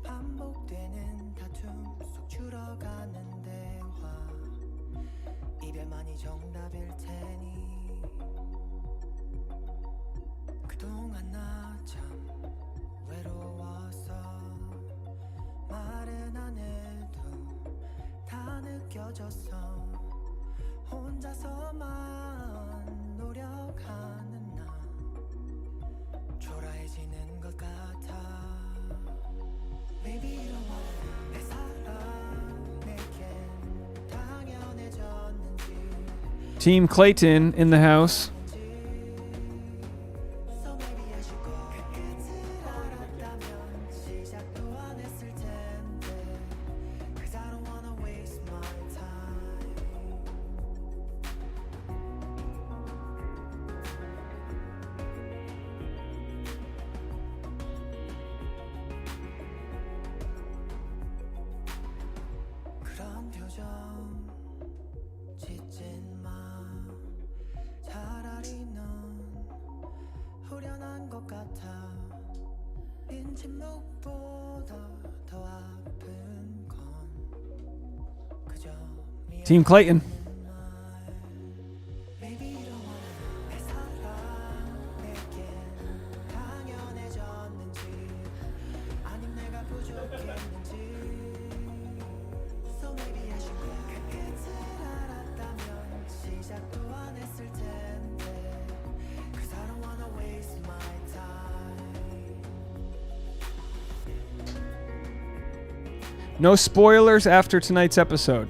반복되는 다툼 속 줄어가는 대화 이별만이 정답일 테니 그동안 나 참 외로워서 말은 안 해도 다 느껴졌어 혼자서만 노력하는 나 초라해지는 것 같아 Maybe you don't want 내 사랑 내겐 당연해졌는지 Team Clayton in the house. So maybe I should go 그 끝을 알았다면 시작도 안 했을 텐데 Cause I don't wanna waste my time 그런 표정 짓진 마 차라리 넌 후련한 것 같아 빈 침묵보다 더 아픈 건 그저 Team Clayton. Maybe you don't wanna 내 사랑 내겐 당연해졌는지 아님 내가 부족했는지 So maybe I should go 그 끝을 알았다면 시작도 안 했을 텐데 Cause I don't wanna waste my time No spoilers after tonight's episode.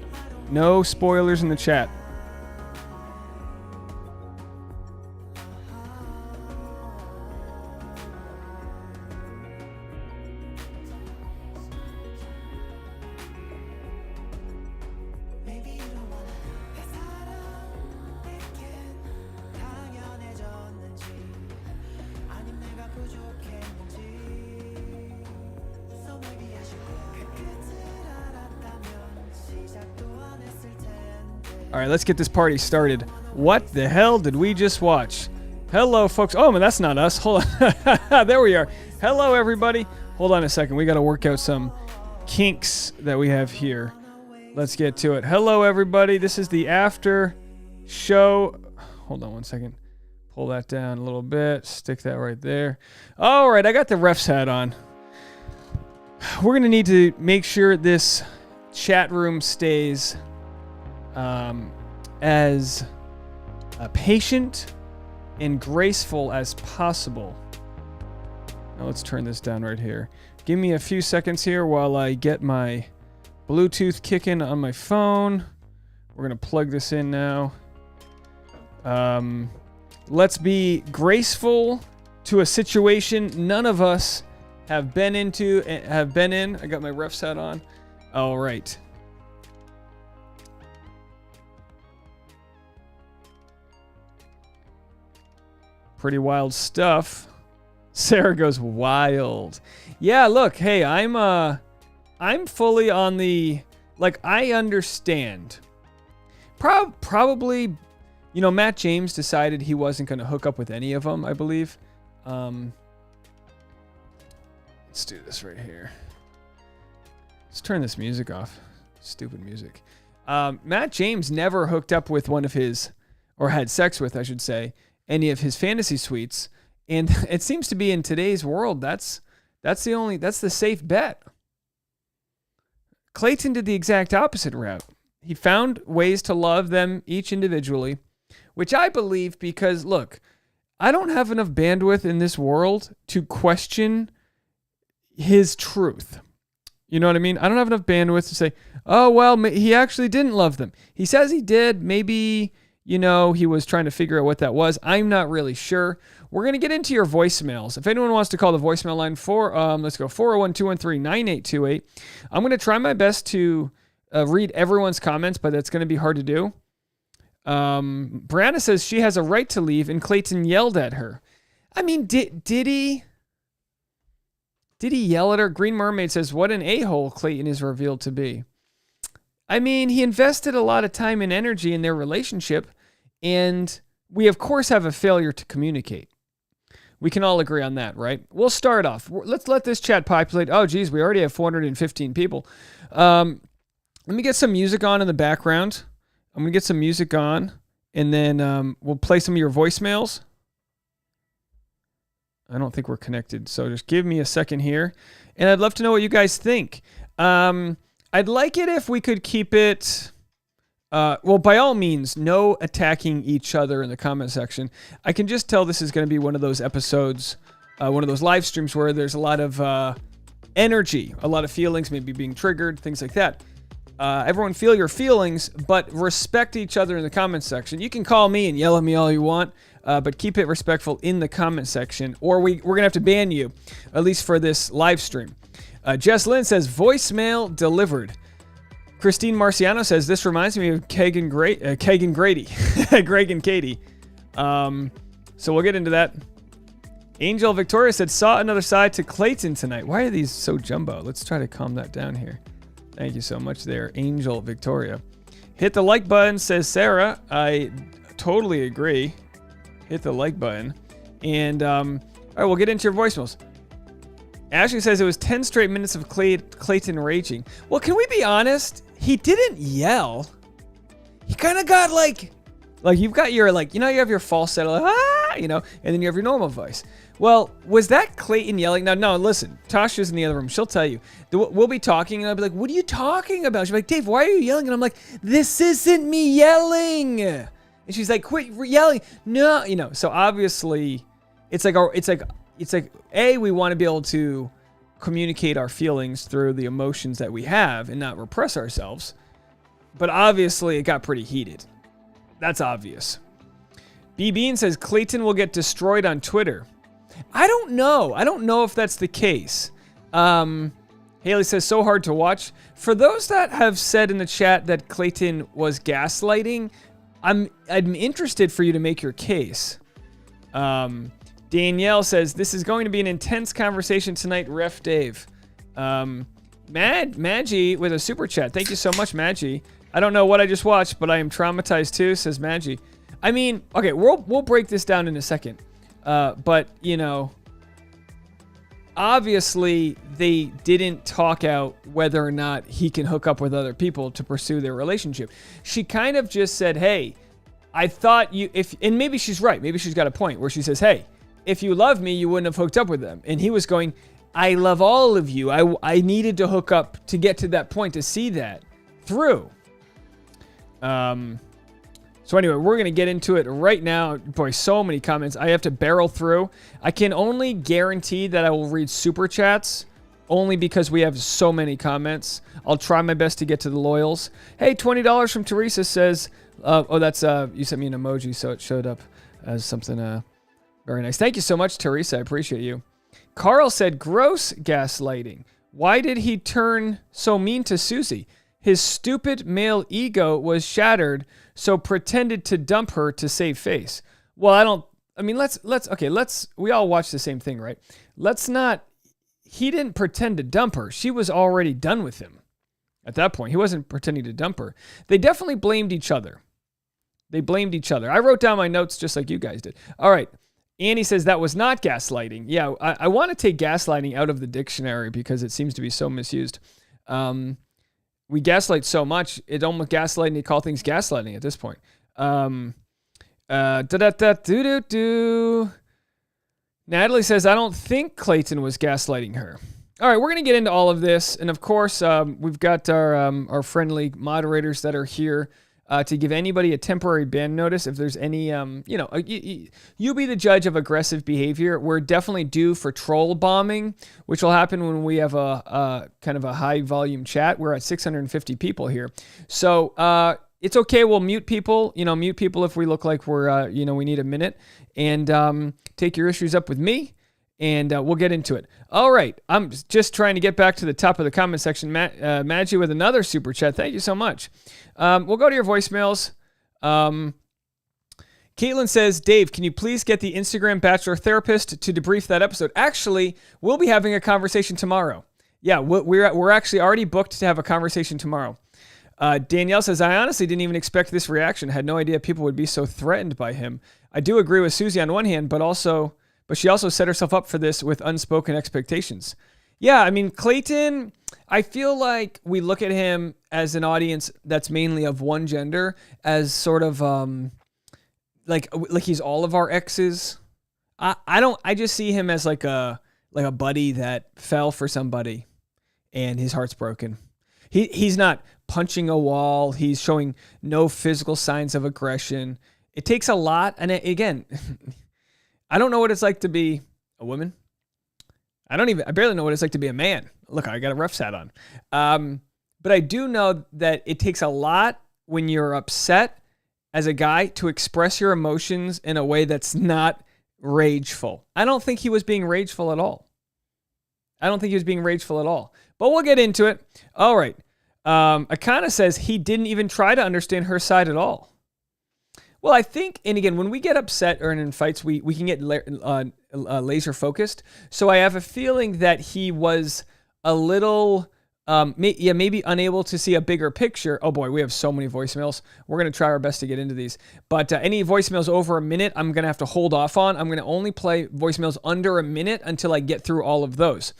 No spoilers in the chat. Maybe you don't wanna 내 사랑 내겐 당연해졌는지 아님 내가 부족했는지 So maybe I should go 그 끝을 알았다면 시작도 안 했을 텐데 All right, let's get this party started. What the hell did we just watch? Hello, folks. Oh, man, that's not us. Hold on. There we are. Hello, everybody. Hold on a second. We got to work out some kinks that we have here. Let's get to it. Hello, everybody. This is the after show. Hold on one second. Pull that down a little bit. Stick that right there. All right, I got the ref's hat on. We're going to need to make sure this chat room stays as patient and graceful as possible. Now let's turn this down right here. Give me a few seconds here while I get my Bluetooth kicking on my phone. We're going to plug this in now. Let's be graceful to a situation none of us have been in. I got my ref's hat on. All right. Pretty wild stuff. Sarah goes wild. Yeah, look, hey, I'm fully on the, like, I understand. Probably, you know, Matt James decided he wasn't going to hook up with any of them, I believe. Let's do this right here. Let's turn this music off. Stupid music. Matt James never hooked up with one of his, or had sex with, I should say, any of his fantasy suites. And it seems to be in today's world, that's the safe bet. Clayton did the exact opposite route. He found ways to love them each individually, which I believe because, look, I don't have enough bandwidth in this world to question his truth. You know what I mean? I don't have enough bandwidth to say, oh, well, he actually didn't love them. He says he did. Maybe, you know, he was trying to figure out what that was. I'm not really sure. We're going to get into your voicemails. If anyone wants to call the voicemail line let's go 401-213-9828. I'm going to try my best to read everyone's comments, but that's going to be hard to do. Brianna says she has a right to leave and Clayton yelled at her. I mean, did he yell at her? Green Mermaid says, what an a-hole Clayton is revealed to be. I mean, he invested a lot of time and energy in their relationship, and we, of course, have a failure to communicate. We can all agree on that, right? We'll start off. Let's let this chat populate. Oh, geez, we already have 415 people. Let me get some music on in the background. I'm going to get some music on, and then we'll play some of your voicemails. I don't think we're connected, so just give me a second here. And I'd love to know what you guys think. I'd like it if we could keep it... well, by all means, no attacking each other in the comment section. I can just tell this is going to be one of those episodes, one of those live streams where there's a lot of energy, a lot of feelings maybe being triggered, things like that. Everyone feel your feelings, but respect each other in the comment section. You can call me and yell at me all you want, but keep it respectful in the comment section, or we're going to have to ban you, at least for this live stream. Jess Lynn says, voicemail delivered. Christine Marciano says, this reminds me of Kagan Grady. Greg and Katie. So we'll get into that. Angel Victoria said, saw another side to Clayton tonight. Why are these so jumbo? Let's try to calm that down here. Thank you so much there, Angel Victoria. Hit the like button, says Sarah. I totally agree. Hit the like button. And, all right, we'll get into your voicemails. Ashley says it was 10 straight minutes of Clayton raging. Well, can we be honest? He didn't yell. He kind of got like you've got your, you have your falsetto, and then you have your normal voice. Well, was that Clayton yelling? No, listen, Tasha's in the other room. She'll tell you. We'll be talking, and I'll be like, what are you talking about? She'll be like, Dave, why are you yelling? And I'm like, this isn't me yelling. And she's like, quit yelling. No, so obviously it's like, we want to be able to communicate our feelings through the emotions that we have and not repress ourselves. But obviously it got pretty heated. That's obvious. B. Bean says Clayton will get destroyed on Twitter. I don't know if that's the case. Haley says, so hard to watch. For those that have said in the chat that Clayton was gaslighting, I'm interested for you to make your case. Danielle says, this is going to be an intense conversation tonight, Ref Dave. Maggie with a super chat. Thank you so much, Maggie. I don't know what I just watched, but I am traumatized too, says Maggie. I mean, okay, we'll break this down in a second. But, obviously they didn't talk out whether or not he can hook up with other people to pursue their relationship. She kind of just said, hey, I thought and maybe she's right. Maybe she's got a point where she says, hey, if you love me, you wouldn't have hooked up with them. And he was going, I love all of you. I needed to hook up to get to that point, to see that through. So anyway, we're going to get into it right now. Boy, so many comments. I have to barrel through. I can only guarantee that I will read super chats only because we have so many comments. I'll try my best to get to the loyals. Hey, $20 from Teresa says, that's, you sent me an emoji, so it showed up as something, very nice. Thank you so much, Teresa. I appreciate you. Carl said, gross gaslighting. Why did he turn so mean to Susie? His stupid male ego was shattered, so pretended to dump her to save face. Well, we all watch the same thing, right? He didn't pretend to dump her. She was already done with him at that point. He wasn't pretending to dump her. They definitely blamed each other. I wrote down my notes just like you guys did. All right. Annie says that was not gaslighting. Yeah, I want to take gaslighting out of the dictionary because it seems to be so misused. We gaslight so much, it's almost gaslighting to call things gaslighting at this point. Natalie says, I don't think Clayton was gaslighting her. All right, we're going to get into all of this. And of course, we've got our friendly moderators that are here to give anybody a temporary ban notice if there's any, you be the judge of aggressive behavior. We're definitely due for troll bombing, which will happen when we have a kind of a high volume chat. We're at 650 people here. So it's okay. We'll mute people, if we look like we're, we need a minute, and take your issues up with me. And we'll get into it. All right. I'm just trying to get back to the top of the comment section. Maggie with another super chat. Thank you so much. We'll go to your voicemails. Caitlin says, Dave, can you please get the Instagram Bachelor therapist to debrief that episode? Actually, we'll be having a conversation tomorrow. Yeah, we're actually already booked to have a conversation tomorrow. Danielle says, I honestly didn't even expect this reaction. Had no idea people would be so threatened by him. I do agree with Susie on one hand, but she also set herself up for this with unspoken expectations. Yeah, I mean, Clayton, I feel like we look at him as an audience that's mainly of one gender, as sort of like he's all of our exes. I just see him as like a buddy that fell for somebody and his heart's broken. He's not punching a wall. He's showing no physical signs of aggression. It takes a lot. And again, I don't know what it's like to be a woman. I barely know what it's like to be a man. Look, I got a ref's hat on. But I do know that it takes a lot when you're upset as a guy to express your emotions in a way that's not rageful. I don't think he was being rageful at all. But we'll get into it. All right. Akana says he didn't even try to understand her side at all. Well, I think, and again, when we get upset or in fights, we can get laser focused. So I have a feeling that he was a little, maybe unable to see a bigger picture. Oh boy, we have so many voicemails. We're going to try our best to get into these. But any voicemails over a minute, I'm going to have to hold off on. I'm going to only play voicemails under a minute until I get through all of those.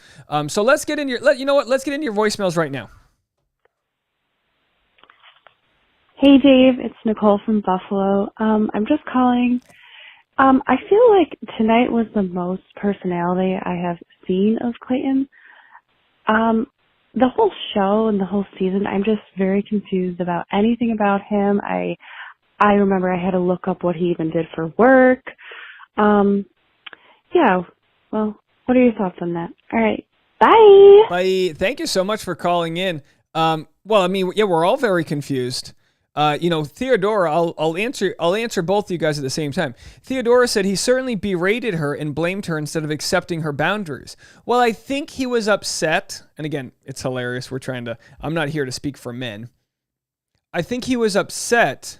So let's get in let's get into your voicemails right now. Hey Dave, it's Nicole from Buffalo. I'm just calling. I feel like tonight was the most personality I have seen of Clayton. The whole show and the whole season, I'm just very confused about anything about him. I remember I had to look up what he even did for work. Yeah, well, what are your thoughts on that? All right, bye. Bye. Thank you so much for calling in. Well, I mean, yeah, we're all very confused. Theodora, I'll answer both of you guys at the same time. Theodora said he certainly berated her and blamed her instead of accepting her boundaries. Well, I think he was upset. And again, it's hilarious. I'm not here to speak for men. I think he was upset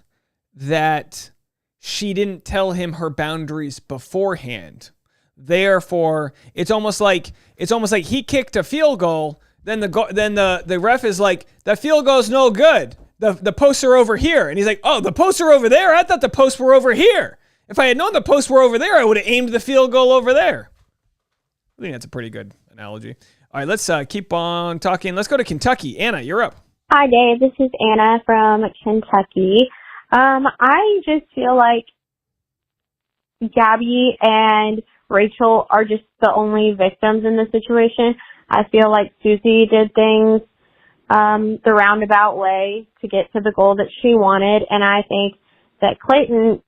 that she didn't tell him her boundaries beforehand. Therefore, it's almost like he kicked a field goal. Then the ref is like, that field goal's no good. The posts are over here. And he's like, oh, the posts are over there? I thought the posts were over here. If I had known the posts were over there, I would have aimed the field goal over there. I think that's a pretty good analogy. All right, let's keep on talking. Let's go to Kentucky. Anna, you're up. Hi, Dave. This is Anna from Kentucky. I just feel like Gabby and Rachel are just the only victims in this situation. I feel like Susie did things the roundabout way to get to the goal that she wanted, and I think that Clayton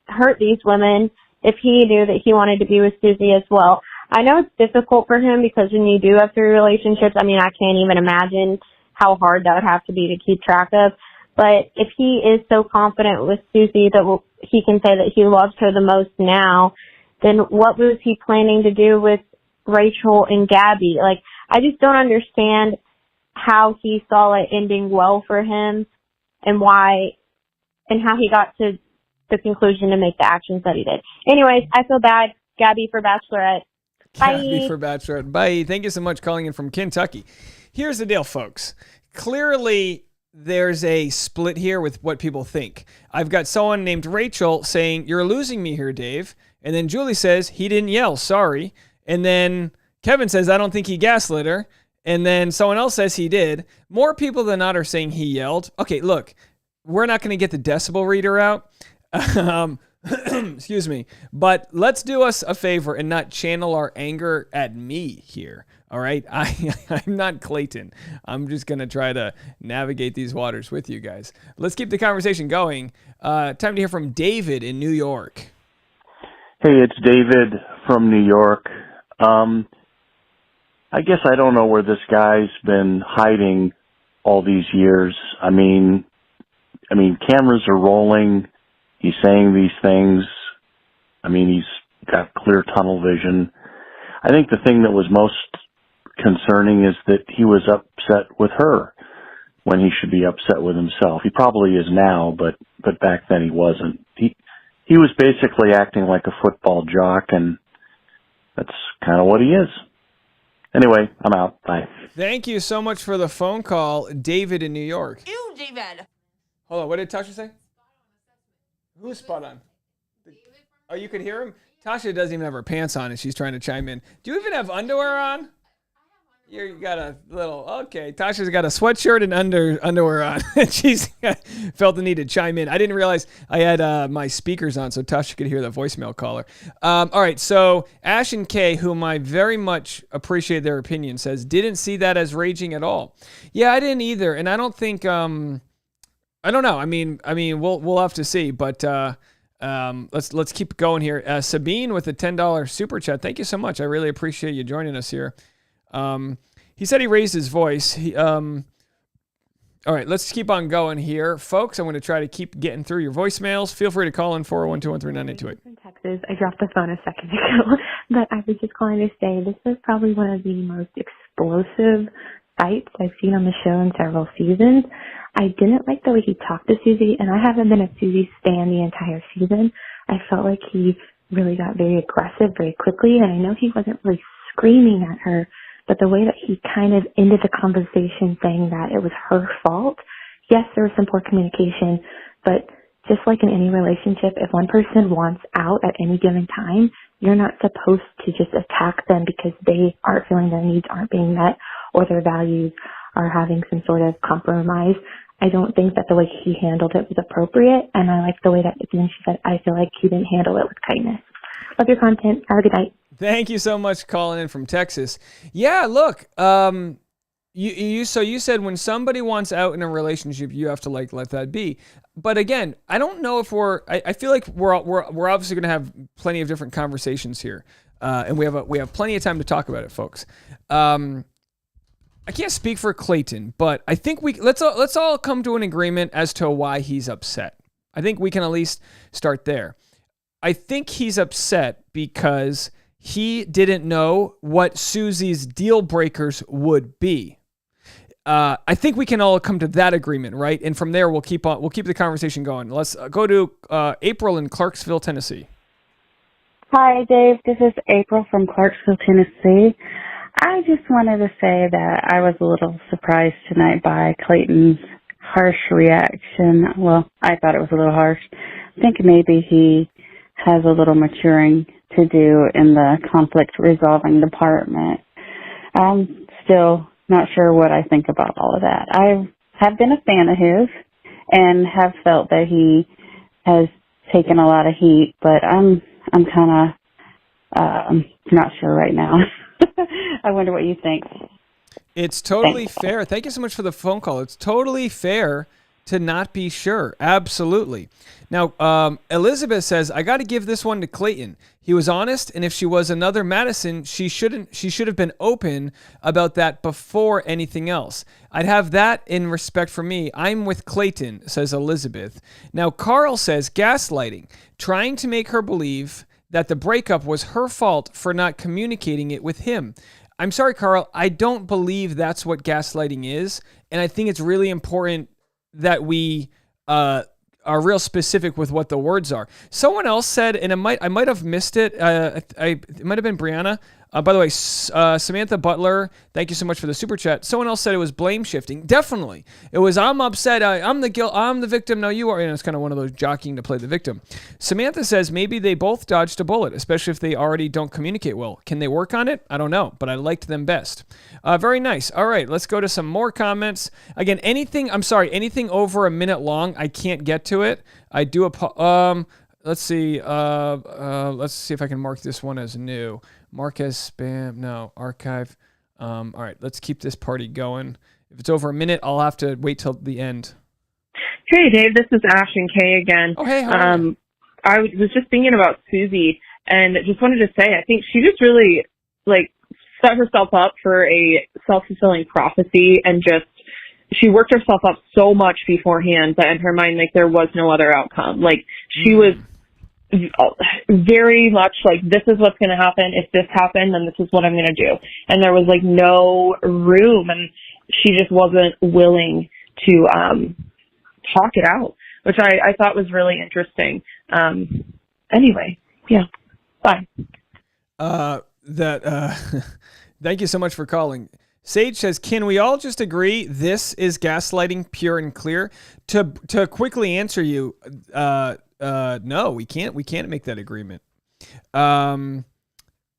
hurt these women if he knew that he wanted to be with Susie as well. I know it's difficult for him because when you do have 3 relationships, I mean, I can't even imagine how hard that would have to be to keep track of. But if he is so confident with Susie that he can say that he loves her the most now, then what was he planning to do with Rachel and Gabby? Like, I just don't understand how he saw it ending well for him and why and how he got to the conclusion to make the actions that he did. Anyways, I feel bad. Gabby for Bachelorette. Bye. Gabby for Bachelorette. Bye. Thank you so much calling in from Kentucky. Here's the deal, folks. Clearly, there's a split here with what people think. I've got someone named Rachel saying, you're losing me here, Dave. And then Julie says, he didn't yell, sorry. And then Kevin says, I don't think he gaslit her. And then someone else says he did. More people than not are saying he yelled. Okay, look, we're not going to get the decibel reader out. Excuse me. But let's do us a favor and not channel our anger at me here. All right? I'm not Clayton. I'm just going to try to navigate these waters with you guys. Let's keep the conversation going. Time to hear from David in New York. Hey, it's David from New York. I guess I don't know where this guy's been hiding all these years. I mean, cameras are rolling. He's saying these things. I mean, he's got clear tunnel vision. I think the thing that was most concerning is that he was upset with her when he should be upset with himself. He probably is now, but back then he wasn't. He was basically acting like a football jock, and that's kind of what he is. Anyway, I'm out. Bye. Thank you so much for the phone call, David in New York. You David. Hold on. What did Tasha say? Who's spot on? Oh, you could hear him? Tasha doesn't even have her pants on and she's trying to chime in. Do you even have underwear on? You got a little, okay. Tasha's got a sweatshirt and underwear on. And she's felt the need to chime in. I didn't realize I had my speakers on so Tasha could hear the voicemail caller. All right, so Ash and Kay, whom I very much appreciate their opinion, says, didn't see that as raging at all. Yeah, I didn't either. And I don't think, I don't know. I mean, we'll have to see, but let's keep going here. Sabine with a $10 super chat. Thank you so much. I really appreciate you joining us here. He said he raised his voice. All right, let's keep on going here. Folks, I'm going to try to keep getting through your voicemails. Feel free to call in 401-213-9828. From Texas. I dropped the phone a second ago, but I was just calling to say this is probably one of the most explosive fights I've seen on the show in several seasons. I didn't like the way he talked to Susie, and I haven't been a Susie stan the entire season. I felt like he really got very aggressive very quickly, and I know he wasn't really screaming at her, but the way that he kind of ended the conversation saying that it was her fault. Yes, there was some poor communication, but just like in any relationship, if one person wants out at any given time, you're not supposed to just attack them because they aren't feeling their needs aren't being met or their values are having some sort of compromise. I don't think that the way he handled it was appropriate, and I like the way that at the end she said, I feel like he didn't handle it with kindness. Love your content. Have a good night. Thank you so much for calling in from Texas. Yeah, look, you said when somebody wants out in a relationship, you have to let that be. But again, I don't know if I feel like we're obviously going to have plenty of different conversations here, and we have plenty of time to talk about it, folks. I can't speak for Clayton, but I think let's all come to an agreement as to why he's upset. I think we can at least start there. I think he's upset because he didn't know what Susie's deal breakers would be. I think we can all come to that agreement, right? And from there, we'll keep the conversation going. Let's go to April in Clarksville, Tennessee. Hi, Dave. This is April from Clarksville, Tennessee. I just wanted to say that I was a little surprised tonight by Clayton's harsh reaction. Well, I thought it was a little harsh. I think maybe he has a little maturing to do in the conflict resolving department. I'm still not sure what I think about all of that. I have been a fan of his and have felt that he has taken a lot of heat, but I'm kind of not sure right now. I wonder what you think. It's totally fair. Thank you so much for the phone call. It's totally fair to not be sure. Absolutely. Now, Elizabeth says, I got to give this one to Clayton. He was honest, and if she was another Madison, she should have been open about that before anything else. I'd have that in respect for me. I'm with Clayton, says Elizabeth. Now, Carl says, gaslighting, trying to make her believe that the breakup was her fault for not communicating it with him. I'm sorry, Carl, I don't believe that's what gaslighting is, and I think it's really important that we are real specific with what the words are. Someone else said, and I might have missed it. It might have been Brianna. By the way, Samantha Butler, thank you so much for the super chat. Someone else said it was blame shifting. Definitely, it was. I'm upset. I'm the victim. No, you are. And it's kind of one of those jockeying to play the victim. Samantha says maybe they both dodged a bullet, especially if they already don't communicate well. Can they work on it? I don't know, but I liked them best. Very nice. All right, let's go to some more comments. Again, anything over a minute long, I can't get to it. I do let's see. Let's see if I can mark this one as new. Mark as spam. No, archive. All right, let's keep this party going. If it's over a minute, I'll have to wait till the end. Hey, Dave. This is Ash and Kay again. Oh, hey. How are you? I was just thinking about Susie, and just wanted to say, I think she just really set herself up for a self-fulfilling prophecy, and she worked herself up so much beforehand that in her mind, there was no other outcome. She was very much this is what's going to happen. If this happened, then this is what I'm going to do. And there was no room, and she just wasn't willing to talk it out, which I thought was really interesting. Anyway, yeah, bye. Thank you so much for calling. Sage says, can we all just agree this is gaslighting pure and clear? To quickly answer you, no, we can't. We can't make that agreement.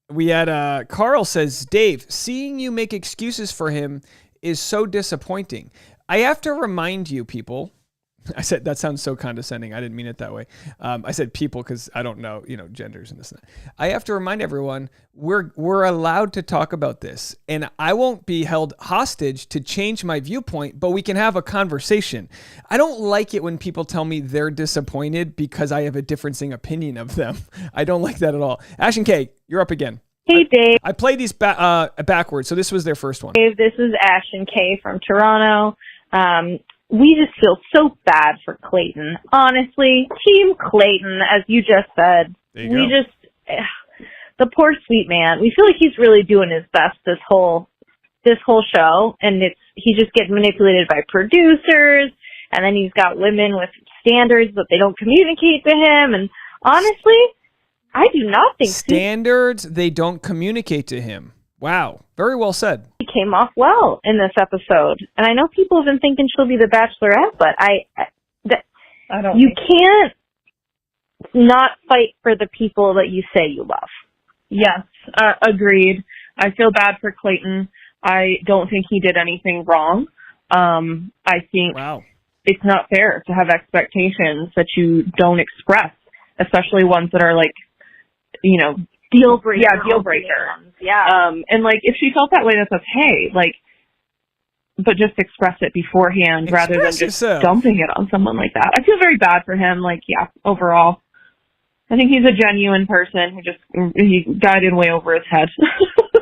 We had Carl says, Dave, seeing you make excuses for him is so disappointing. I have to remind you, people. I said that sounds so condescending. I didn't mean it that way. I said people because I don't know, genders and this and that. I have to remind everyone we're allowed to talk about this, and I won't be held hostage to change my viewpoint, but we can have a conversation. I don't like it when people tell me they're disappointed because I have a differing opinion of them. I don't like that at all. Ash and Kay, you're up again. Hey, Dave. I played these backwards, so this was their first one. Dave, this is Ash and Kay from Toronto. We just feel so bad for Clayton. Honestly, Team Clayton, as you just said. The poor sweet man. We feel like he's really doing his best this whole show, and he just gets manipulated by producers, and then he's got women with standards, but they don't communicate to him. And honestly, I do not think standards. They don't communicate to him. Wow, very well said. He came off well in this episode, and I know people have been thinking she'll be the Bachelorette, but I don't. You can't not fight for the people that you say you love. Yes, agreed. I feel bad for Clayton. I don't think he did anything wrong. I think it's not fair to have expectations that you don't express, especially ones that are like, deal breaker. Yeah, deal breaker. Yeah. And like, if she felt that way, that's okay. Like, but just express it beforehand rather than just dumping it on someone like that. I feel very bad for him. Like, yeah, overall, I think he's a genuine person who he guided way over his head.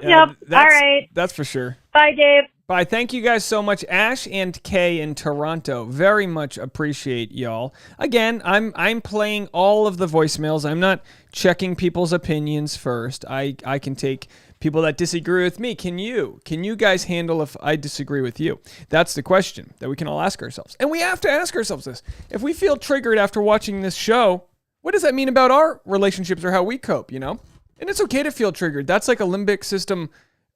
Yep. All right. That's for sure. Bye, Dave. Bye. Thank you guys so much, Ash and Kay in Toronto. Very much appreciate y'all. Again, I'm playing all of the voicemails. I'm not checking people's opinions first. I can take people that disagree with me. Can you guys handle if I disagree with you? That's the question that we can all ask ourselves. And we have to ask ourselves this. If we feel triggered after watching this show, what does that mean about our relationships or how we cope, And it's okay to feel triggered. That's like a limbic system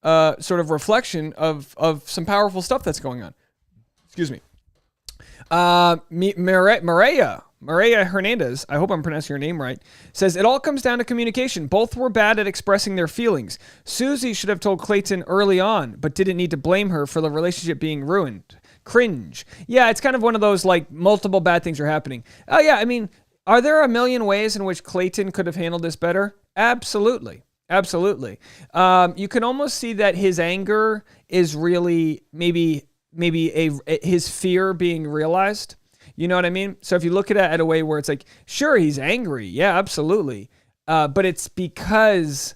sort of reflection of some powerful stuff that's going on. Excuse me. Maria Hernandez, I hope I'm pronouncing your name right, says, it all comes down to communication. Both were bad at expressing their feelings. Susie should have told Clayton early on, but didn't need to blame her for the relationship being ruined. Cringe. Yeah, it's kind of one of those, like, multiple bad things are happening. Oh, yeah, I mean, are there a million ways in which Clayton could have handled this better? Absolutely. Absolutely. You can almost see that his anger is really maybe his fear being realized. You know what I mean? So if you look at it at a way where it's like, sure, he's angry. Yeah, absolutely. But it's because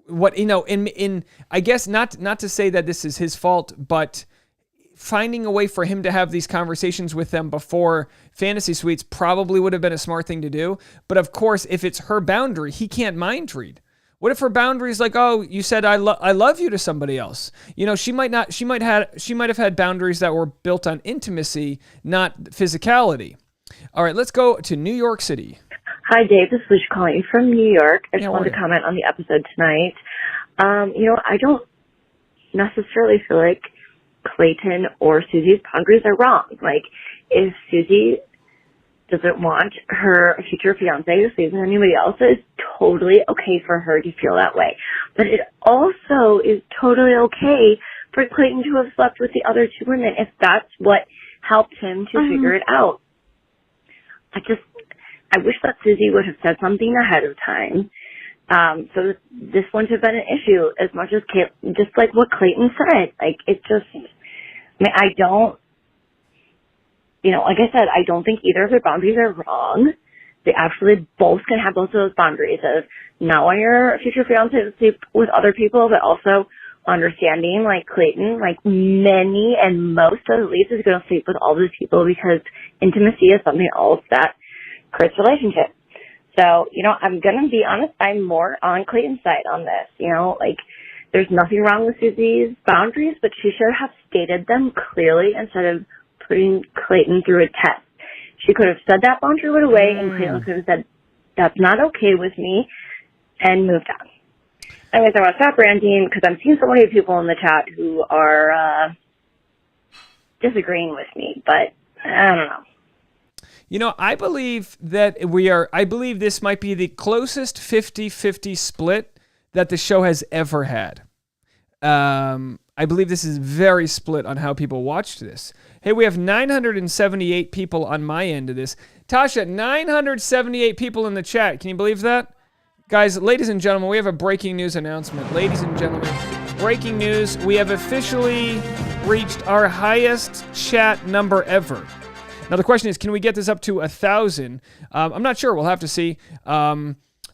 in I guess not to say that this is his fault, but finding a way for him to have these conversations with them before fantasy suites probably would have been a smart thing to do. But of course, if it's her boundary, he can't mind read. What if her boundary is like, oh, you said I love you to somebody else? She might have had boundaries that were built on intimacy, not physicality. All right, let's go to New York City. Hi, Dave. This is Lucia calling from New York. I just wanted to comment on the episode tonight. I don't necessarily feel like Clayton or Susie's boundaries are wrong. Like, if Susie doesn't want her future fiance to sleep with anybody else, it's totally okay for her to feel that way. But it also is totally okay for Clayton to have slept with the other two women if that's what helped him to figure it out. I wish that Susie would have said something ahead of time. So this wouldn't have been an issue as much as just like what Clayton said. Like, like I said, I don't think either of their boundaries are wrong. They absolutely both can have both of those boundaries of not wanting your future fiance to sleep with other people, but also understanding, like Clayton, like many and most of the least is going to sleep with all these people because intimacy is something else that creates relationship. So, I'm going to be honest, I'm more on Clayton's side on this. There's nothing wrong with Susie's boundaries, but she should have stated them clearly instead of putting Clayton through a test. She could have said that boundary right away, and Clayton could have said, that's not okay with me, and moved on. I guess I want to stop ranting because I'm seeing so many people in the chat who are disagreeing with me, but I don't know. You know, I believe that I believe this might be the closest 50-50 split that the show has ever had. I believe this is very split on how people watched this. Hey, we have 978 people on my end of this. Tasha, 978 people in the chat. Can you believe that? Guys, ladies and gentlemen, we have a breaking news announcement. Ladies and gentlemen, breaking news. We have officially reached our highest chat number ever. Now, the question is, can we get this up to 1,000? I'm not sure. We'll have to see.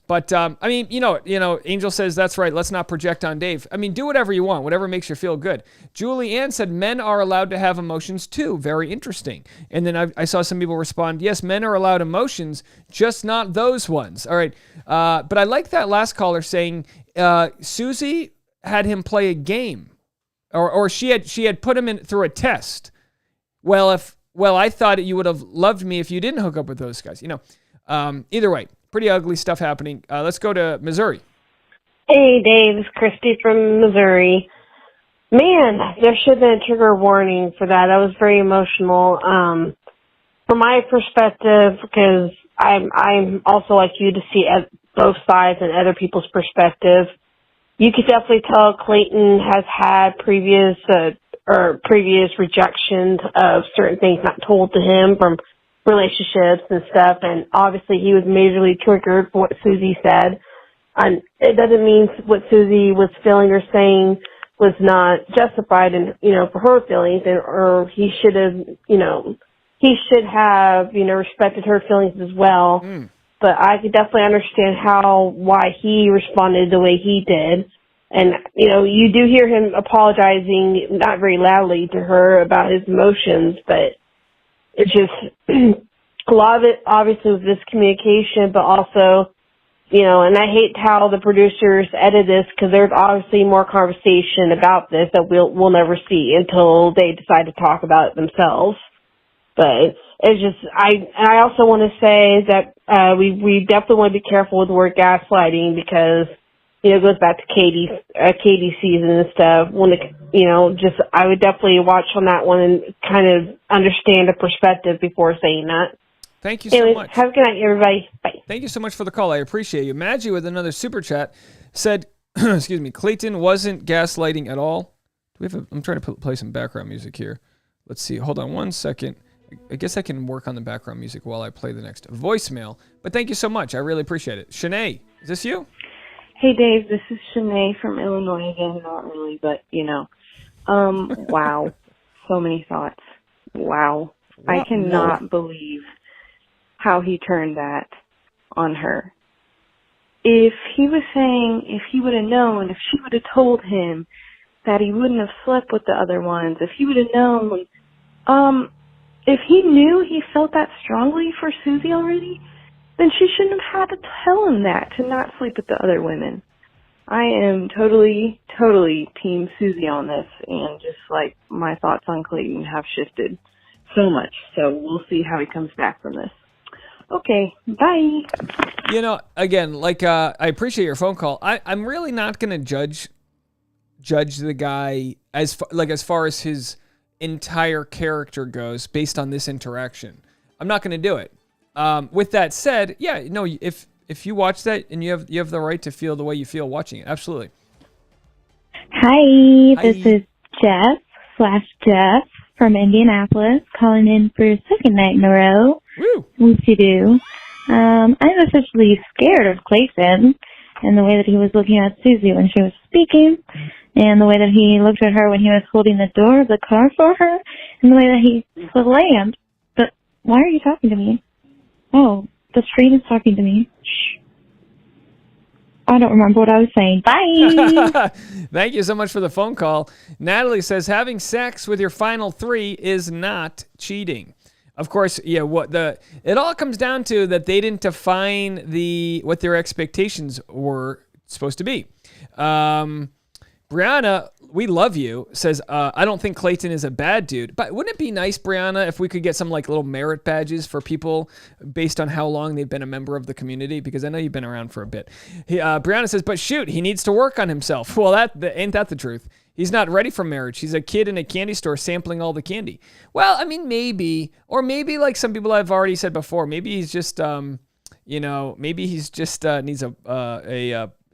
But I mean, you know, Angel says, that's right. Let's not project on Dave. I mean, do whatever you want, whatever makes you feel good. Julie Ann said, men are allowed to have emotions too. Very interesting. And then I saw some people respond, yes, men are allowed emotions, just not those ones. All right. But I like that last caller saying, Susie had him play a game, or she had put him in through a test. Well, I thought you would have loved me if you didn't hook up with those guys. You know, either way. Pretty ugly stuff happening. Let's go to Missouri. Hey, Dave. It's Christy from Missouri. Man, there should have been a trigger warning for that. That was very emotional. From my perspective, because I'm also like you to see both sides and other people's perspective. You could definitely tell Clayton has had previous rejections of certain things not told to him from relationships and stuff, and obviously he was majorly triggered for what Susie said. And it doesn't mean what Susie was feeling or saying was not justified, and for her feelings, or he should have, respected her feelings as well. But I could definitely understand why he responded the way he did. And, you do hear him apologizing, not very loudly, to her about his emotions, but it's just a lot of it obviously was miscommunication, but also, and I hate how the producers edit this because there's obviously more conversation about this that we'll never see until they decide to talk about it themselves. But it's just, I also want to say that we definitely want to be careful with the word gaslighting because it goes back to Katie's season and stuff. I would definitely watch on that one and kind of understand the perspective before saying that. Thank you so much. Have a good night, everybody. Bye. Thank you so much for the call. I appreciate you. Maggie with another super chat said, excuse me, Clayton wasn't gaslighting at all. I'm trying to play some background music here. Let's see. Hold on one second. I guess I can work on the background music while I play the next voicemail. But thank you so much. I really appreciate it. Shanae, is this you? Hey, Dave, this is Shanae from Illinois again. Not really, but, wow. So many thoughts. Wow. I cannot believe how he turned that on her. If he was saying, if he would have known, if she would have told him that he wouldn't have slept with the other ones, if he would have known, if he knew he felt that strongly for Susie already, then she shouldn't have had to tell him that, to not sleep with the other women. I am totally, totally team Susie on this, and just like my thoughts on Clayton have shifted so much. So we'll see how he comes back from this. Okay, bye. Again, I appreciate your phone call. I'm really not going to judge the guy as far as his entire character goes based on this interaction. I'm not going to do it. With that said, if you watch that and you have the right to feel the way you feel watching it, absolutely. Hi. This is Jeff from Indianapolis, calling in for a second night in a row. Woo! Whoopsie-doo. I'm officially scared of Clayton and the way that he was looking at Susie when she was speaking, and the way that he looked at her when he was holding the door of the car for her, and the way that he slammed. But why are you talking to me? Oh, the screen is talking to me. Shh. I don't remember what I was saying. Bye. Thank you so much for the phone call. Natalie says having sex with your final three is not cheating. Of course, it all comes down to that they didn't define what their expectations were supposed to be. Brianna we love you, says, I don't think Clayton is a bad dude. But wouldn't it be nice, Brianna, if we could get some like little merit badges for people based on how long they've been a member of the community? Because I know you've been around for a bit. Brianna says, but shoot, he needs to work on himself. Well, ain't that the truth? He's not ready for marriage. He's a kid in a candy store sampling all the candy. Well, I mean, maybe. Or maybe like some people I've already said before, maybe he's just, maybe he's just needs a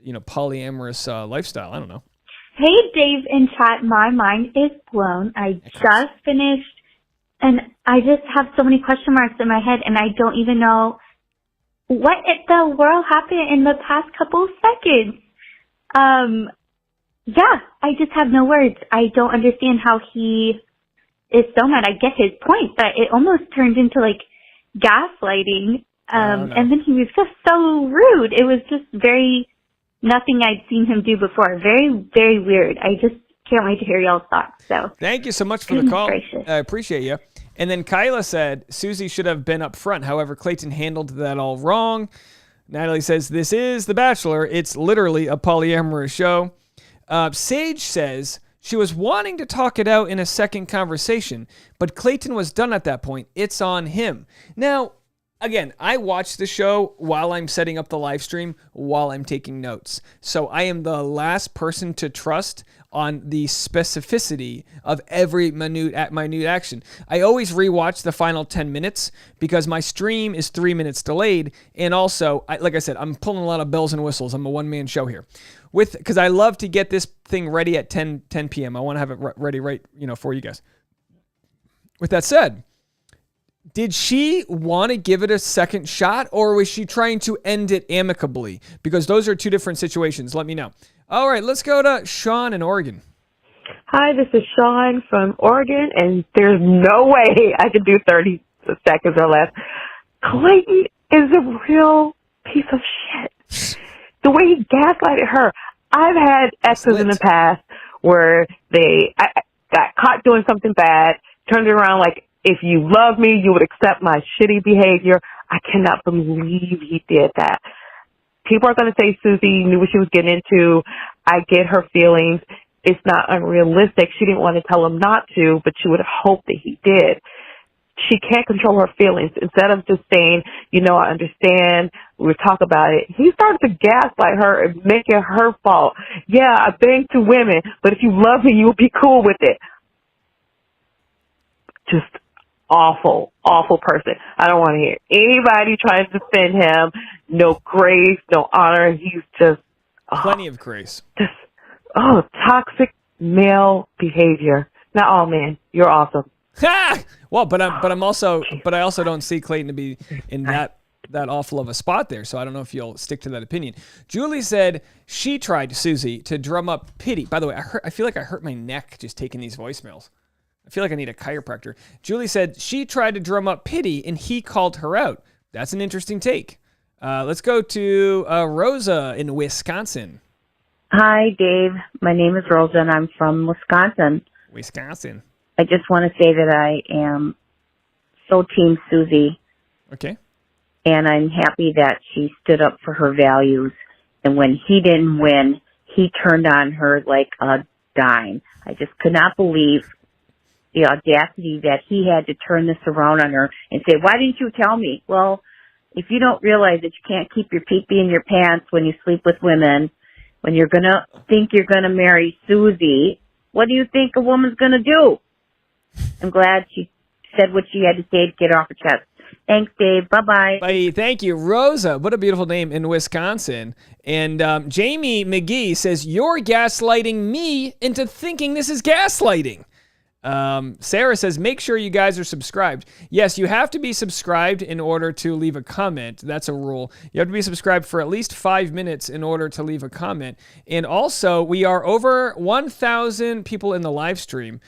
polyamorous lifestyle. I don't know. Hey, Dave and chat. My mind is blown. I just finished, and I just have so many question marks in my head, and I don't even know what the world happened in the past couple of seconds. Yeah, I just have no words. I don't understand how he is so mad. I get his point, but it almost turned into like gaslighting. And then he was just so rude. It was just nothing I'd seen him do before. Very, very weird. I just can't wait to hear y'all's thoughts. So thank you so much for the call. I appreciate you. And then Kyla said Susie should have been up front. However, Clayton handled that all wrong. Natalie says this is The Bachelor. It's literally a polyamorous show. Sage says she was wanting to talk it out in a second conversation, but Clayton was done at that point. It's on him. Now, again, I watch the show while I'm setting up the live stream, while I'm taking notes. So I am the last person to trust on the specificity of every minute action. I always rewatch the final 10 minutes because my stream is 3 minutes delayed. And also, like I said, I'm pulling a lot of bells and whistles. I'm a one-man show here. Because I love to get this thing ready at 10 p.m. I want to have it ready for you guys. With that said, did she want to give it a second shot, or was she trying to end it amicably? Because those are two different situations. Let me know. All right, let's go to Sean in Oregon. Hi, this is Sean from Oregon, and there's no way I could do 30 seconds or less. Clayton is a real piece of shit. The way he gaslighted her. I've had exes in the past where I got caught doing something bad, turned it around like, if you love me, you would accept my shitty behavior. I cannot believe he did that. People are going to say Susie knew what she was getting into. I get her feelings. It's not unrealistic. She didn't want to tell him not to, but she would have hoped that he did. She can't control her feelings. Instead of just saying, I understand, we'll talk about it, he started to gaslight her and make it her fault. Yeah, I banged 2 women, but if you love me, you'll be cool with it. Just awful person. I don't want to hear anybody trying to defend him. No grace, no honor. He's just plenty of grace. Just toxic male behavior. Not all men. You're awesome. Well, but I also don't see Clayton to be in that awful of a spot there. So I don't know if you'll stick to that opinion. Julie said she tried Susie to drum up pity. By the way, I feel like I hurt my neck just taking these voicemails. I feel like I need a chiropractor. Julie said she tried to drum up pity and he called her out. That's an interesting take. Let's go to Rosa in Wisconsin. Hi, Dave. My name is Rosa and I'm from Wisconsin. I just want to say that I am so team Susie. Okay. And I'm happy that she stood up for her values. And when he didn't win, he turned on her like a dime. I just could not believe the audacity that he had to turn this around on her and say, why didn't you tell me? Well, if you don't realize that you can't keep your pee-pee in your pants when you sleep with women, when you're going to think you're going to marry Susie, what do you think a woman's going to do? I'm glad she said what she had to say to get off her chest. Thanks, Dave. Bye-bye. Bye. Thank you. Rosa, what a beautiful name in Wisconsin. And Jamie McGee says, you're gaslighting me into thinking this is gaslighting. Sarah says, make sure you guys are subscribed. Yes, you have to be subscribed in order to leave a comment. That's a rule. You have to be subscribed for at least 5 minutes in order to leave a comment. And also, we are over 1,000 people in the live stream.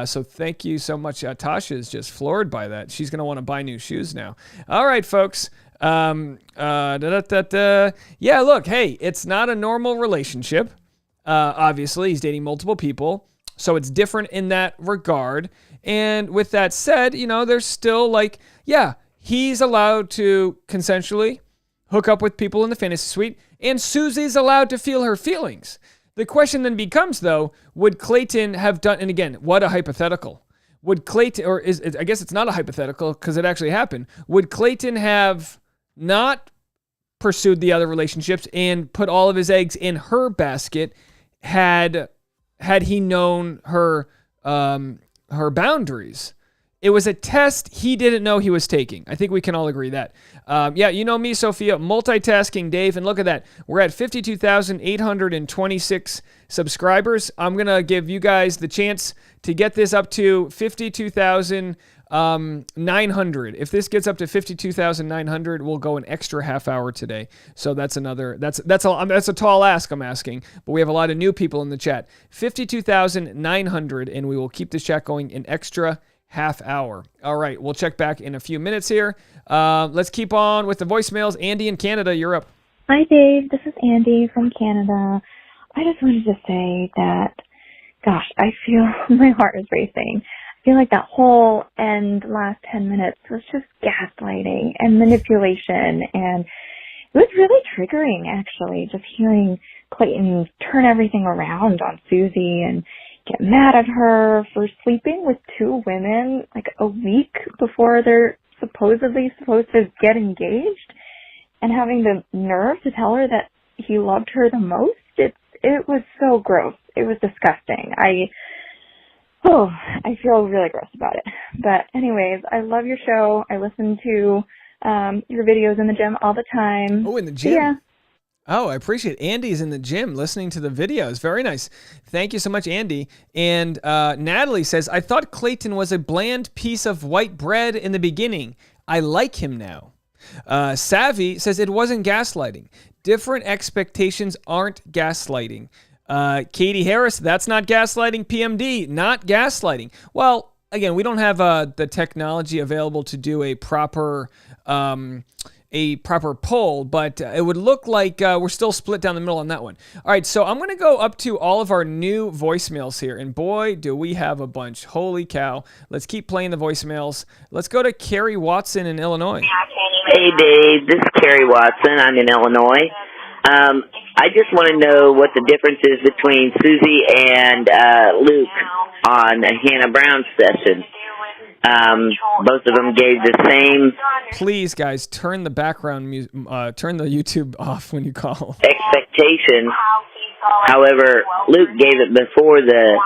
So thank you so much. Tasha is just floored by that. She's going to want to buy new shoes now. All right, folks. Yeah, look, hey, it's not a normal relationship. Obviously, he's dating multiple people. So it's different in that regard. And with that said, there's still he's allowed to consensually hook up with people in the fantasy suite, and Susie's allowed to feel her feelings. The question then becomes, though, would Clayton have done, and again, what a hypothetical. Would Clayton, I guess it's not a hypothetical because it actually happened. Would Clayton have not pursued the other relationships and put all of his eggs in her basket had he known her boundaries? It was a test he didn't know he was taking. I think we can all agree that. Yeah, you know me, Sophia, multitasking Dave, and look at that. We're at 52,826 subscribers. I'm going to give you guys the chance to get this up to 52,900. If this gets up to 52,900, we'll go an extra half hour today. So that's a tall ask I'm asking, but we have a lot of new people in the chat. 52,900, and we will keep this chat going an extra half hour. All right, we'll check back in a few minutes here. Let's keep on with the voicemails. Andy in Canada, you're up. Hi, Dave. This is Andy from Canada. I just wanted to say that, gosh, I feel my heart is racing. I feel like that whole last 10 minutes was just gaslighting and manipulation, and it was really triggering, actually, just hearing Clayton turn everything around on Susie and get mad at her for sleeping with two women like a week before they're supposedly supposed to get engaged, and having the nerve to tell her that he loved her the most. It was so gross. It was disgusting. I feel really gross about it. But anyways, I love your show. I listen to your videos in the gym all the time. Oh, in the gym? Yeah. Oh, I appreciate it. Andy's in the gym listening to the videos. Very nice. Thank you so much, Andy. And Natalie says, I thought Clayton was a bland piece of white bread in the beginning. I like him now. Savvy says it wasn't gaslighting. Different expectations aren't gaslighting. Katie Harris, that's not gaslighting. PMD, not gaslighting. Well, again, we don't have the technology available to do a proper poll, but it would look like we're still split down the middle on that one. All right, so I'm going to go up to all of our new voicemails here, and boy, do we have a bunch. Holy cow. Let's keep playing the voicemails. Let's go to Carrie Watson in Illinois. Hey, Dave. This is Carrie Watson. I'm in Illinois. I just want to know what the difference is between Susie and Luke on Hannah Brown's session. Both of them gave the same. Please, guys, turn the background music, turn the YouTube off when you call. Expectation. However, Luke gave it before the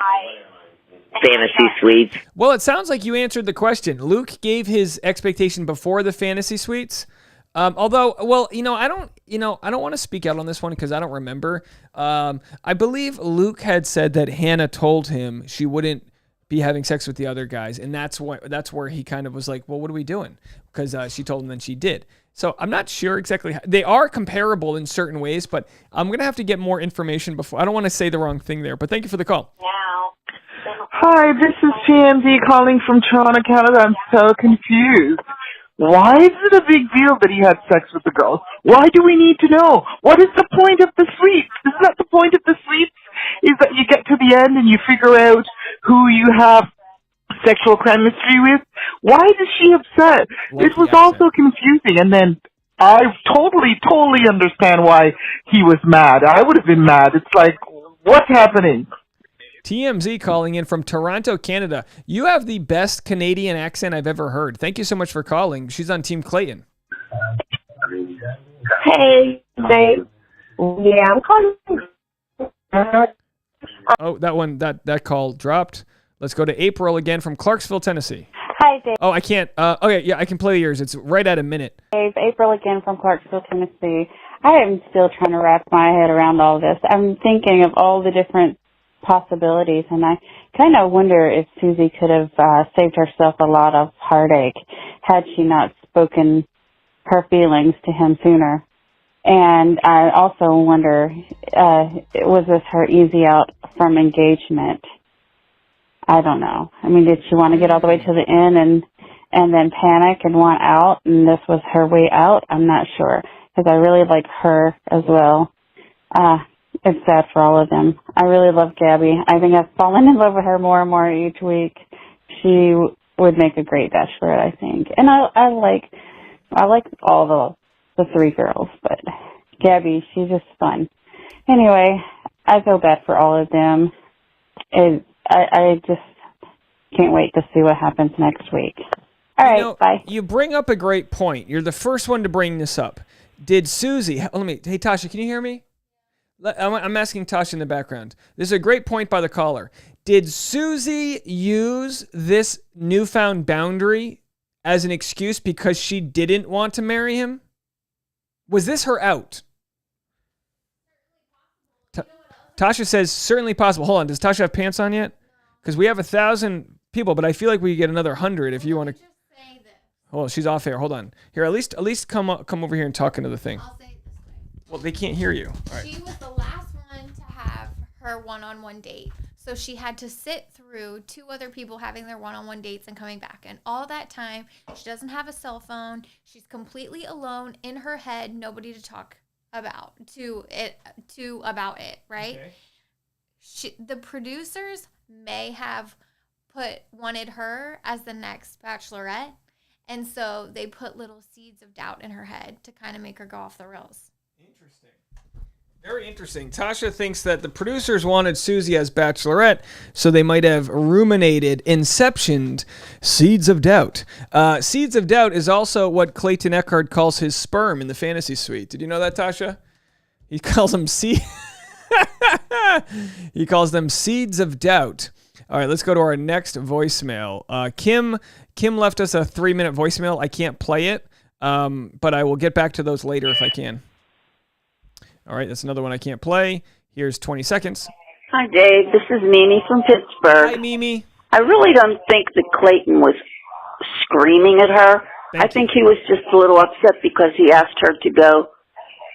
fantasy suites. Well, it sounds like you answered the question. Luke gave his expectation before the fantasy suites. Although, well, I don't want to speak out on this one because I don't remember. I believe Luke had said that Hannah told him she wouldn't be having sex with the other guys, and that's where he kind of was like, well, what are we doing? Because she told him, then she did. So I'm not sure exactly how, they are comparable in certain ways, but I'm gonna have to get more information before. I don't want to say the wrong thing there, but thank you for the call. Hi, this is TMZ calling from Toronto, Canada. I'm so confused. Why is it a big deal that he had sex with the girls? Why do we need to know? What is the point of the sweeps? Isn't that the point of the sweeps? Is that you get to the end and you figure out who you have sexual chemistry with? Why is she upset? It was also confusing, and then I totally understand why he was mad. I would have been mad. It's like, what's happening? TMZ calling in from Toronto, Canada. You have the best Canadian accent I've ever heard. Thank you so much for calling. She's on Team Clayton. Hey, Dave. Yeah, I'm calling. Oh, that call dropped. Let's go to April again from Clarksville, Tennessee. Hi, Dave. Oh, I can't. Okay, yeah, I can play yours. It's right at a minute. Dave, April again from Clarksville, Tennessee. I am still trying to wrap my head around all this. I'm thinking of all the different possibilities, and I kind of wonder if Susie could have saved herself a lot of heartache had she not spoken her feelings to him sooner. And I also wonder, was this her easy out from engagement? I don't know. I mean, did she want to get all the way to the end and then panic and want out, and this was her way out? I'm not sure, because I really like her as well. It's sad for all of them. I really love Gabby. I think I've fallen in love with her more and more each week. She would make a great bachelorette, I think. And I like all the three girls, but Gabby, she's just fun. Anyway, I feel bad for all of them. I just can't wait to see what happens next week. All right, bye. You bring up a great point. You're the first one to bring this up. Did Susie? Hey, Tasha, can you hear me? I'm asking Tasha in the background. This is a great point by the caller. Did Susie use this newfound boundary as an excuse because she didn't want to marry him? Was this her out? Tasha says, certainly possible. Hold on, does Tasha have pants on yet? Because we have 1,000 people, but I feel like we get another 100 if you want to. Oh, she's off air. Hold on. Here, at least come over here and talk into the thing. I'll say it this way. Well, they can't hear you. All right. She was the last one to have her one-on-one date. So she had to sit through 2 other people having their one-on-one dates and coming back. And all that time, she doesn't have a cell phone. She's completely alone in her head, nobody to talk about it, right? Okay. The producers may have wanted her as the next Bachelorette. And so they put little seeds of doubt in her head to kind of make her go off the rails. Interesting. Very interesting. Tasha thinks that the producers wanted Susie as Bachelorette, so they might have ruminated, inceptioned seeds of doubt. Seeds of doubt is also what Clayton Eckhart calls his sperm in the fantasy suite. Did you know that, Tasha? He calls them He calls them seeds of doubt. All right, let's go to our next voicemail. Kim left us a 3-minute voicemail. I can't play it, but I will get back to those later if I can. All right, that's another one I can't play. Here's 20 seconds. Hi, Dave. This is Mimi from Pittsburgh. Hi, Mimi. I really don't think that Clayton was screaming at her. I think he was just a little upset because he asked her to go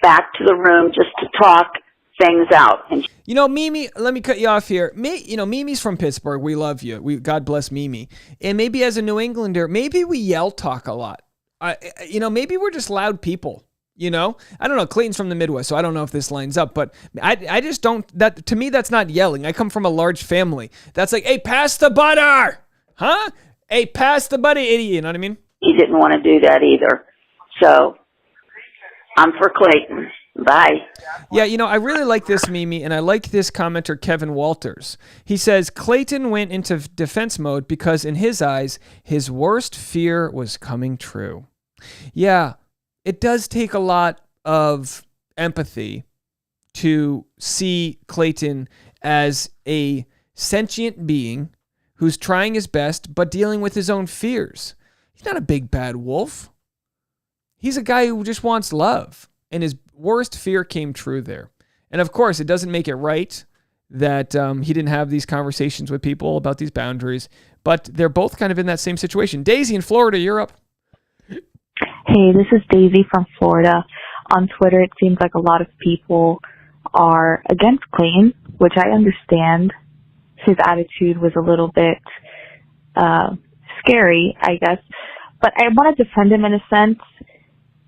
back to the room just to talk things out. And Mimi, let me cut you off here. Mimi's from Pittsburgh. We love you. God bless Mimi. And maybe as a New Englander, maybe we yell talk a lot. Maybe we're just loud people. I don't know. Clayton's from the Midwest, so I don't know if this lines up, but I just don't. That to me, that's not yelling. I come from a large family. That's like, hey, pass the butter, huh? Hey, pass the butter, idiot. You know what I mean? he didn't want to do that either. So I'm for Clayton. Bye. Yeah, I really like this, Mimi, and I like this commenter, Kevin Walters. He says, Clayton went into defense mode because in his eyes, his worst fear was coming true. Yeah, it does take a lot of empathy to see Clayton as a sentient being who's trying his best, but dealing with his own fears. He's not a big bad wolf. He's a guy who just wants love. And his worst fear came true there. And of course, it doesn't make it right that he didn't have these conversations with people about these boundaries, but they're both kind of in that same situation. Daisy in Florida, you're up. Hey, this is Daisy from Florida. On Twitter, it seems like a lot of people are against Clayton, which I understand. His attitude was a little bit scary, I guess. But I want to defend him in a sense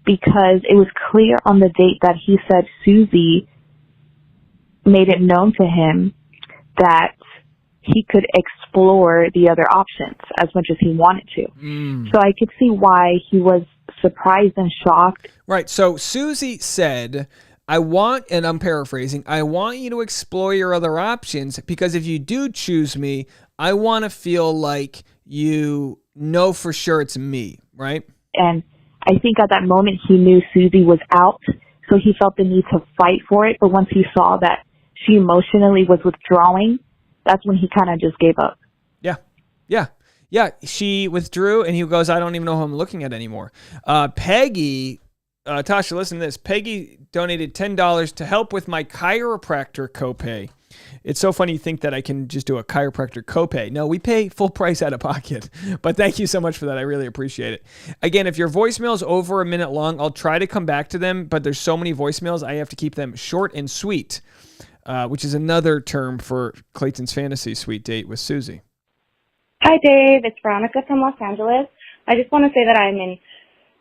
because it was clear on the date that he said Susie made it known to him that he could explore the other options as much as he wanted to. So I could see why he was surprised and shocked. Right. So Susie said, and I'm paraphrasing, I want you to explore your other options because if you do choose me, I want to feel like you know for sure it's me, right? And I think at that moment he knew Susie was out, so he felt the need to fight for it. But once he saw that she emotionally was withdrawing, that's when he kind of just gave up. Yeah. She withdrew, and he goes, I don't even know who I'm looking at anymore. Peggy, Tasha, listen to this. Peggy donated $10 to help with my chiropractor copay. It's so funny you think that I can just do a chiropractor copay. No, we pay full price out of pocket. But thank you so much for that. I really appreciate it. Again, if your voicemail is over a minute long, I'll try to come back to them. But there's so many voicemails, I have to keep them short and sweet, which is another term for Clayton's fantasy suite date with Susie. Hi, Dave. It's Veronica from Los Angeles. I just want to say that I'm in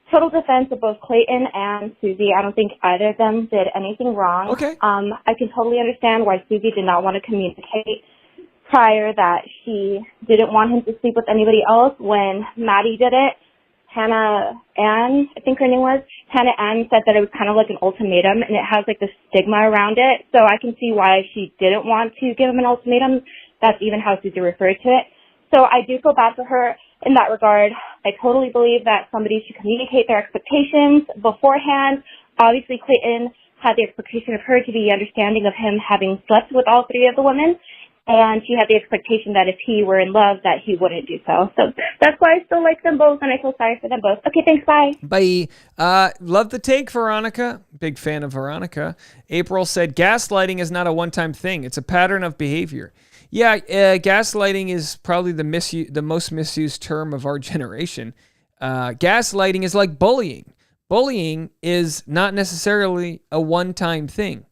total defense of both Clayton and Susie. I don't think either of them did anything wrong. Okay. I can totally understand why Susie did not want to communicate prior that she didn't want him to sleep with anybody else when Maddie did it. Hannah Ann, I think her name was, Hannah Ann said that it was kind of like an ultimatum and it has like the stigma around it. So I can see why she didn't want to give him an ultimatum. That's even how Susie referred to it. So I do feel bad for her in that regard. I totally believe that somebody should communicate their expectations beforehand. Obviously, Clayton had the expectation of her to be understanding of him having slept with all three of the women. And she had the expectation that if he were in love, that he wouldn't do so. So that's why I still like them both, and I feel sorry for them both. Okay, thanks, bye. Bye. Love the take, Veronica. Big fan of Veronica. April said, gaslighting is not a one-time thing. It's a pattern of behavior. Yeah, gaslighting is probably the most misused term of our generation. Gaslighting is like bullying. Bullying is not necessarily a one-time thing.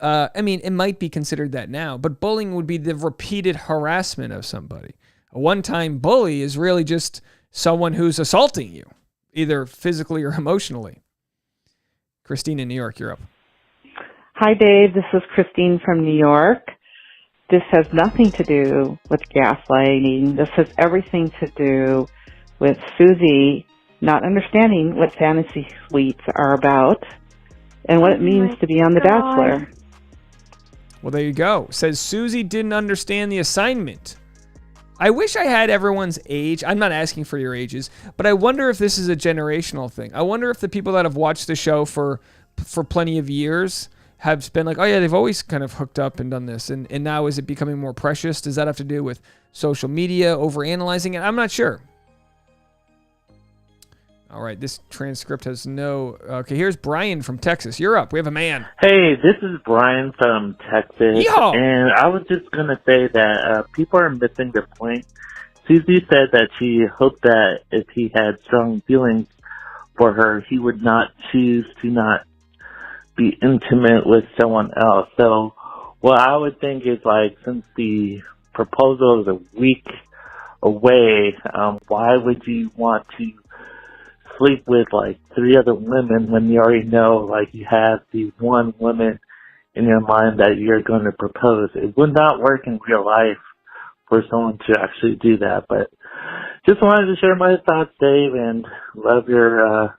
I mean, it might be considered that now, but bullying would be the repeated harassment of somebody. A one-time bully is really just someone who's assaulting you, either physically or emotionally. Christine in New York, you're up. Hi, Dave. This is Christine from New York. This has nothing to do with gaslighting. This has everything to do with Susie not understanding what fantasy suites are about and what it means to be on The Bachelor. Well, there you go. Says Susie didn't understand the assignment. I wish I had everyone's age. I'm not asking for your ages, but I wonder if this is a generational thing. I wonder if the people that have watched the show for plenty of years have been like, oh yeah, they've always kind of hooked up and done this. And now is it becoming more precious? Does that have to do with social media, overanalyzing it? I'm not sure. All right, this transcript has no... Okay, here's Brian from Texas. You're up. We have a man. Hey, this is Brian from Texas. Yeehaw! And I was just going to say that people are missing the point. Susie said that she hoped that if he had strong feelings for her, he would not choose to not be intimate with someone else. So what I would think is, like, since the proposal is a week away, why would you want to sleep with like 3 other women when you already know like you have the one woman in your mind that you're going to propose? It would not work in real life for someone to actually do that. But just wanted to share my thoughts, Dave, and love your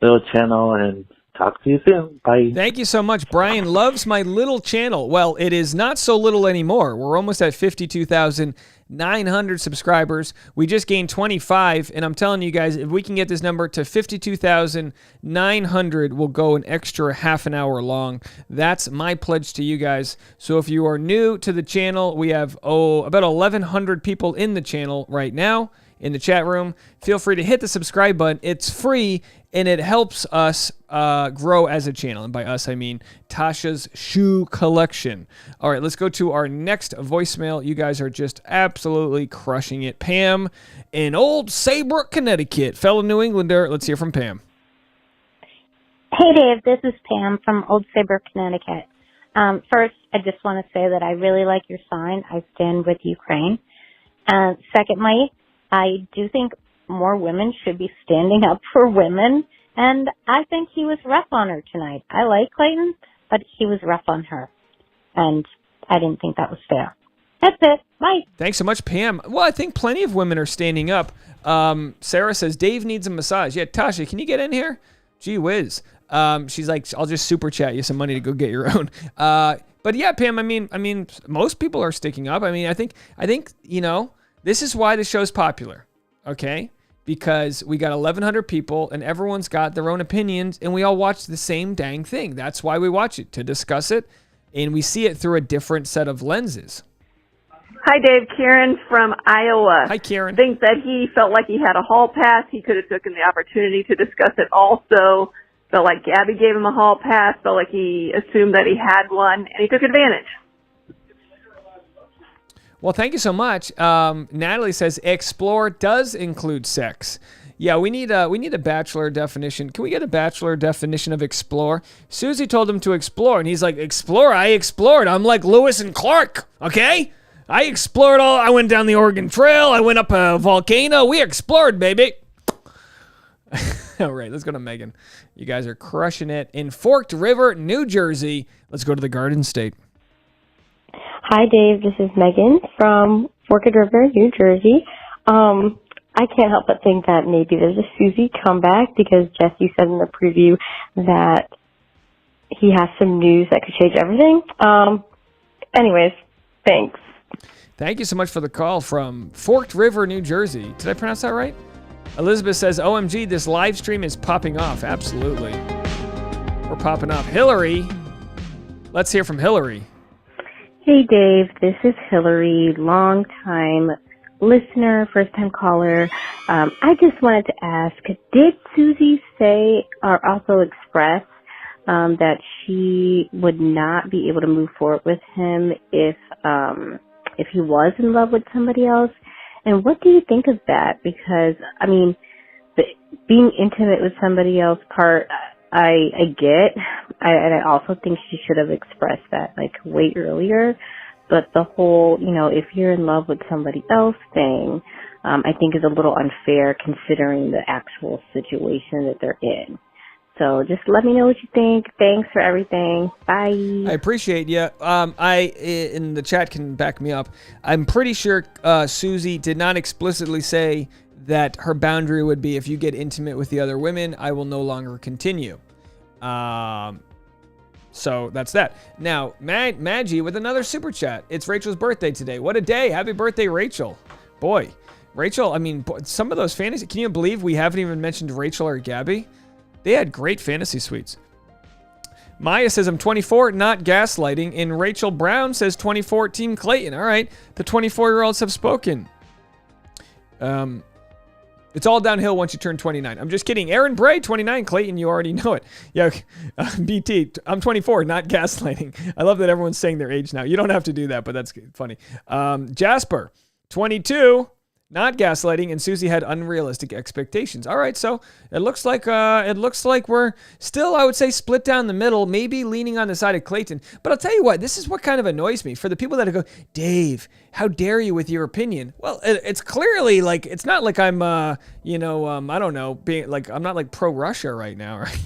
little channel, and talk to you soon. Bye. Thank you so much. Brian loves my little channel. Well, it is not so little anymore. We're almost at 52,900 subscribers. We just gained 25, and I'm telling you guys, if we can get this number to 52,900, we'll go an extra half an hour long. That's my pledge to you guys. So if you are new to the channel, we have about 1,100 people in the channel right now in the chat room. Feel free to hit the subscribe button. It's free, and it helps us grow as a channel. And by us, I mean Tasha's Shoe Collection. All right, let's go to our next voicemail. You guys are just absolutely crushing it. Pam in Old Saybrook, Connecticut. Fellow New Englander, let's hear from Pam. Hey, Dave. This is Pam from Old Saybrook, Connecticut. First, I just want to say that I really like your sign. I stand with Ukraine. Secondly, I do think more women should be standing up for women, and I think he was rough on her tonight. I like Clayton, but he was rough on her, and I didn't think that was fair. That's it. Bye. Thanks so much, Pam. Well, I think plenty of women are standing up. Sarah says, Dave needs a massage. Yeah, Tasha, can you get in here? Gee whiz. She's like, I'll just super chat you some money to go get your own. But yeah, Pam, I mean, most people are sticking up. I mean, I think, you know, this is why the show's popular, okay? Because we got 1,100 people and everyone's got their own opinions and we all watch the same dang thing. That's why we watch it, to discuss it, and we see it through a different set of lenses. Hi, Dave. Kieran from Iowa. Hi, Kieran. Thinks that he felt like he had a hall pass. He could have taken the opportunity to discuss it also. Felt like Gabby gave him a hall pass. Felt like he assumed that he had one, and he took advantage. Well, thank you so much. Natalie says explore does include sex. Yeah, we need a Bachelor definition. Can we get a Bachelor definition of explore? Susie told him to explore, and he's like, explore? I explored. I'm like Lewis and Clark, okay? I explored all. I went down the Oregon Trail. I went up a volcano. We explored, baby. All right, let's go to Megan. You guys are crushing it. In Forked River, New Jersey. Let's go to the Garden State. Hi, Dave. This is Megan from Forked River, New Jersey. I can't help but think that maybe there's a Susie comeback because Jesse said in the preview that he has some news that could change everything. Anyways, thanks. Thank you so much for the call from Forked River, New Jersey. Did I pronounce that right? Elizabeth says, OMG, this live stream is popping off. Absolutely. We're popping off. Hillary. Let's hear from Hillary. Hey, Dave. This is Hillary, long-time listener, first-time caller. I just wanted to ask, did Susie say or also express that she would not be able to move forward with him if he was in love with somebody else? And what do you think of that? Because, I mean, being intimate with somebody else part, I get. And I also think she should have expressed that, like, way earlier. But the whole, if you're in love with somebody else thing, I think is a little unfair considering the actual situation that they're in. So just let me know what you think. Thanks for everything. Bye. I appreciate you. I in the chat can back me up. I'm pretty sure Susie did not explicitly say that her boundary would be if you get intimate with the other women, I will no longer continue. So that's that. Now, Maggie with another super chat. It's Rachel's birthday today. What a day. Happy birthday, Rachel. Boy, Rachel, I mean, some of those fantasy, can you believe we haven't even mentioned Rachel or Gabby? They had great fantasy suites. Maya says, I'm 24, not gaslighting. And Rachel Brown says, 24, Team Clayton. All right, the 24-year-olds have spoken. It's all downhill once you turn 29. I'm just kidding. Aaron Bray, 29. Clayton, you already know it. Yeah, BT, I'm 24, not gaslighting. I love that everyone's saying their age now. You don't have to do that, but that's funny. Jasper, 22. Not gaslighting, and Susie had unrealistic expectations. All right, so it looks like we're still, I would say, split down the middle, maybe leaning on the side of Clayton. But I'll tell you what, this is what kind of annoys me. For the people that go, Dave, how dare you with your opinion? Well, it's clearly like, it's not like I'm, I don't know, being like, I'm not like pro-Russia right now, right?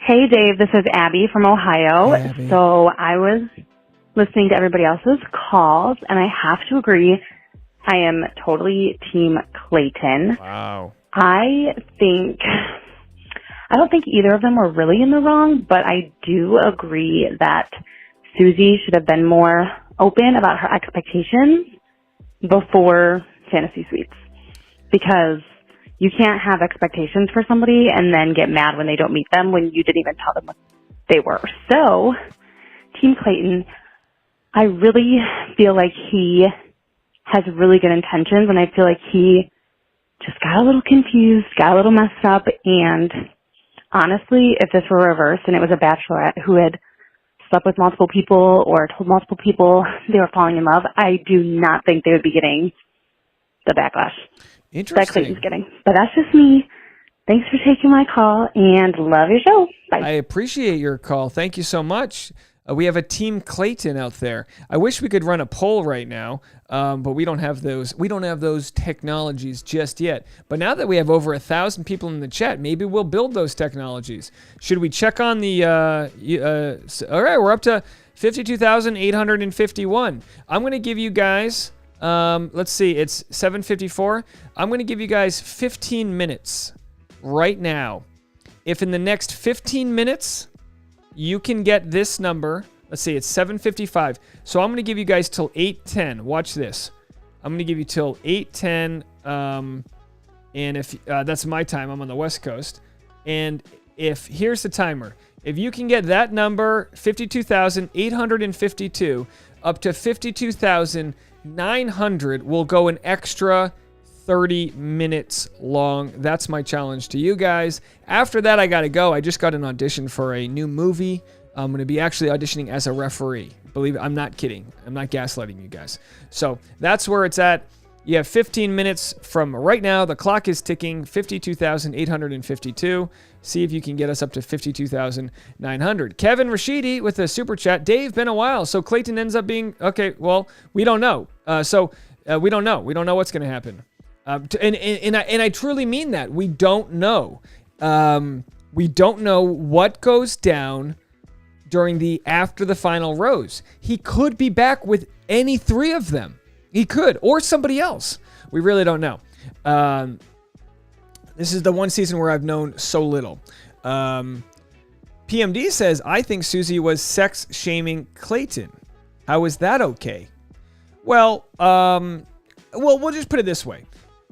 Hey, Dave, this is Abby from Ohio. Hey, Abby. So I was listening to everybody else's calls, and I have to agree, I am totally Team Clayton. Wow. I don't think either of them were really in the wrong, but I do agree that Susie should have been more open about her expectations before fantasy suites. Because you can't have expectations for somebody and then get mad when they don't meet them when you didn't even tell them what they were. So, Team Clayton, I really feel like he has really good intentions, and I feel like he just got a little confused, got a little messed up, and honestly, if this were reversed and it was a bachelorette who had slept with multiple people or told multiple people they were falling in love, I do not think they would be getting the backlash that Clayton's getting. But that's just me. Thanks for taking my call, and love your show. Bye. I appreciate your call. Thank you so much. We have a Team Clayton out there. I wish we could run a poll right now, but we don't have those. We don't have those technologies just yet. But now that we have over 1,000 people in the chat, maybe we'll build those technologies. Should we check on the? All right, we're up to 52,851. I'm going to give you guys. Let's see. It's 7:54. I'm going to give you guys 15 minutes right now. If in the next 15 minutes you can get this number. Let's see, it's 7:55. So I'm going to give you guys till 8:10. Watch this. I'm going to give you till 8:10. And if that's my time, I'm on the West Coast. And here's the timer. If you can get that number, 52,852, up to 52,900, we'll go an extra 30 minutes long. That's my challenge to you guys. After that, I got to go. I just got an audition for a new movie. I'm going to be actually auditioning as a referee. Believe it, I'm not kidding. I'm not gaslighting you guys. So that's where it's at. You have 15 minutes from right now. The clock is ticking, 52,852. See if you can get us up to 52,900. Kevin Rashidi with a super chat. Dave, been a while. So Clayton ends up being, okay, well, we don't know. We don't know. We don't know what's going to happen. And I truly mean that. We don't know. We don't know what goes down during after the final rose. He could be back with any three of them. He could, or somebody else. We really don't know. This is the one season where I've known so little. PMD says, I think Susie was sex shaming Clayton. How is that okay? Well, we'll just put it this way.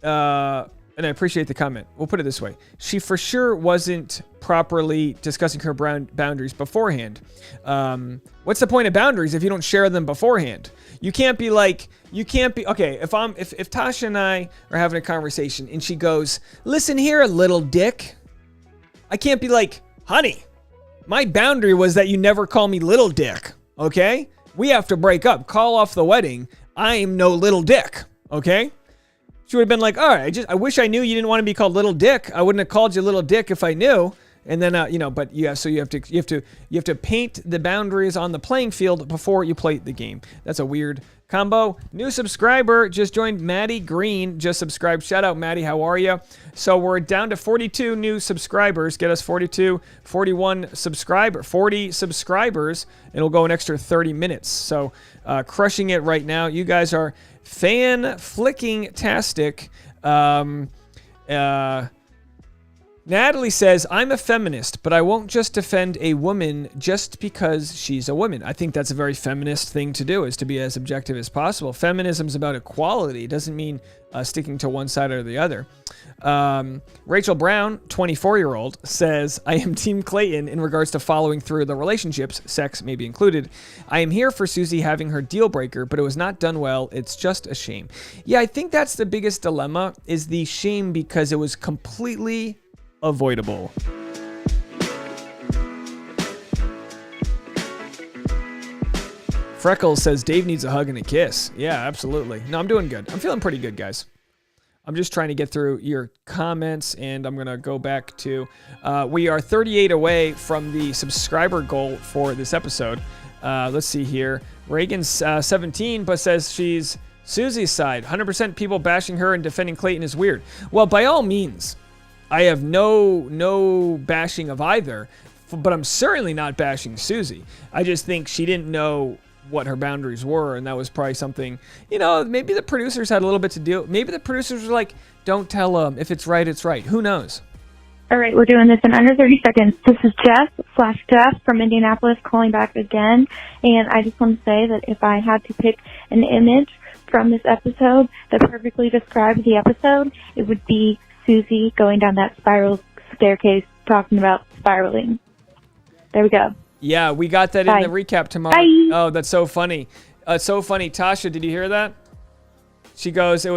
And I appreciate the comment. We'll put it this way. She for sure wasn't properly discussing her boundaries beforehand. What's the point of boundaries if you don't share them beforehand? You can't be, okay, if Tasha and I are having a conversation and she goes, listen here, little dick. I can't be like, honey, my boundary was that you never call me little dick, okay? We have to break up. Call off the wedding. I am no little dick, okay? She would have been like, all right, I wish I knew you didn't want to be called little dick. I wouldn't have called you little dick if I knew. And then, but yeah, so you have to paint the boundaries on the playing field before you play the game. That's a weird combo. New subscriber just joined, Maddie Green, just subscribed. Shout out, Maddie. How are you? So we're down to 42 new subscribers. Get us 40 subscribers, and it'll go an extra 30 minutes. So crushing it right now. You guys are fan-flicking-tastic. Natalie says, I'm a feminist, but I won't just defend a woman just because she's a woman. I think that's a very feminist thing to do, is to be as objective as possible. Feminism is about equality. It doesn't mean sticking to one side or the other. Rachel Brown, 24-year-old, says, I am Team Clayton in regards to following through the relationships, sex may be included. I am here for Susie having her deal breaker, but it was not done well. It's just a shame. Yeah, I think that's the biggest dilemma, is the shame, because it was completely avoidable. Freckles says Dave needs a hug and a kiss. Yeah, absolutely. No, I'm doing good. I'm feeling pretty good, guys. I'm just trying to get through your comments, and I'm going to go back to, we are 38 away from the subscriber goal for this episode. Let's see here. Reagan's 17, but says she's Susie's side. 100% people bashing her and defending Clayton is weird. Well, by all means, I have no bashing of either, but I'm certainly not bashing Susie. I just think she didn't know what her boundaries were, and that was probably something, maybe the producers had a little bit to do. Maybe the producers were like, don't tell them. If it's right, it's right. Who knows? All right, we're doing this in under 30 seconds. This is Jeff from Indianapolis calling back again, and I just want to say that if I had to pick an image from this episode that perfectly describes the episode, it would be Susie going down that spiral staircase talking about spiraling. There we go. Yeah, we got that Bye. in the recap tomorrow. Bye. Oh, that's so funny. It's so funny. Tasha, did you hear that? She goes, she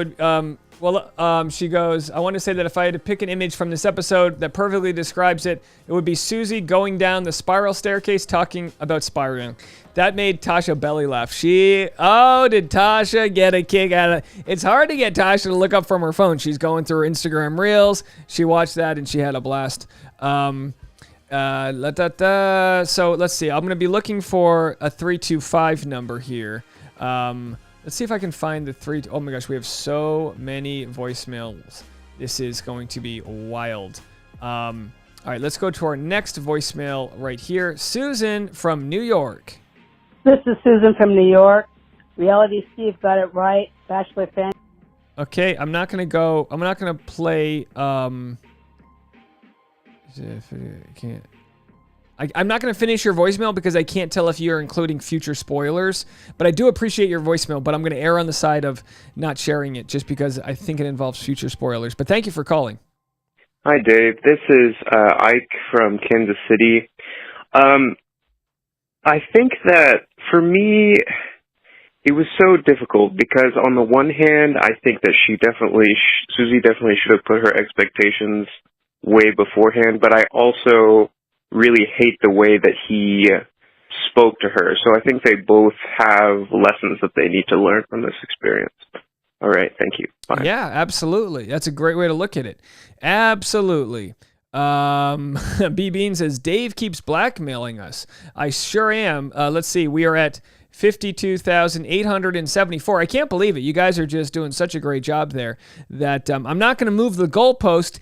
goes, I want to say that if I had to pick an image from this episode that perfectly describes it, it would be Susie going down the spiral staircase talking about spiraling. That made Tasha belly laugh. Did Tasha get a kick out of it? It's hard to get Tasha to look up from her phone. She's going through her Instagram Reels. She watched that and she had a blast. So let's see. I'm going to be looking for a 325 number here. Let's see if I can find the three. Oh my gosh, we have so many voicemails. This is going to be wild. All right, let's go to our next voicemail right here. Susan from New York. This is Susan from New York. Reality Steve got it right. Bachelor fan. Okay, I'm not going to play, I'm not going to finish your voicemail because I can't tell if you're including future spoilers, but I do appreciate your voicemail, but I'm going to err on the side of not sharing it just because I think it involves future spoilers. But thank you for calling. Hi, Dave. This is Ike from Kansas City. I think that for me, it was so difficult because on the one hand, I think that Susie definitely should have put her expectations way beforehand, but I also really hate the way that he spoke to her. So I think they both have lessons that they need to learn from this experience. All right. Thank you. Bye. Yeah, absolutely. That's a great way to look at it. Absolutely. B Bean says, Dave keeps blackmailing us. I sure am. Let's see. We are at 52,874. I can't believe it. You guys are just doing such a great job there that I'm not going to move the goalpost.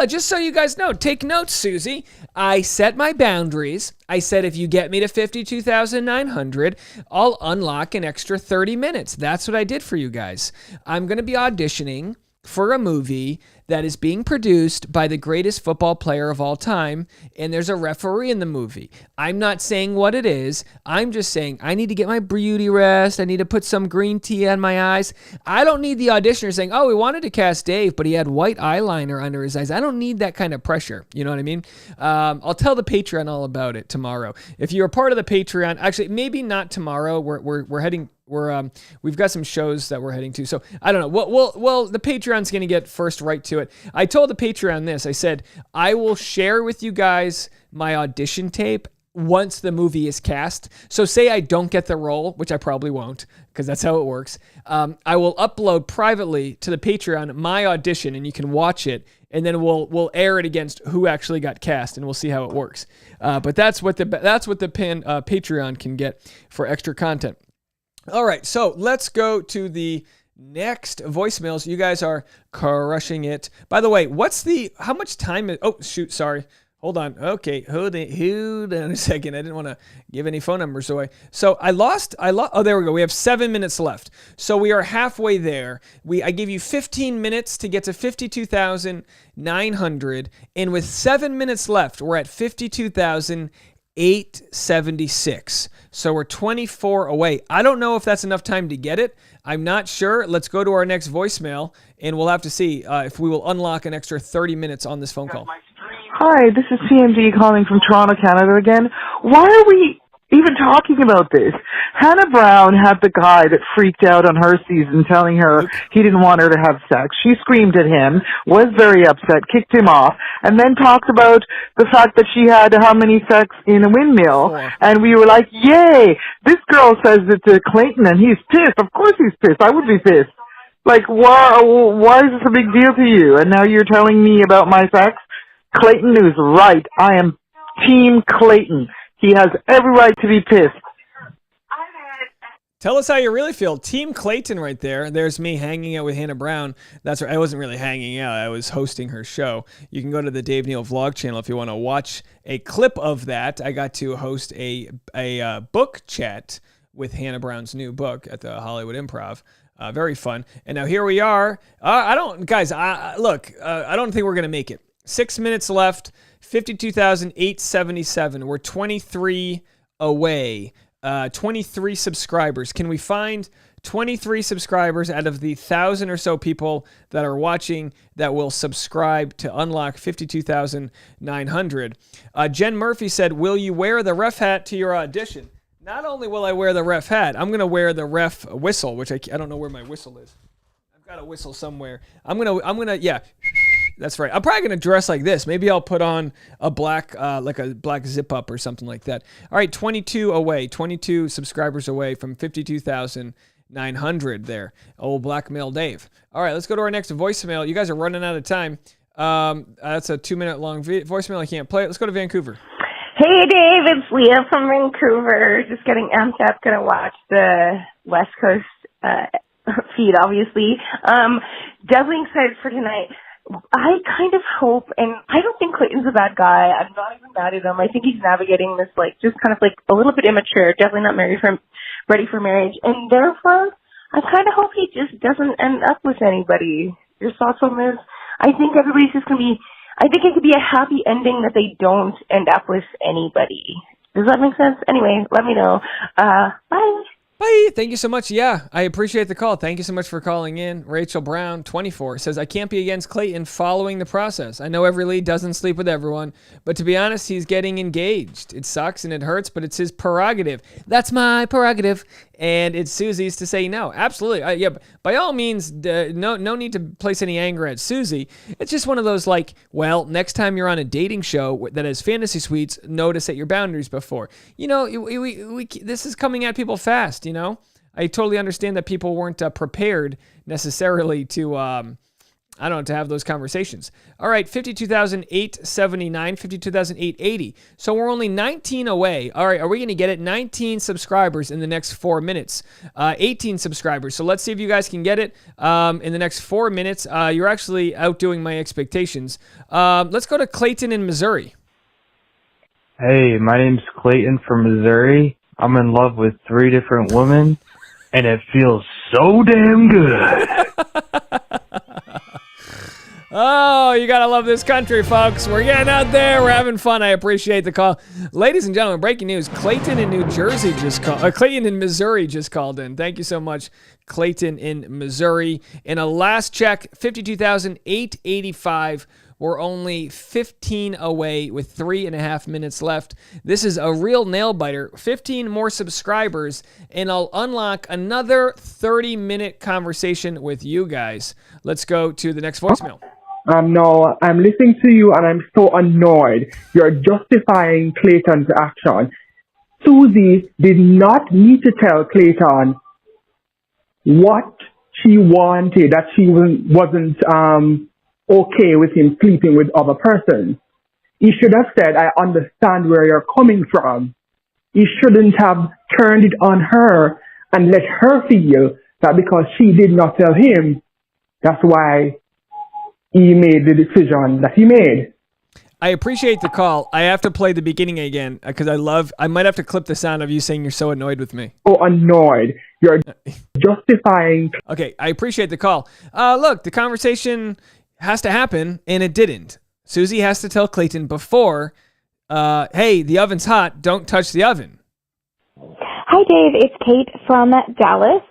Just so you guys know, take notes, Susie. I set my boundaries. I said if you get me to 52,900, I'll unlock an extra 30 minutes. That's what I did for you guys. I'm going to be auditioning for a movie that is being produced by the greatest football player of all time, and there's a referee in the movie. I'm not saying what it is. I'm just saying I need to get my beauty rest. I need to put some green tea on my eyes. I don't need the auditioner saying, oh, we wanted to cast Dave, but he had white eyeliner under his eyes. I don't need that kind of pressure. You know what I mean? I'll tell the Patreon all about it tomorrow. If you're a part of the Patreon, actually, maybe not tomorrow. We're heading... We've got some shows that we're heading to. So I don't know. Well, the Patreon's going to get first right to it. I told the Patreon this. I said, I will share with you guys my audition tape once the movie is cast. So say I don't get the role, which I probably won't, because that's how it works. I will upload privately to the Patreon my audition, and you can watch it, and then we'll air it against who actually got cast, and we'll see how it works. But that's what the Patreon can get for extra content. All right, so let's go to the next voicemails. You guys are crushing it. By the way, how much time is, oh, shoot, sorry. Hold on. Okay, hold on a second. I didn't want to give any phone numbers away. So I lost, oh, there we go. We have 7 minutes left. So we are halfway there. I gave you 15 minutes to get to 52,900. And with 7 minutes left, we're at 52,876. So we're 24 away. I don't know if that's enough time to get it. I'm not sure. Let's go to our next voicemail, and we'll have to see if we will unlock an extra 30 minutes on this phone call. Hi, this is CMD calling from Toronto, Canada again. Why are we even talking about this? Hannah Brown had the guy that freaked out on her season telling her he didn't want her to have sex. She screamed at him, was very upset, kicked him off, and then talked about the fact that she had how many sex in a windmill. And we were like, yay! This girl says it to Clayton and he's pissed. Of course he's pissed. I would be pissed. Like, why is this a big deal to you? And now you're telling me about my sex? Clayton is right. I am Team Clayton. He has every right to be pissed. Tell us how you really feel. Team Clayton right there. There's me hanging out with Hannah Brown. That's right. I wasn't really hanging out. I was hosting her show. You can go to the Dave Neal vlog channel if you want to watch a clip of that. I got to host a book chat with Hannah Brown's new book at the Hollywood Improv. Very fun. And now here we are. I don't think we're going to make it. 6 minutes left. 52,877. We're 23 away. 23 subscribers. Can we find 23 subscribers out of the 1,000 or so people that are watching that will subscribe to unlock 52,900? Jen Murphy said, will you wear the ref hat to your audition? Not only will I wear the ref hat, I'm going to wear the ref whistle, which I don't know where my whistle is. I've got a whistle somewhere. Yeah. That's right. I'm probably going to dress like this. Maybe I'll put on a black, like a black zip up or something like that. All right, 22 away, 22 subscribers away from 52,900 there. Old Blackmail Dave. All right, let's go to our next voicemail. You guys are running out of time. That's a 2-minute long voicemail. I can't play it. Let's go to Vancouver. Hey, Dave. It's Leah from Vancouver. Just getting amped up. Going to watch the West Coast feed, obviously. Definitely excited for tonight. I kind of hope, and I don't think Clayton's a bad guy. I'm not even mad at him. I think he's navigating this, just kind of a little bit immature, definitely not ready for marriage. And therefore, I kind of hope he just doesn't end up with anybody. Your thoughts on this? I think everybody's just going to be, I think it could be a happy ending that they don't end up with anybody. Does that make sense? Anyway, let me know. Bye. Bye. Thank you so much. Yeah, I appreciate the call. Thank you so much for calling in. Rachel Brown, 24, says, I can't be against Clayton following the process. I know every lead doesn't sleep with everyone, but to be honest, he's getting engaged. It sucks and it hurts, but it's his prerogative. That's my prerogative. And it's Susie's to say no. Absolutely. Yeah, by all means, no need to place any anger at Susie. It's just one of those next time you're on a dating show that has fantasy suites, know to set your boundaries before. This is coming at people fast, I totally understand that people weren't prepared necessarily to have those conversations. All right, 52,879, 52,880. So we're only 19 away. All right, are we going to get it? 19 subscribers in the next 4 minutes. 18 subscribers. So let's see if you guys can get it in the next 4 minutes. You're actually outdoing my expectations. Let's go to Clayton in Missouri. Hey, my name's Clayton from Missouri. I'm in love with 3 different women, and it feels so damn good. Oh, you gotta love this country, folks. We're getting out there. We're having fun. I appreciate the call. Ladies and gentlemen, breaking news. Clayton in Missouri just called in. Thank you so much, Clayton in Missouri. In a last check, 52,885. We're only 15 away with 3.5 minutes left. This is a real nail biter. 15 more subscribers, and I'll unlock another 30-minute conversation with you guys. Let's go to the next voicemail. No, I'm listening to you and I'm so annoyed. You're justifying Clayton's action. Susie did not need to tell Clayton what she wanted, that she wasn't okay with him sleeping with other persons. He should have said, I understand where you're coming from. He shouldn't have turned it on her and let her feel that because she did not tell him, that's why he made the decision that he made. I appreciate the call. I have to play the beginning again because I might have to clip the sound of you saying you're so annoyed with me. Oh, annoyed. You're justifying. Okay, I appreciate the call. Look, the conversation has to happen, and it didn't. Susie has to tell Clayton before, hey, the oven's hot, don't touch the oven. Hi, Dave. It's Kate from Dallas.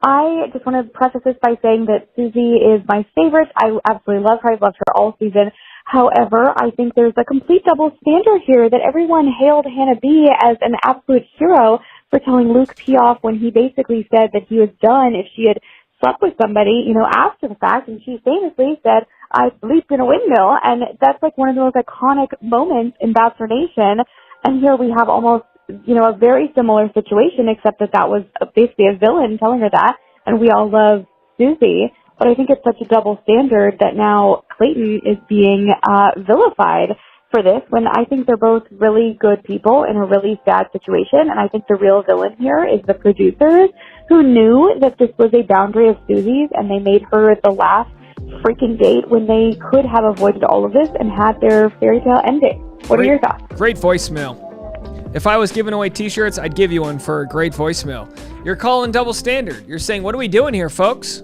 I just want to preface this by saying that Susie is my favorite. I absolutely love her. I've loved her all season. However, I think there's a complete double standard here that everyone hailed Hannah B as an absolute hero for telling Luke P off when he basically said that he was done if she had slept with somebody, after the fact. And she famously said, I sleep in a windmill. And that's like one of the most iconic moments in Bachelor Nation. And here we have almost, a very similar situation, except that was basically a villain telling her that. And we all love Susie. But I think it's such a double standard that now Clayton is being vilified for this, when I think they're both really good people in a really sad situation. And I think the real villain here is the producers, who knew that this was a boundary of Susie's, and they made her the last freaking date when they could have avoided all of this and had their fairy tale ending. What are your thoughts? Great voicemail. If I was giving away t-shirts, I'd give you one for a great voicemail. You're calling double standard. You're saying, what are we doing here, folks?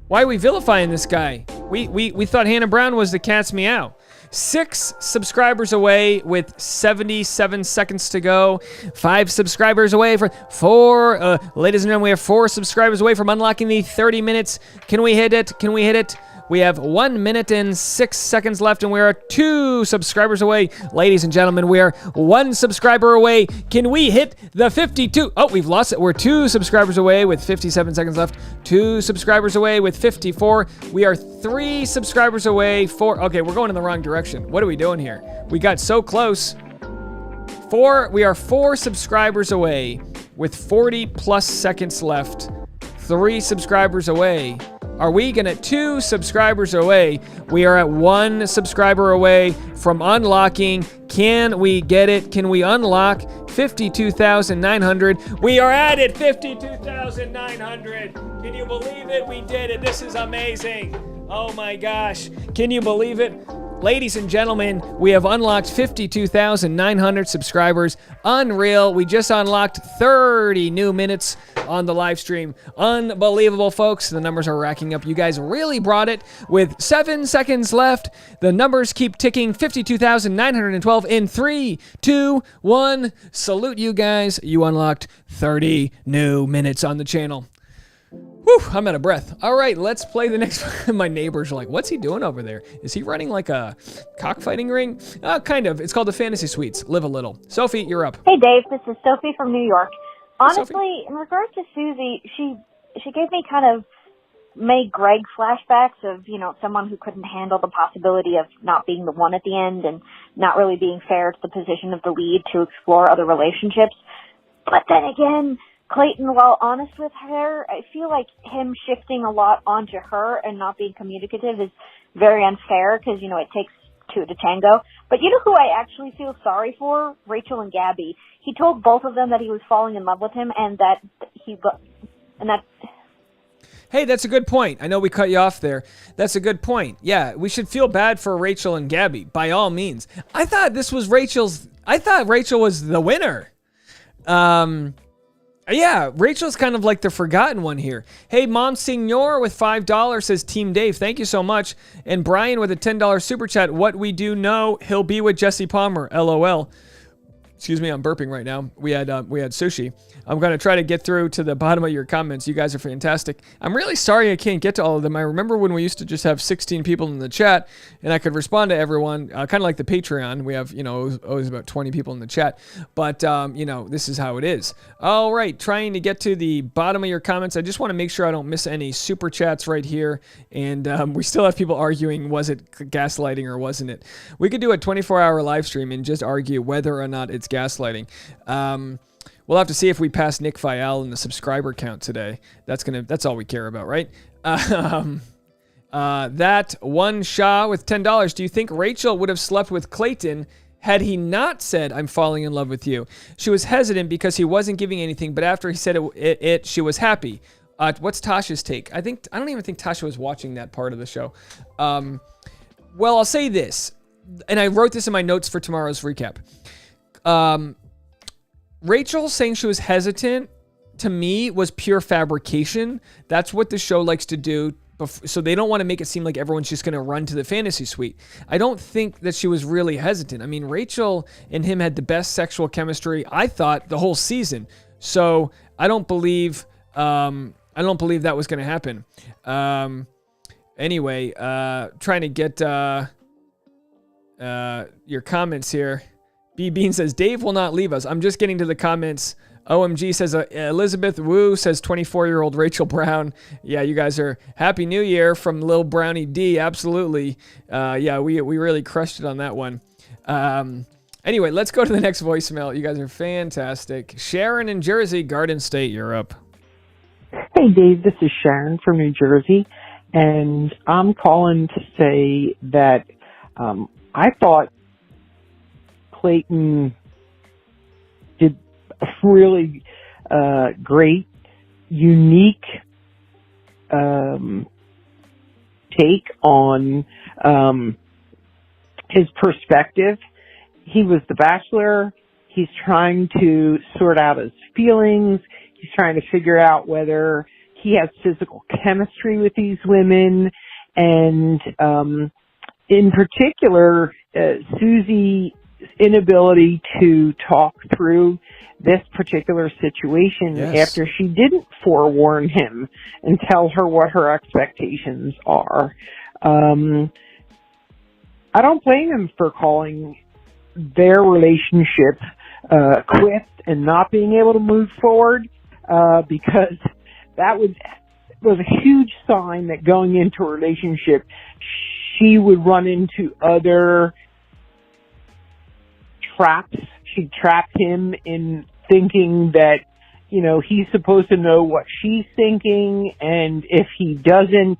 Why are we vilifying this guy? We thought Hannah Brown was the cat's meow. 6 subscribers away with 77 seconds to go. 5 subscribers away from 4. Ladies and gentlemen, we have 4 subscribers away from unlocking the 30 minutes. Can we hit it? Can we hit it? We have 1 minute and 6 seconds left, and we are 2 subscribers away. Ladies and gentlemen, we are 1 subscriber away. Can we hit the 52? Oh, we've lost it. We're 2 subscribers away with 57 seconds left. 2 subscribers away with 54. We are 3 subscribers away. 4. Okay, we're going in the wrong direction. What are we doing here? We got so close. 4. We are 4 subscribers away with 40 plus seconds left. 3 subscribers away. Are we gonna 2 subscribers away? We are at 1 subscriber away from unlocking. Can we get it? Can we unlock 52,900? We are at it, 52,900. Can you believe it? We did it. This is amazing. Oh my gosh. Can you believe it? Ladies and gentlemen, we have unlocked 52,900 subscribers. Unreal. We just unlocked 30 new minutes on the live stream. Unbelievable, folks. The numbers are racking up. You guys really brought it. With 7 seconds left, the numbers keep ticking. 52,912 in 3, 2, 1. Salute you guys. You unlocked 30 new minutes on the channel. Whew, I'm out of breath. All right, let's play the next one. My neighbors are like, what's he doing over there? Is he running like a cockfighting ring? Kind of. It's called the Fantasy Suites. Live a little. Sophie, you're up. Hey, Dave. This is Sophie from New York. Honestly, Sophie. in regards to Susie, she gave me kind of May Greg flashbacks of, someone who couldn't handle the possibility of not being the one at the end and not really being fair to the position of the lead to explore other relationships. But then again, Clayton, while honest with her, I feel like him shifting a lot onto her and not being communicative is very unfair because, it takes 2 to tango. But you know who I actually feel sorry for? Rachel and Gabby. He told both of them that he was falling in love with him and that Hey, that's a good point. I know we cut you off there. That's a good point. Yeah, we should feel bad for Rachel and Gabby, by all means. I thought Rachel was the winner. Yeah, Rachel's kind of like the forgotten one here. Hey, Mom Signor with $5 says Team Dave. Thank you so much. And Brian with a $10 super chat. What we do know, he'll be with Jesse Palmer. LOL. Excuse me, I'm burping right now. We had sushi. I'm going to try to get through to the bottom of your comments. You guys are fantastic. I'm really sorry I can't get to all of them. I remember when we used to just have 16 people in the chat and I could respond to everyone, kind of like the Patreon. We have, always about 20 people in the chat. But, this is how it is. All right, trying to get to the bottom of your comments. I just want to make sure I don't miss any super chats right here. And we still have people arguing, was it gaslighting or wasn't it? We could do a 24-hour live stream and just argue whether or not it's gaslighting. We'll have to see if we pass Nick Vial in the subscriber count today. That's all we care about, right? That one Shah with $10. Do you think Rachel would have slept with Clayton had he not said, I'm falling in love with you? She was hesitant because he wasn't giving anything, but after he said it she was happy. What's Tasha's take? I don't even think Tasha was watching that part of the show. Well, I'll say this, and I wrote this in my notes for tomorrow's recap. Rachel saying she was hesitant, to me, was pure fabrication. That's what the show likes to do. So they don't want to make it seem like everyone's just going to run to the fantasy suite. I don't think that she was really hesitant. I mean, Rachel and him had the best sexual chemistry, I thought, the whole season. So I don't believe that was going to happen. Anyway, trying to get your comments here. B Bean says, Dave will not leave us. I'm just getting to the comments. OMG says, Elizabeth Wu says 24-year-old Rachel Brown. Yeah, you guys are Happy New Year from Lil Brownie D. Absolutely. Yeah, we really crushed it on that one. Anyway, let's go to the next voicemail. You guys are fantastic. Sharon in Jersey, Garden State, you're up. Hey, Dave, this is Sharon from New Jersey, and I'm calling to say that I thought Clayton did a really great, unique take on his perspective. He was the Bachelor. He's trying to sort out his feelings. He's trying to figure out whether he has physical chemistry with these women. And in particular, Susie's inability to talk through this particular situation after she didn't forewarn him and tell her what her expectations are. I don't blame him for calling their relationship quits and not being able to move forward, because that was a huge sign that going into a relationship, she would run into other traps. She'd trap him in thinking that, he's supposed to know what she's thinking, and if he doesn't,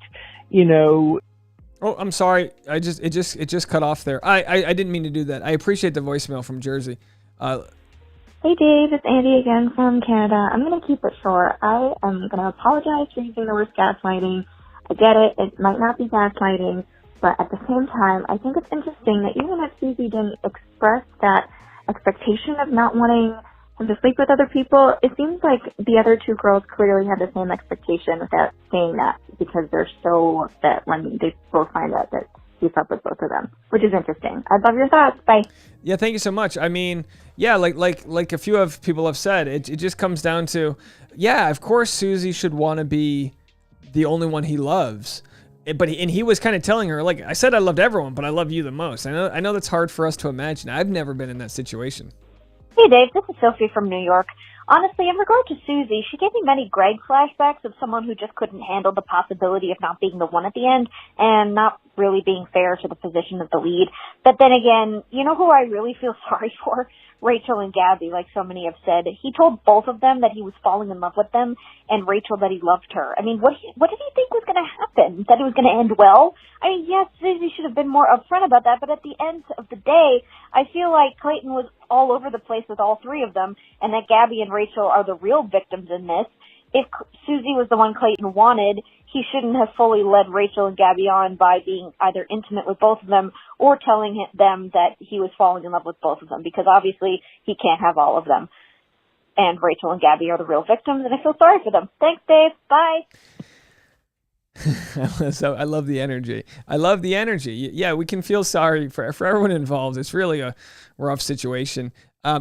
Oh, I'm sorry. It just cut off there. I didn't mean to do that. I appreciate the voicemail from Jersey. Hey Dave, it's Andy again from Canada. I'm going to keep it short. I am going to apologize for using the word gaslighting. I get it. It might not be gaslighting, but at the same time, I think it's interesting that even if Susie didn't express that expectation of not wanting him to sleep with other people, it seems like the other two girls clearly had the same expectation without saying that, because they're so upset when they both find out that he slept with both of them, which is interesting. I'd love your thoughts. Bye. Yeah, thank you so much. I mean, yeah, like a few of people have said, it just comes down to, yeah, of course Susie should want to be the only one he loves. But he was kind of telling her, like, I said I loved everyone, but I love you the most. I know that's hard for us to imagine. I've never been in that situation. Hey Dave, this is Sophie from New York. Honestly, in regard to Susie, she gave me many Greg flashbacks of someone who just couldn't handle the possibility of not being the one at the end and not really being fair to the position of the lead. But then again, you know who I really feel sorry for? Rachel and Gabby, like so many have said. He told both of them that he was falling in love with them, and Rachel that he loved her. I mean, what did he think was going to happen? That it was going to end well? I mean, yes, Susie should have been more upfront about that, but at the end of the day, I feel like Clayton was all over the place with all three of them, and that Gabby and Rachel are the real victims in this. If Susie was the one Clayton wanted, he shouldn't have fully led Rachel and Gabby on by being either intimate with both of them or telling them that he was falling in love with both of them, because obviously he can't have all of them. and Rachel and Gabby are the real victims, and I feel sorry for them. Thanks, Dave. Bye. So I love the energy. I love the energy. Yeah, we can feel sorry for everyone involved. It's really a rough situation.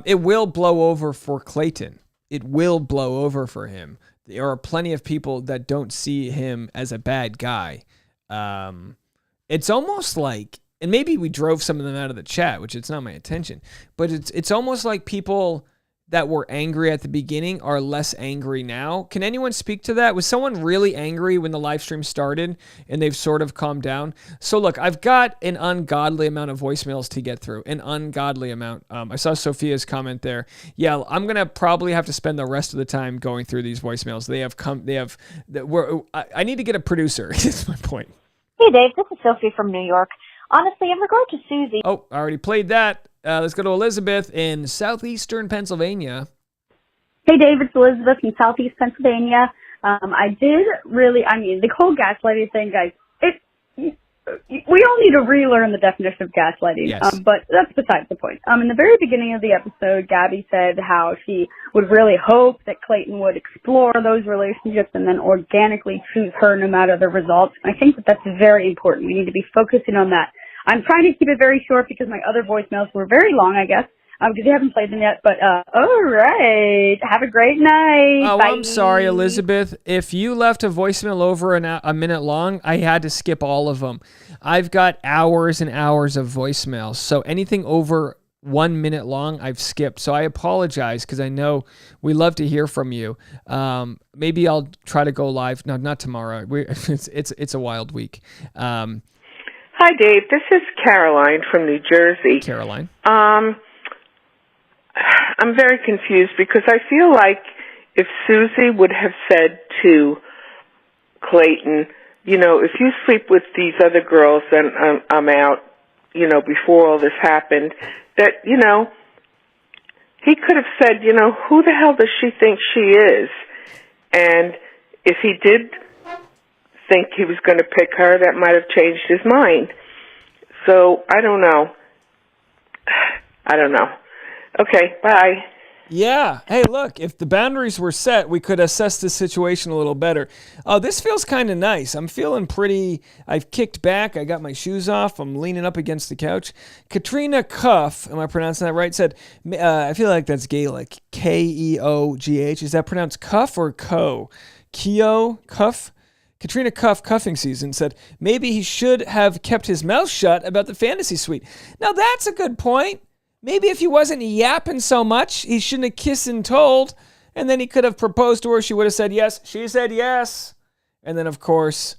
It will blow over for Clayton. It will blow over for him. There are plenty of people that don't see him as a bad guy. It's almost like, and maybe we drove some of them out of the chat, which it's not my intention, but it's almost like people that were angry at the beginning are less angry now. Can anyone speak to that? Was someone really angry when the live stream started and they've sort of calmed down? So look, I've got an ungodly amount of voicemails to get through, an ungodly amount. I saw Sophia's comment there. Yeah, I'm going to probably have to spend the rest of the time going through these voicemails. I need to get a producer. That's my point. Hey, Dave, this is Sophie from New York. Honestly, in regard to Susie... Oh, I already played that. Let's go to Elizabeth in southeastern Pennsylvania. Hey, Dave, it's Elizabeth in Southeast Pennsylvania. The whole gaslighting thing, guys, we all need to relearn the definition of gaslighting. Yes. But that's besides the point. In the very beginning of the episode, Gabby said how she would really hope that Clayton would explore those relationships and then organically choose her no matter the results. I think that that's very important. We need to be focusing on that. I'm trying to keep it very short because my other voicemails were very long, I guess, because you haven't played them yet. But all right, have a great night. Oh, Bye. I'm sorry, Elizabeth. If you left a voicemail over a minute long, I had to skip all of them. I've got hours and hours of voicemails, so anything over 1 minute long, I've skipped. So I apologize because I know we love to hear from you. Maybe I'll try to go live. No, not tomorrow. It's a wild week. Hi, Dave. This is Caroline from New Jersey. Caroline. I'm very confused because I feel like if Susie would have said to Clayton, if you sleep with these other girls, then I'm out, before all this happened, that, he could have said, who the hell does she think she is? And if he did think he was going to pick her, that might have changed his mind. So, I don't know. Okay, bye. Yeah. Hey, look, if the boundaries were set, we could assess the situation a little better. Oh, this feels kind of nice. I'm feeling pretty, I've kicked back. I got my shoes off. I'm leaning up against the couch. Katrina Cuff, am I pronouncing that right? Said, I feel like that's Gaelic. Keogh. Is that pronounced cuff or co? Keo, cuff? Katrina Cuff, cuffing season, said maybe he should have kept his mouth shut about the fantasy suite. Now that's a good point. Maybe if he wasn't yapping so much, he shouldn't have kissed and told, and then he could have proposed to her. She would have said yes. She said yes. And then, of course,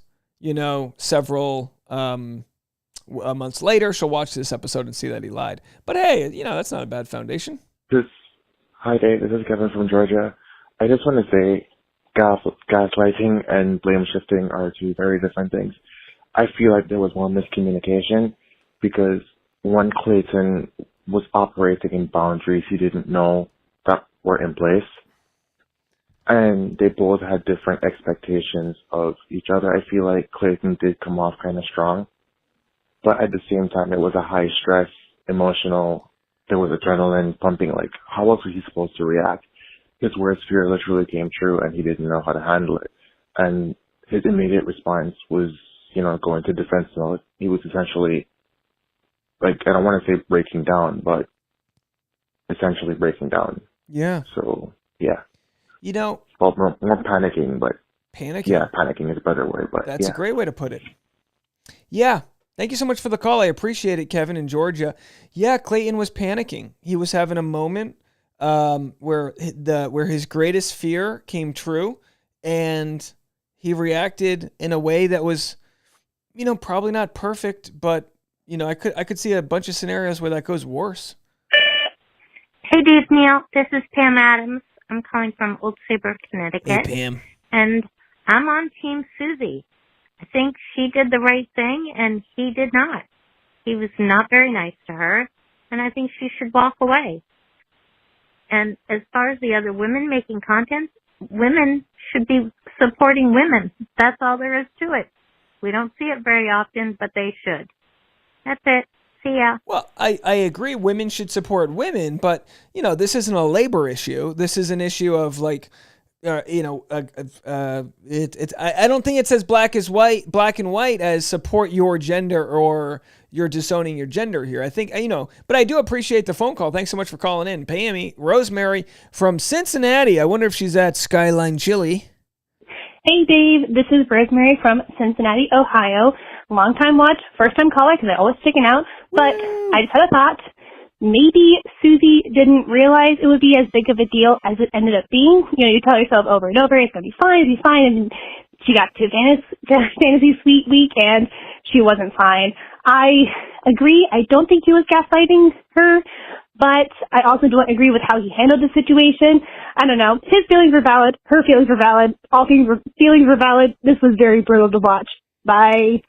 several months later, she'll watch this episode and see that he lied. But hey, that's not a bad foundation. Hi, Dave. This is Kevin from Georgia. I just want to say gaslighting and blame shifting are two very different things. I feel like there was more miscommunication because when Clayton was operating in boundaries he didn't know that were in place, and they both had different expectations of each other. I feel like Clayton did come off kind of strong, but at the same time it was a high stress, emotional, there was adrenaline pumping. Like, how else was he supposed to react? His worst fear literally came true and he didn't know how to handle it. And his immediate response was, going to defense mode. He was essentially, I don't want to say breaking down, but essentially breaking down. Yeah. So, yeah. Well, more panicking, but... Panicking? Yeah, panicking is a better word, but that's a great way to put it. Yeah. Thank you so much for the call. I appreciate it, Kevin in Georgia. Yeah, Clayton was panicking. He was having a moment where his greatest fear came true, and he reacted in a way that was, probably not perfect, but I could see a bunch of scenarios where that goes worse. Hey, Dave, Neal. This is Pam Adams. I'm calling from Old Saybrook, Connecticut. Hey, Pam. And I'm on Team Susie. I think she did the right thing, and he did not. He was not very nice to her, and I think she should walk away. And as far as the other women making content, women should be supporting women. That's all there is to it. We don't see it very often, but they should. That's it. See ya. Well, I agree women should support women, but, this isn't a labor issue. This is an issue of like, I don't think it says black and white as support your gender or you're disowning your gender here. I think, but I do appreciate the phone call. Thanks so much for calling in. Pammy, Rosemary from Cincinnati. I wonder if she's at Skyline Chili. Hey, Dave. This is Rosemary from Cincinnati, Ohio. Long-time watch, first-time caller because I always sticking out. But I just had a thought. Maybe Susie didn't realize it would be as big of a deal as it ended up being. You tell yourself over and over, it's going to be fine, and she got to Fantasy Suite week, and she wasn't fine. I agree. I don't think he was gaslighting her, but I also don't agree with how he handled the situation. I don't know. His feelings were valid. Her feelings were valid. All feelings were valid. This was very brutal to watch. Bye.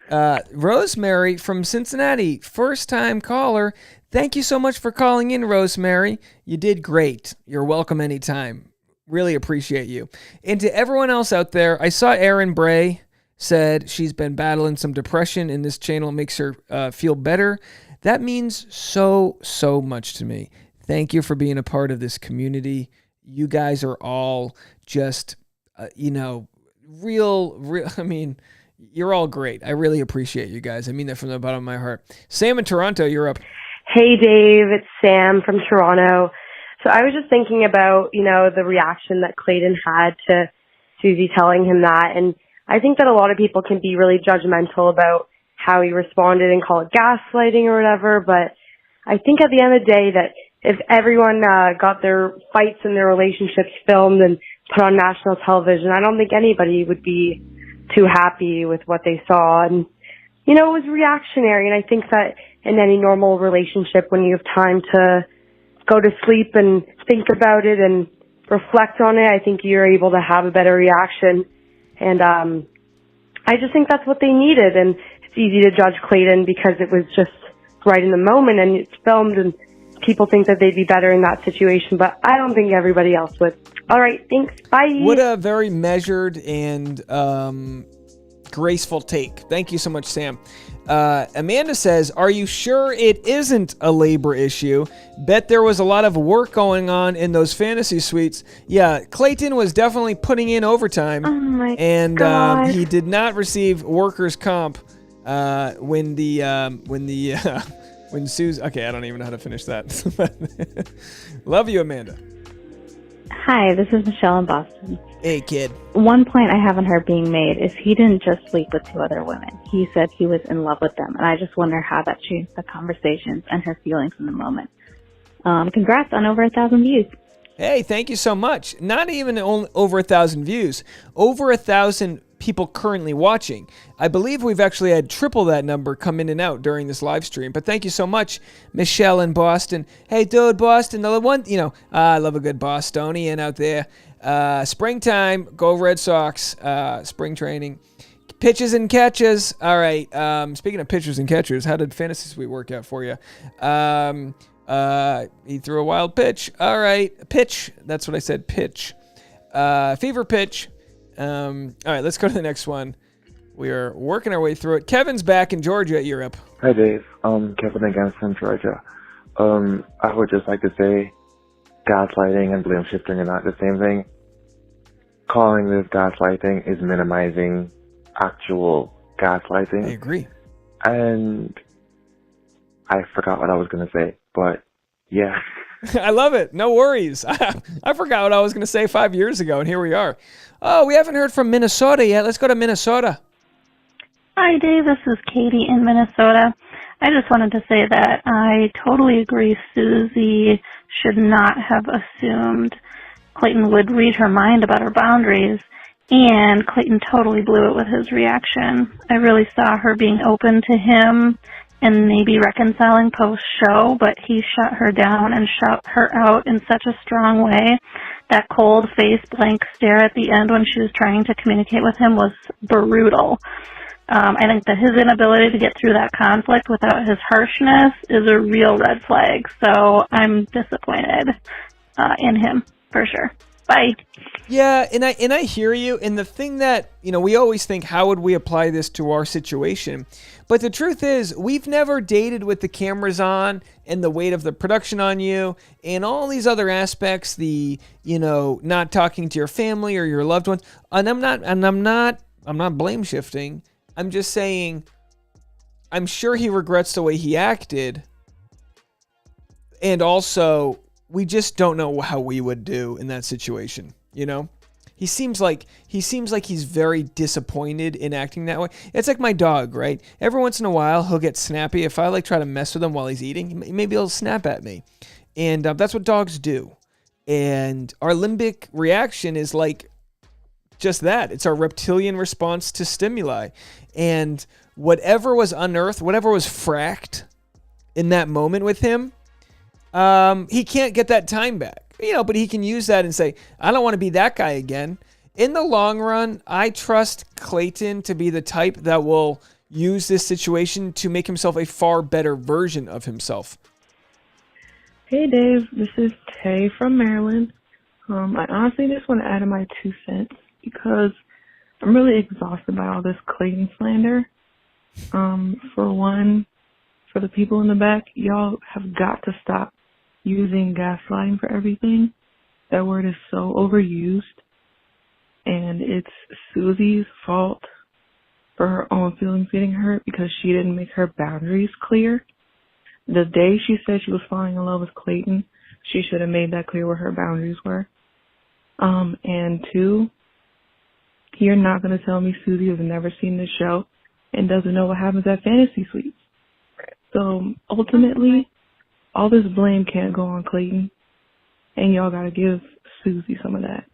Rosemary from Cincinnati, first-time caller. Thank you so much for calling in, Rosemary. You did great. You're welcome anytime. Really appreciate you. And to everyone else out there, I saw Erin Bray said she's been battling some depression and this channel makes her feel better. That means so, so much to me. Thank you for being a part of this community. You guys are all just, real, I mean, you're all great. I really appreciate you guys. I mean that from the bottom of my heart. Sam in Toronto, you're up. Hey, Dave. It's Sam from Toronto. So I was just thinking about, the reaction that Clayton had to Susie telling him that. And I think that a lot of people can be really judgmental about how he responded and call it gaslighting or whatever. But I think at the end of the day that if everyone got their fights and their relationships filmed and put on national television, I don't think anybody would be too happy with what they saw. And, it was reactionary. And I think that in any normal relationship, when you have time to go to sleep and think about it and reflect on it, I think you're able to have a better reaction. And I just think that's what they needed. And it's easy to judge Clayton because it was just right in the moment and it's filmed and people think that they'd be better in that situation. But I don't think everybody else would. All right, thanks. Bye. What a very measured and graceful take. Thank you so much, Sam. Amanda says, are you sure it isn't a labor issue? Bet there was a lot of work going on in those fantasy suites. Yeah, Clayton was definitely putting in overtime. Oh my and God. He did not receive workers' comp when Sue's... Okay, I don't even know how to finish that. Love you, Amanda. Hi, this is Michelle in Boston. Hey, kid. One point I haven't heard being made is he didn't just sleep with 2 other women. He said he was in love with them, and I just wonder how that changed the conversations and her feelings in the moment. Congrats on over 1,000 views. Hey, thank you so much. Not even over 1,000 views. Over 1,000 people currently watching. I believe we've actually had triple that number come in and out during this live stream. But thank you so much, Michelle in Boston. Hey, dude, Boston, the one, I love a good Bostonian out there. Springtime, go Red Sox, spring training. Pitches and catches. All right. Speaking of pitchers and catchers, how did Fantasy Suite work out for you? He threw a wild pitch. All right. Pitch. That's what I said. Pitch. Fever pitch. All right, let's go to the next one. We are working our way through it. Kevin's back in Georgia, Europe. Hi, Dave. Kevin again from Georgia. I would just like to say gaslighting and blame shifting are not the same thing. Calling this gaslighting is minimizing actual gaslighting. I agree. And I forgot what I was going to say, but yeah. I love it. No worries. I forgot what I was going to say 5 years ago, and here we are. Oh, we haven't heard from Minnesota yet. Let's go to Minnesota. Hi, Dave. This is Katie in Minnesota. I just wanted to say that I totally agree Susie should not have assumed Clayton would read her mind about her boundaries, and Clayton totally blew it with his reaction. I really saw her being open to him and maybe reconciling post-show, but he shut her down and shut her out in such a strong way. That cold face, blank stare at the end when she was trying to communicate with him was brutal. I think that his inability to get through that conflict without his harshness is a real red flag. So I'm disappointed in him, for sure. Bye. Yeah, and I hear you. And the thing that, we always think, how would we apply this to our situation? But the truth is, we've never dated with the cameras on and the weight of the production on you and all these other aspects, the, not talking to your family or your loved ones. And I'm not blame shifting. I'm just saying, I'm sure he regrets the way he acted. And also, we just don't know how we would do in that situation. He seems like he's very disappointed in acting that way. It's like my dog, right? Every once in a while, he'll get snappy. If I try to mess with him while he's eating, maybe he'll snap at me. And that's what dogs do. And our limbic reaction is like just that. It's our reptilian response to stimuli. And whatever was unearthed, whatever was fracked in that moment with him, he can't get that time back. But he can use that and say, I don't want to be that guy again. In the long run, I trust Clayton to be the type that will use this situation to make himself a far better version of himself. Hey Dave, this is Tay from Maryland. I honestly just want to add in my 2 cents because I'm really exhausted by all this Clayton slander. For one, for the people in the back, y'all have got to stop using gaslighting for everything. That word is so overused, and it's Susie's fault for her own feelings getting hurt because she didn't make her boundaries clear. The day she said she was falling in love with Clayton, she should have made that clear where her boundaries were. And 2, you're not going to tell me Susie has never seen this show and doesn't know what happens at Fantasy Suites. So ultimately, all this blame can't go on Clayton, and y'all gotta give Susie some of that.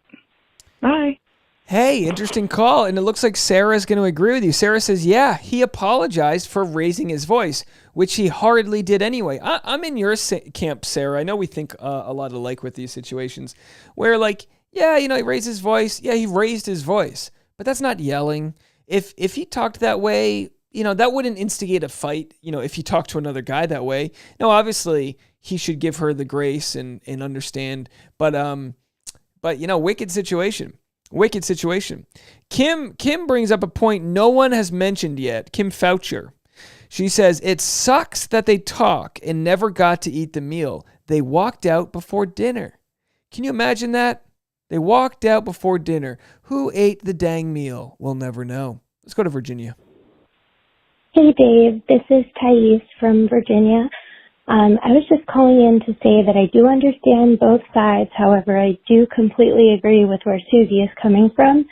Bye. Hey, interesting call, and it looks like Sarah's going to agree with you. Sarah says, yeah, he apologized for raising his voice, which he hardly did anyway. I'm in your camp, Sarah. I know we think a lot alike with these situations, where he raised his voice. Yeah, he raised his voice, but that's not yelling. If he talked that way, that wouldn't instigate a fight, if he talked to another guy that way. No, obviously, he should give her the grace and understand. But wicked situation. Wicked situation. Kim brings up a point no one has mentioned yet. Kim Foucher. She says, it sucks that they talk and never got to eat the meal. They walked out before dinner. Can you imagine that? They walked out before dinner. Who ate the dang meal? We'll never know. Let's go to Virginia. Hey Dave, this is Thais from Virginia. I was just calling in to say that I do understand both sides. However, I do completely agree with where Susie is coming from.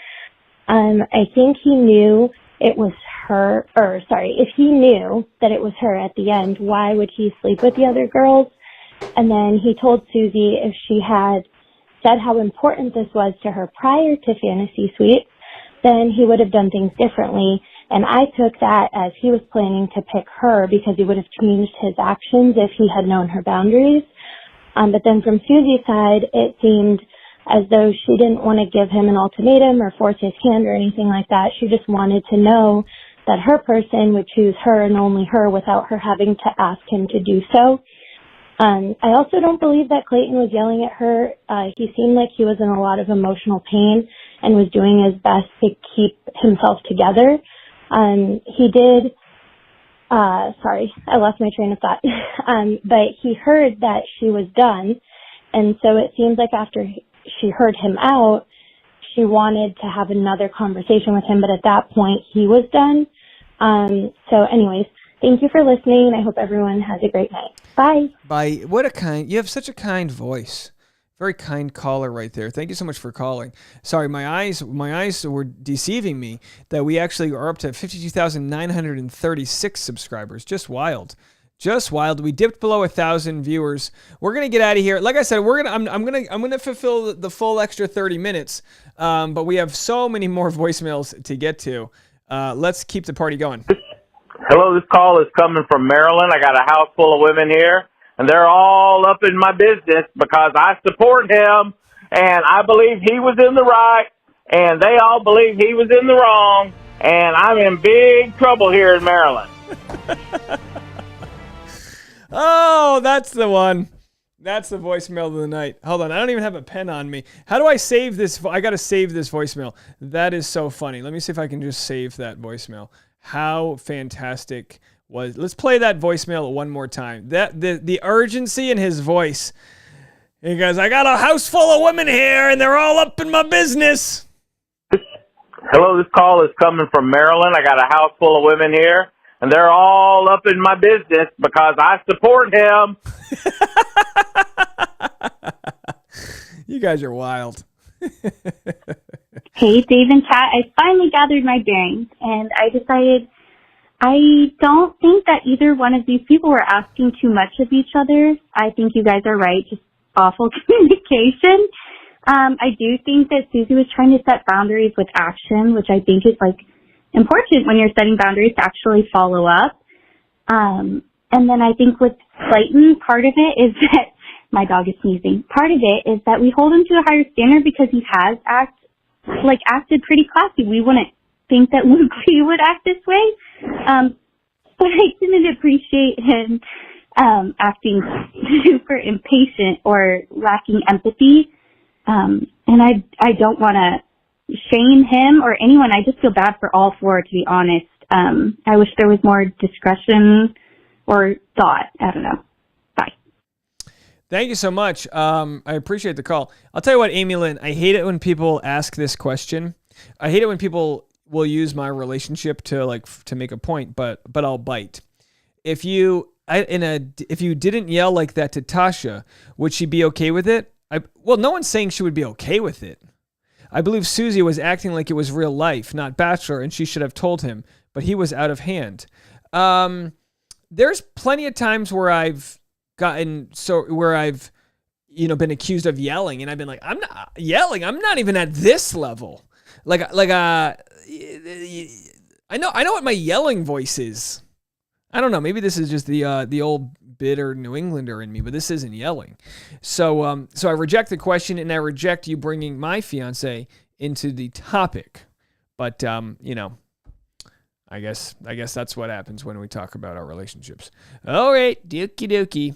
I think he knew it was her, if he knew that it was her at the end, why would he sleep with the other girls? And then he told Susie if she had said how important this was to her prior to Fantasy Suites, then he would have done things differently. And I took that as he was planning to pick her because he would have changed his actions if he had known her boundaries. But then from Susie's side, it seemed as though she didn't want to give him an ultimatum or force his hand or anything like that. She just wanted to know that her person would choose her and only her without her having to ask him to do so. I also don't believe that Clayton was yelling at her. He seemed like he was in a lot of emotional pain and was doing his best to keep himself together. He did, sorry, I lost my train of thought. But he heard that she was done. And so it seems like after she heard him out, she wanted to have another conversation with him. But at that point, he was done. So anyways, thank you for listening. I hope everyone has a great night. Bye. Bye. You have such a kind voice. Very kind caller right there. Thank you so much for calling. Sorry, my eyes were deceiving me that we actually are up to 52,936 subscribers. Just wild. Just wild. We dipped below 1,000 viewers. We're gonna get out of here. Like I said, I'm gonna fulfill the full extra 30 minutes. But we have so many more voicemails to get to. Let's keep the party going. Hello, this call is coming from Maryland. I got a house full of women here, and they're all up in my business because I support him, and I believe he was in the right, and they all believe he was in the wrong, and I'm in big trouble here in Maryland. Oh, that's the one. That's the voicemail of the night. Hold on, I don't even have a pen on me. How do I save this? I got to save this voicemail. That is so funny. Let me see if I can just save that voicemail. How fantastic was. Let's play that voicemail one more time. That the urgency in his voice. He goes, I got a house full of women here and they're all up in my business. Hello, this call is coming from Maryland. I got a house full of women here, and they're all up in my business because I support him. You guys are wild. Hey, Dave and Kat, I finally gathered my bearings, and I decided I don't think that either one of these people were asking too much of each other. I think you guys are right, just awful communication. I do think that Susie was trying to set boundaries with action, which I think is important when you're setting boundaries to actually follow up. And then I think with Clayton, part of it is that my dog is sneezing. Part of it is that we hold him to a higher standard because he has acted pretty classy. We wouldn't think that Luke Lee would act this way. But I didn't appreciate him acting super impatient or lacking empathy. And I don't want to shame him or anyone. I just feel bad for all four, to be honest. I wish there was more discretion or thought. I don't know. Bye. Thank you so much. I appreciate the call. I'll tell you what, Amy Lynn, I hate it when people ask this question. I hate it when people will use my relationship to make a point, but I'll bite. If you didn't yell like that to Tasha, would she be okay with it? Well, no one's saying she would be okay with it. I believe Susie was acting like it was real life, not Bachelor, and she should have told him, but he was out of hand. There's plenty of times where I've been accused of yelling, and I've been like, I'm not yelling. I'm not even at this level. I know what my yelling voice is. I don't know. Maybe this is just the old bitter New Englander in me, but this isn't yelling. So I reject the question, and I reject you bringing my fiance into the topic. But I guess that's what happens when we talk about our relationships. All right, dookie dookie.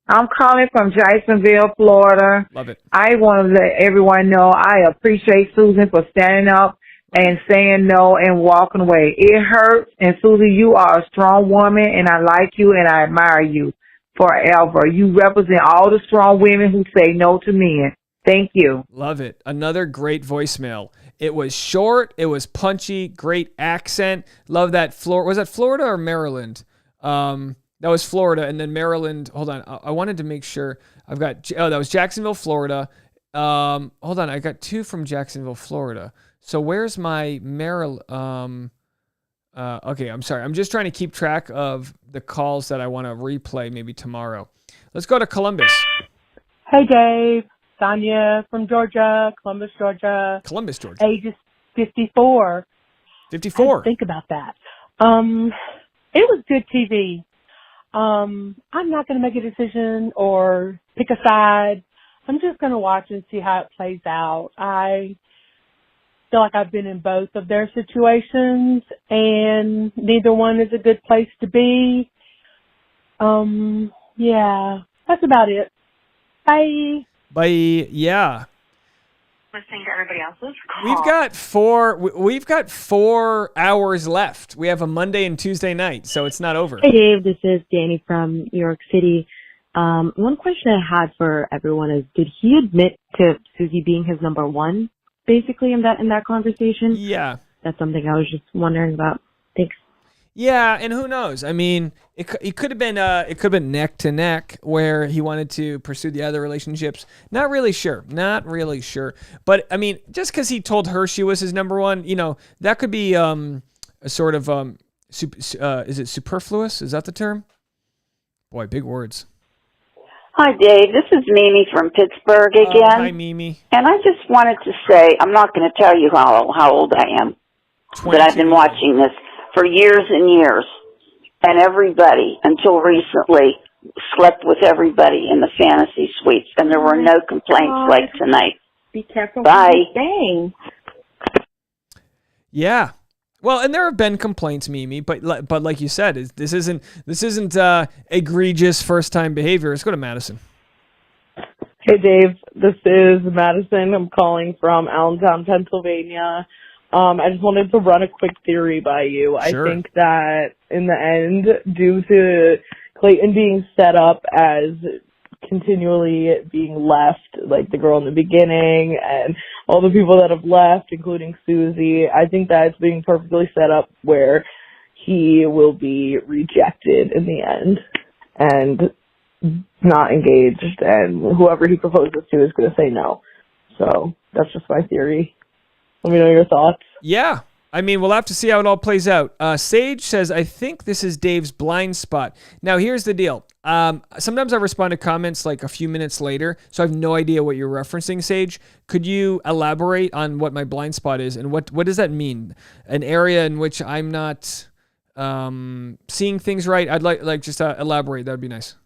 I'm calling from Jacksonville, Florida. Love it. I want to let everyone know I appreciate Susan for standing up and saying no and walking away. It hurts, and Susie, you are a strong woman, and I like you, and I admire you forever. You represent all the strong women who say no to men. Thank you. Love it. Another great voicemail. It was short. It was punchy. Great accent. Love that. Was that Florida or Maryland? That was Florida, and then Maryland. Hold on. I wanted to make sure. That was Jacksonville, Florida. Hold on. I got two from Jacksonville, Florida. So where's my Maryland? Okay, I'm sorry. I'm just trying to keep track of the calls that I want to replay maybe tomorrow. Let's go to Columbus. Hey, Dave. Sonia from Georgia, Columbus, Georgia. Columbus, Georgia. Ages 54. 54. Think about that. It was good TV. I'm not going to make a decision or pick a side. I'm just going to watch and see how it plays out. I feel like I've been in both of their situations, and neither one is a good place to be. Yeah, that's about it. Bye. Bye. Yeah. Listening to everybody else's call. We've got 4 hours left. We have a Monday and Tuesday night, so it's not over. Hey Dave, this is Danny from New York City. One question I had for everyone is, did he admit to Susie being his number one, basically, in that conversation? Yeah. That's something I was just wondering about. Thanks. Yeah, and who knows? I mean, it could have been neck to neck where he wanted to pursue the other relationships. Not really sure. But I mean, just because he told her she was his number one, that could be a sort of is it superfluous? Is that the term? Boy, big words. Hi, Dave. This is Mimi from Pittsburgh again. Hi, Mimi. And I just wanted to say, I'm not going to tell you how old I am, but I've been watching this for years and years. And everybody, until recently, slept with everybody in the fantasy suites, and there were no complaints like tonight. Be careful Bye. what you're saying. Yeah. Well, and there have been complaints, Mimi, but like you said, this isn't egregious first time behavior. Let's go to Madison. Hey Dave, this is Madison. I'm calling from Allentown, Pennsylvania. I just wanted to run a quick theory by you. Sure. I think that in the end, due to Clayton being set up as continually being left, like the girl in the beginning and all the people that have left, including Susie, I think that it's being perfectly set up where he will be rejected in the end and not engaged, and whoever he proposes to is going to say no. So that's just my theory. Let me know your thoughts. Yeah. I mean, we'll have to see how it all plays out. Sage says, I think this is Dave's blind spot. Now, here's the deal. Sometimes I respond to comments like a few minutes later, so I have no idea what you're referencing, Sage. Could you elaborate on what my blind spot is, and what does that mean? An area in which I'm not seeing things right? I'd like just elaborate. That would be nice.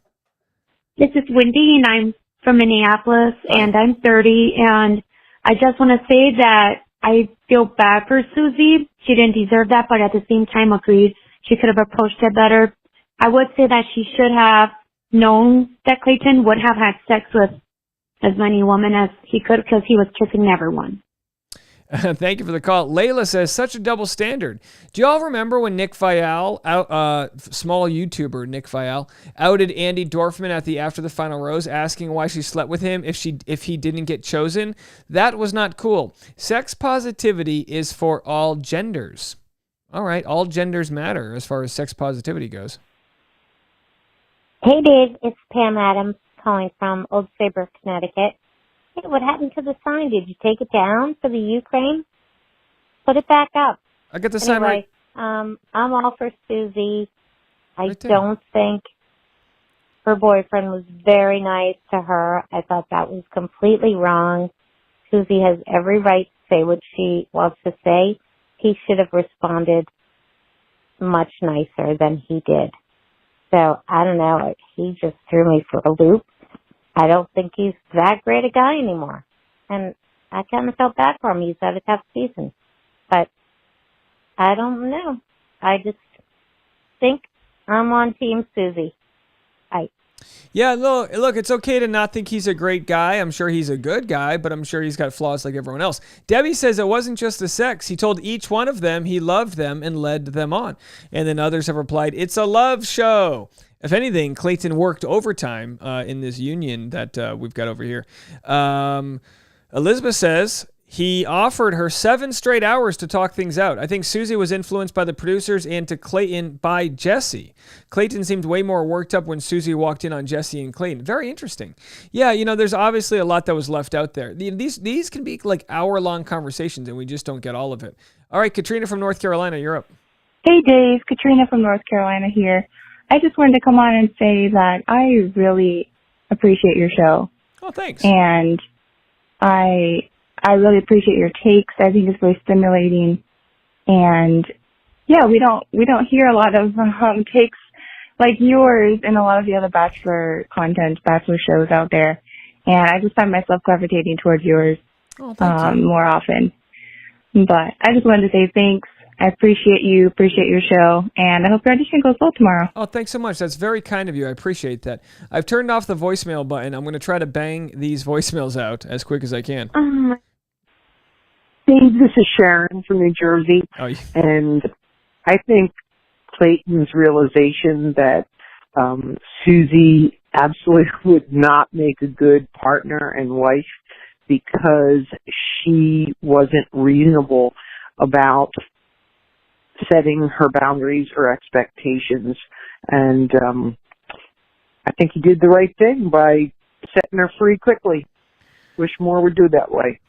This is Wendy, and I'm from Minneapolis, and I'm 30, and I just want to say that I feel bad for Susie. She didn't deserve that, but at the same time agreed she could have approached it better. I would say that she should have known that Clayton would have had sex with as many women as he could because he was kissing everyone. Thank you for the call. Layla says, such a double standard. Do y'all remember when Nick Vial, small YouTuber Nick Vial, outed Andy Dorfman at the After the Final Rose, asking why she slept with him if he didn't get chosen? That was not cool. Sex positivity is for all genders. All right, all genders matter as far as sex positivity goes. Hey, Dave. It's Pam Adams calling from Old Saybrook, Connecticut. Hey, what happened to the sign? Did you take it down for the Ukraine? Put it back up. I got the sign right. I'm all for Susie. I don't think her boyfriend was very nice to her. I thought that was completely wrong. Susie has every right to say what she wants to say. He should have responded much nicer than he did. So, I don't know. He just threw me for a loop. I don't think he's that great a guy anymore. And I kind of felt bad for him. He's had a tough season. But I don't know. I just think I'm on Team Susie. Yeah, look, it's okay to not think he's a great guy. I'm sure he's a good guy, but I'm sure he's got flaws like everyone else. Debbie says it wasn't just the sex. He told each one of them he loved them and led them on. And then others have replied, it's a love show. If anything, Clayton worked overtime in this union that we've got over here. Elizabeth says he offered her 7 straight hours to talk things out. I think Susie was influenced by the producers and to Clayton by Jesse. Clayton seemed way more worked up when Susie walked in on Jesse and Clayton. Very interesting. Yeah, there's obviously a lot that was left out there. These can be like hour-long conversations, and we just don't get all of it. All right, Katrina from North Carolina, you're up. Hey, Dave. Katrina from North Carolina here. I just wanted to come on and say that I really appreciate your show. Oh, thanks. And I really appreciate your takes. I think it's very stimulating. And yeah, we don't hear a lot of takes like yours in a lot of the other Bachelor shows out there. And I just find myself gravitating towards yours more often. But I just wanted to say thanks. I appreciate you, appreciate your show, and I hope your audition goes well tomorrow. Oh, thanks so much. That's very kind of you. I appreciate that. I've turned off the voicemail button. I'm going to try to bang these voicemails out as quick as I can. Dave, this is Sharon from New Jersey, and I think Clayton's realization that Susie absolutely would not make a good partner and wife because she wasn't reasonable about setting her boundaries or expectations. And I think he did the right thing by setting her free quickly. Wish more would do that way.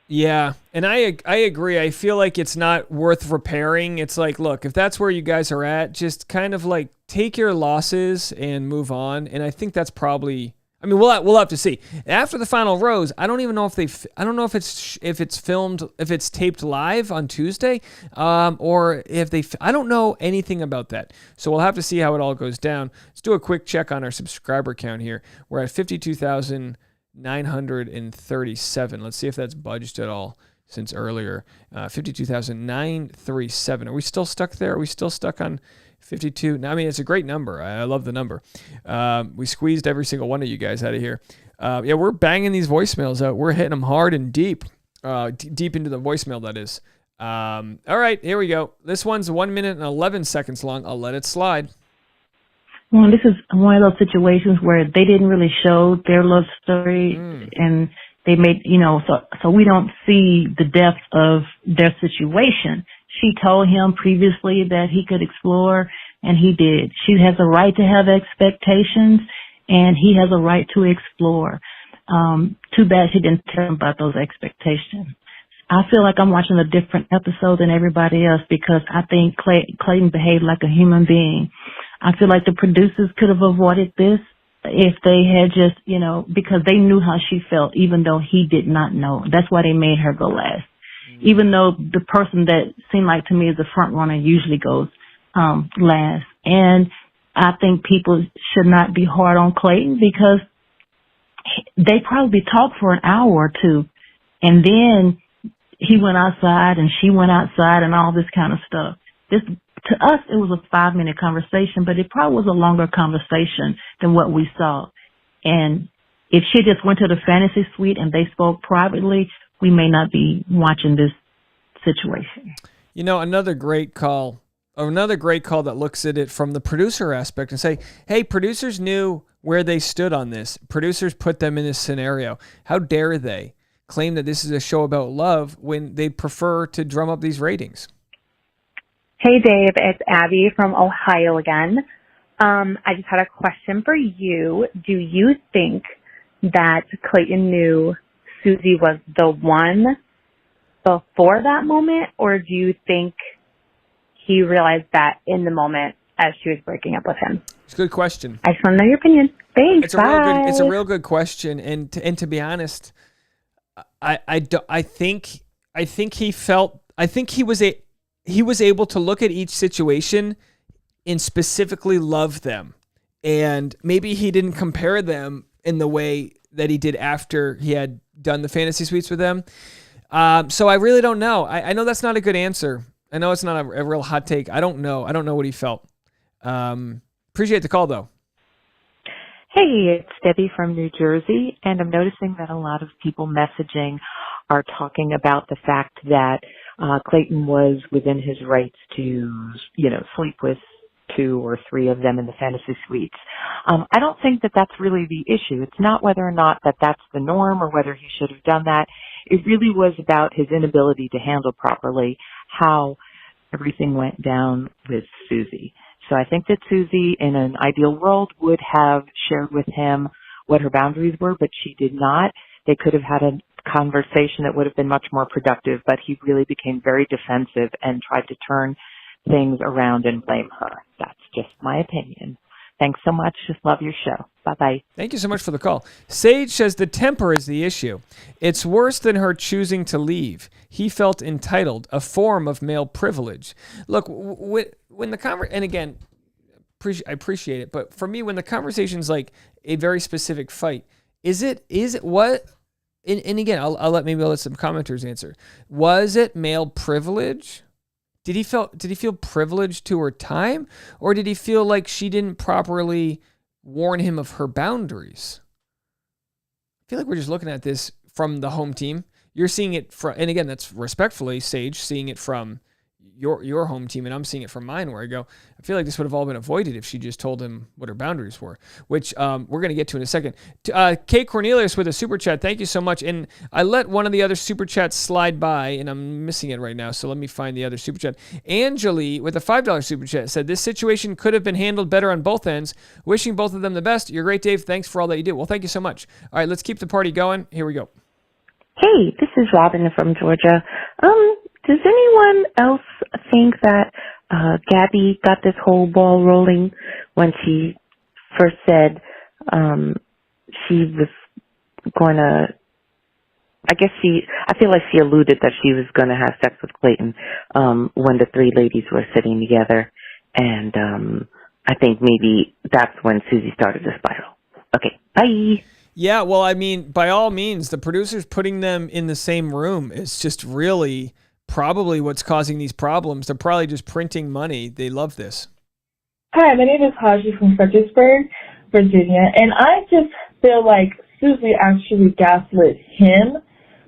Yeah, and I agree. I feel like it's not worth repairing. It's like, look, if that's where you guys are at, just kind of like take your losses and move on. And I think that's probably, I mean, we'll have to see. After the final rose, I don't even know if I don't know if it's filmed, if it's taped live on Tuesday, or if I don't know anything about that. So we'll have to see how it all goes down. Let's do a quick check on our subscriber count here. We're at 52,937. Let's see if that's budged at all since earlier. 52,937. Are we still stuck there? Are we still stuck on 52? No, I mean, it's a great number. I love the number. We squeezed every single one of you guys out of here. Yeah, we're banging these voicemails out. We're hitting them hard and deep. Deep into the voicemail, that is. All right, here we go. This one's 1 minute and 11 seconds long. I'll let it slide. Well, this is one of those situations where they didn't really show their love story, and they made, so we don't see the depth of their situation. She told him previously that he could explore, and he did. She has a right to have expectations, and he has a right to explore. Too bad she didn't tell him about those expectations. I feel like I'm watching a different episode than everybody else because I think Clayton behaved like a human being. I feel like the producers could have avoided this if they had just, because they knew how she felt, even though he did not know. That's why they made her go last. Even though the person that seemed like to me is the front runner usually goes last. And I think people should not be hard on Clayton because they probably talked for an hour or two, and then he went outside and she went outside and all this kind of stuff. To us, it was a 5-minute conversation, but it probably was a longer conversation than what we saw. And if she just went to the fantasy suite and they spoke privately, we may not be watching this situation. Another great call that looks at it from the producer aspect and say, hey, producers knew where they stood on this. Producers put them in this scenario. How dare they claim that this is a show about love when they prefer to drum up these ratings? Hey, Dave, it's Abby from Ohio again. I just had a question for you. Do you think that Clayton knew Susie was the one before that moment, or do you think he realized that in the moment as she was breaking up with him? It's a good question. I just want to know your opinion. Thanks. Bye. It's a real good question, and to be honest, I think he was able to look at each situation and specifically love them, and maybe he didn't compare them in the way that he did after he had done the fantasy suites with them. So I really don't know. I know that's not a good answer. I know it's not a real hot take. I don't know. I don't know what he felt. Appreciate the call, though. Hey, it's Debbie from New Jersey, and I'm noticing that a lot of people messaging are talking about the fact that Clayton was within his rights to, sleep with 2 or 3 of them in the fantasy suites. I don't think that that's really the issue. It's not whether or not that's the norm or whether he should have done that. It really was about his inability to handle properly how everything went down with Susie. So I think that Susie, in an ideal world, would have shared with him what her boundaries were, but she did not. They could have had a conversation that would have been much more productive, but he really became very defensive and tried to turn things around and blame her. That's just my opinion. Thanks so much. Just love your show. Bye-bye. Thank you so much for the call. Sage says the temper is the issue. It's worse than her choosing to leave. He felt entitled, a form of male privilege. Look, when the and again, I appreciate it, but for me, when the conversation's like a very specific fight, is it what? And again, I'll let some commenters answer. Was it male privilege? Did he feel privileged to her time, or did he feel like she didn't properly warn him of her boundaries? I feel like we're just looking at this from the home team. You're seeing it from, and again, that's respectfully, Sage, seeing it from your home team, and I'm seeing it from mine, where I go, I feel like this would have all been avoided if she just told him what her boundaries were, which we're going to get to in a second. Kate Cornelius with a super chat. Thank you so much. And I let one of the other super chats slide by, and I'm missing it right now, so let me find the other super chat. Angeli with a $5 super chat said, this situation could have been handled better on both ends. Wishing both of them the best. You're great, Dave. Thanks for all that you do. Well, thank you so much. All right, let's keep the party going. Here we go. Hey, this is Robin from Georgia. Does anyone else think that Gabby got this whole ball rolling when she first said she was going to, I feel like she alluded that she was going to have sex with Clayton when the 3 ladies were sitting together. And I think maybe that's when Susie started to spiral. Okay, bye. Yeah, well, I mean, by all means, the producers putting them in the same room is just really probably what's causing these problems. They're probably just printing money. They love this. Hi, my name is Haji from Fredericksburg, Virginia, and I just feel like Susie actually gaslit him,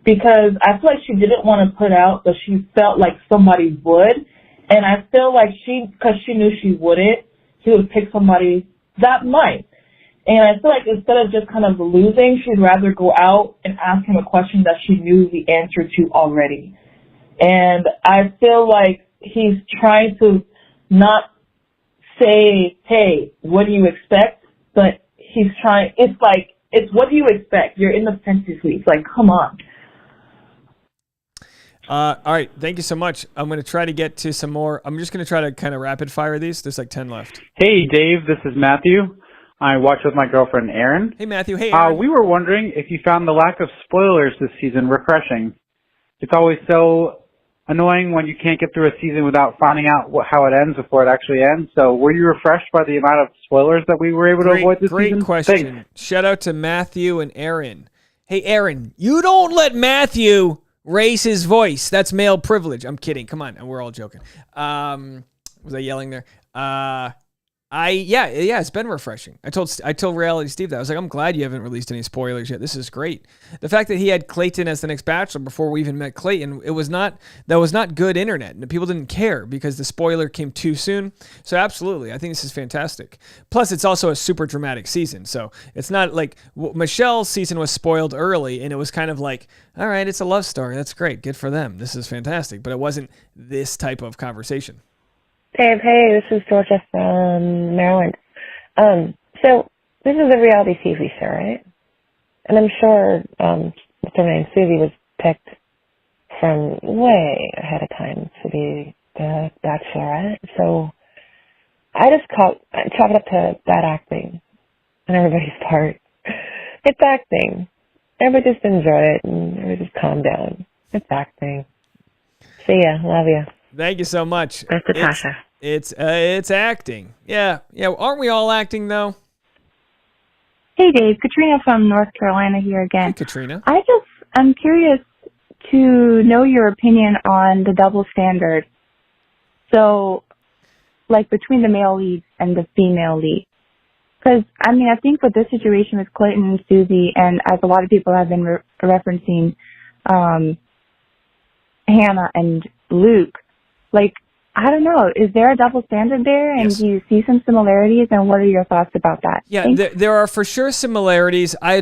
because I feel like she didn't want to put out, but she felt like somebody would. And I feel like because she knew she wouldn't, she would pick somebody that might. And I feel like instead of just kind of losing, she'd rather go out and ask him a question that she knew the answer to already. And I feel like he's trying to not say, hey, what do you expect? But he's trying, it's what do you expect? You're in the fantasy suite. Like, come on. All right. Thank you so much. I'm going to try to get to some more. I'm just going to try to kind of rapid fire these. There's like 10 left. Hey, Dave. This is Matthew. I watch with my girlfriend, Erin. Hey, Matthew. Hey, Erin. We were wondering if you found the lack of spoilers this season refreshing. It's always so annoying when you can't get through a season without finding out how it ends before it actually ends. So were you refreshed by the amount of spoilers that we were able to avoid this season? Great question. Thanks. Shout out to Matthew and Erin. Hey, Erin, you don't let Matthew raise his voice. That's male privilege. I'm kidding. Come on. We're all joking. Was I yelling there? Yeah, it's been refreshing. I told Reality Steve that. I was like, I'm glad you haven't released any spoilers yet. This is great. The fact that he had Clayton as the next Bachelor before we even met Clayton, that was not good internet. And people didn't care because the spoiler came too soon. So absolutely, I think this is fantastic. Plus, it's also a super dramatic season. So it's not like Michelle's season was spoiled early, and it was kind of like, all right, it's a love story. That's great. Good for them. This is fantastic. But it wasn't this type of conversation. Dave, hey, this is Georgia from Maryland. So this is a reality TV show, right? And I'm sure what's her name, Susie, was picked from way ahead of time to be the Bachelorette. So I just chalk it up to bad acting on everybody's part. It's acting. Everybody just enjoy it and everybody just calm down. It's acting. See ya. Love ya. Thank you so much. That's Natasha. It's acting. Yeah. Aren't we all acting though? Hey Dave, Katrina from North Carolina here again. Hi, Katrina. I'm curious to know your opinion on the double standard. So, like between the male lead and the female lead. Because, I think with this situation with Clayton and Susie, and as a lot of people have been referencing Hannah and Luke, like, I don't know. Is there a double standard there? And Yes. do you see some similarities? And what are your thoughts about that? Yeah, there are for sure similarities. I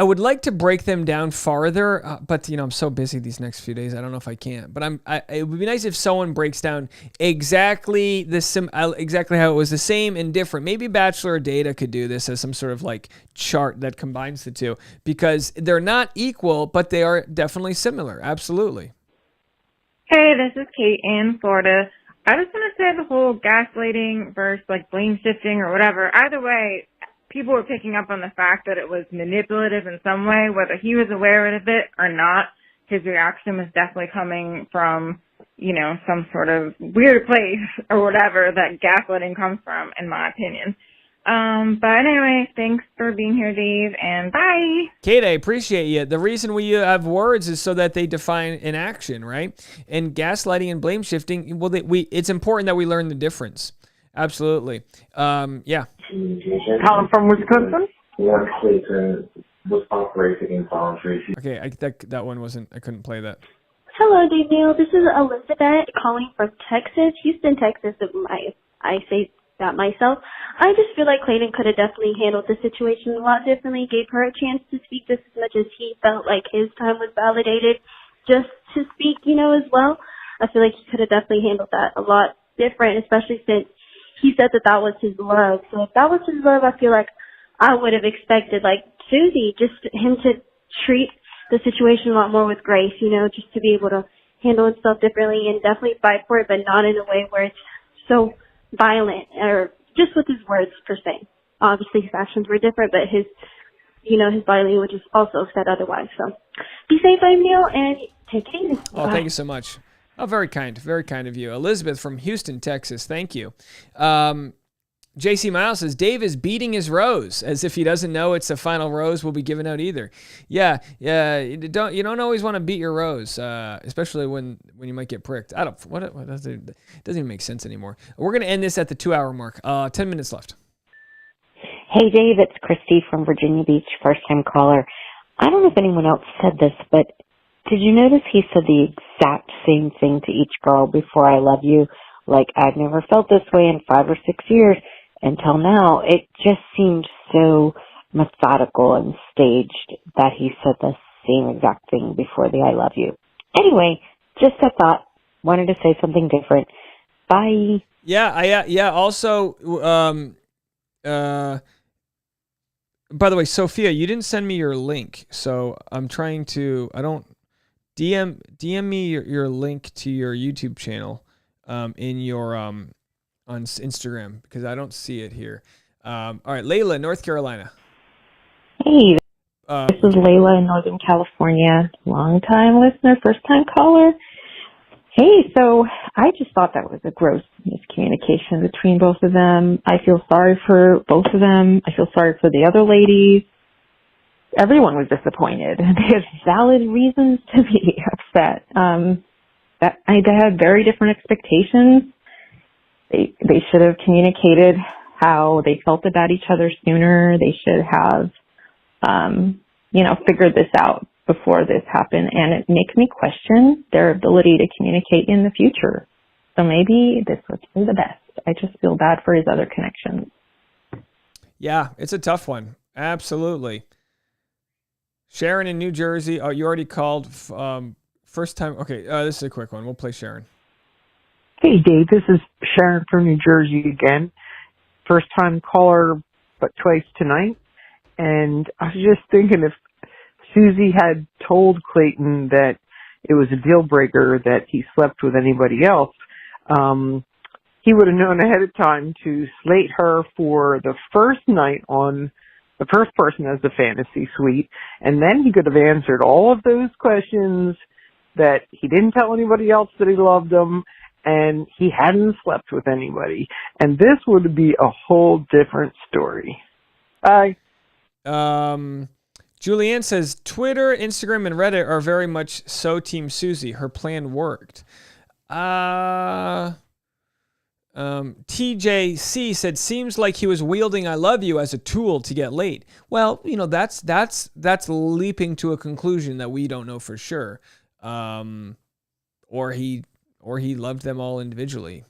would like to break them down farther, but I'm so busy these next few days. I don't know if I can. But it would be nice if someone breaks down exactly exactly how it was the same and different. Maybe Bachelor Data could do this as some sort of like chart that combines the two, because they're not equal, but they are definitely similar. Absolutely. Hey, this is Kate in Florida. I just want to say the whole gaslighting versus like blame shifting or whatever. Either way, people were picking up on the fact that it was manipulative in some way, whether he was aware of it or not. His reaction was definitely coming from, some sort of weird place or whatever that gaslighting comes from, in my opinion. But anyway, thanks for being here, Dave, and bye. Kate, I appreciate you. The reason we have words is so that they define an action, right? And gaslighting and blame shifting, it's important that we learn the difference. Absolutely. Yeah. Colin from Wisconsin. Clayton was operating involuntarily. Okay, that one wasn't, I couldn't play that. Hello, Dave Neal. This is Elizabeth calling from Texas, Houston, Texas. I say that myself. I just feel like Clayton could have definitely handled the situation a lot differently, gave her a chance to speak just as much as he felt like his time was validated just to speak, as well. I feel like he could have definitely handled that a lot different, especially since he said that was his love. So if that was his love, I feel like I would have expected, like Susie, just him to treat the situation a lot more with grace, just to be able to handle himself differently and definitely fight for it, but not in a way where it's so violent or just with his words per se. Obviously his actions were different, but his body language is also said otherwise. So be safe, I'm Neal, and take it easy. Oh, Bye. thank you so much. Oh, very kind of you. Elizabeth from Houston, Texas. Thank you. JC Miles says, Dave is beating his rose as if he doesn't know it's the final rose will be given out either. Yeah. You don't always want to beat your rose, especially when you might get pricked. It doesn't even make sense anymore. We're going to end this at the 2-hour mark. 10 minutes left. Hey Dave, it's Christy from Virginia Beach, first time caller. I don't know if anyone else said this, but did you notice he said the exact same thing to each girl before I love you? Like, I've never felt this way in 5 or 6 years until now. It just seemed so methodical and staged that he said the same exact thing before the I love you. Anyway, just a thought. Wanted to say something different. Bye. Yeah. Also, by the way, Sophia, you didn't send me your link, so I'm trying to. I don't DM me your link to your YouTube channel, in your on Instagram, because I don't see it here. All right, Layla, North Carolina. Hey, this is Layla in Northern California. Long time listener, first time caller. Hey, so I just thought that was a gross miscommunication between both of them. I feel sorry for both of them. I feel sorry for the other ladies. Everyone was disappointed. They had valid reasons to be upset. They had very different expectations. They should have communicated how they felt about each other sooner. They should have, figured this out before this happened, and it makes me question their ability to communicate in the future. So maybe this was for the best. I just feel bad for his other connections. Yeah, it's a tough one. Absolutely. Sharon in New Jersey. Oh, you already called. First time. Okay, this is a quick one. We'll play Sharon. Hey, Dave. This is Sharon from New Jersey again. First time caller, but twice tonight. And I was just thinking, if Susie had told Clayton that it was a deal breaker that he slept with anybody else, he would have known ahead of time to slate her for the first night on the first person as the fantasy suite, and then he could have answered all of those questions that he didn't tell anybody else that he loved them, and he hadn't slept with anybody. And this would be a whole different story. Bye. Julianne says, Twitter, Instagram, and Reddit are very much so Team Susie. Her plan worked. TJC said, seems like he was wielding I love you as a tool to get laid. Well, that's leaping to a conclusion that we don't know for sure. Or he loved them all individually.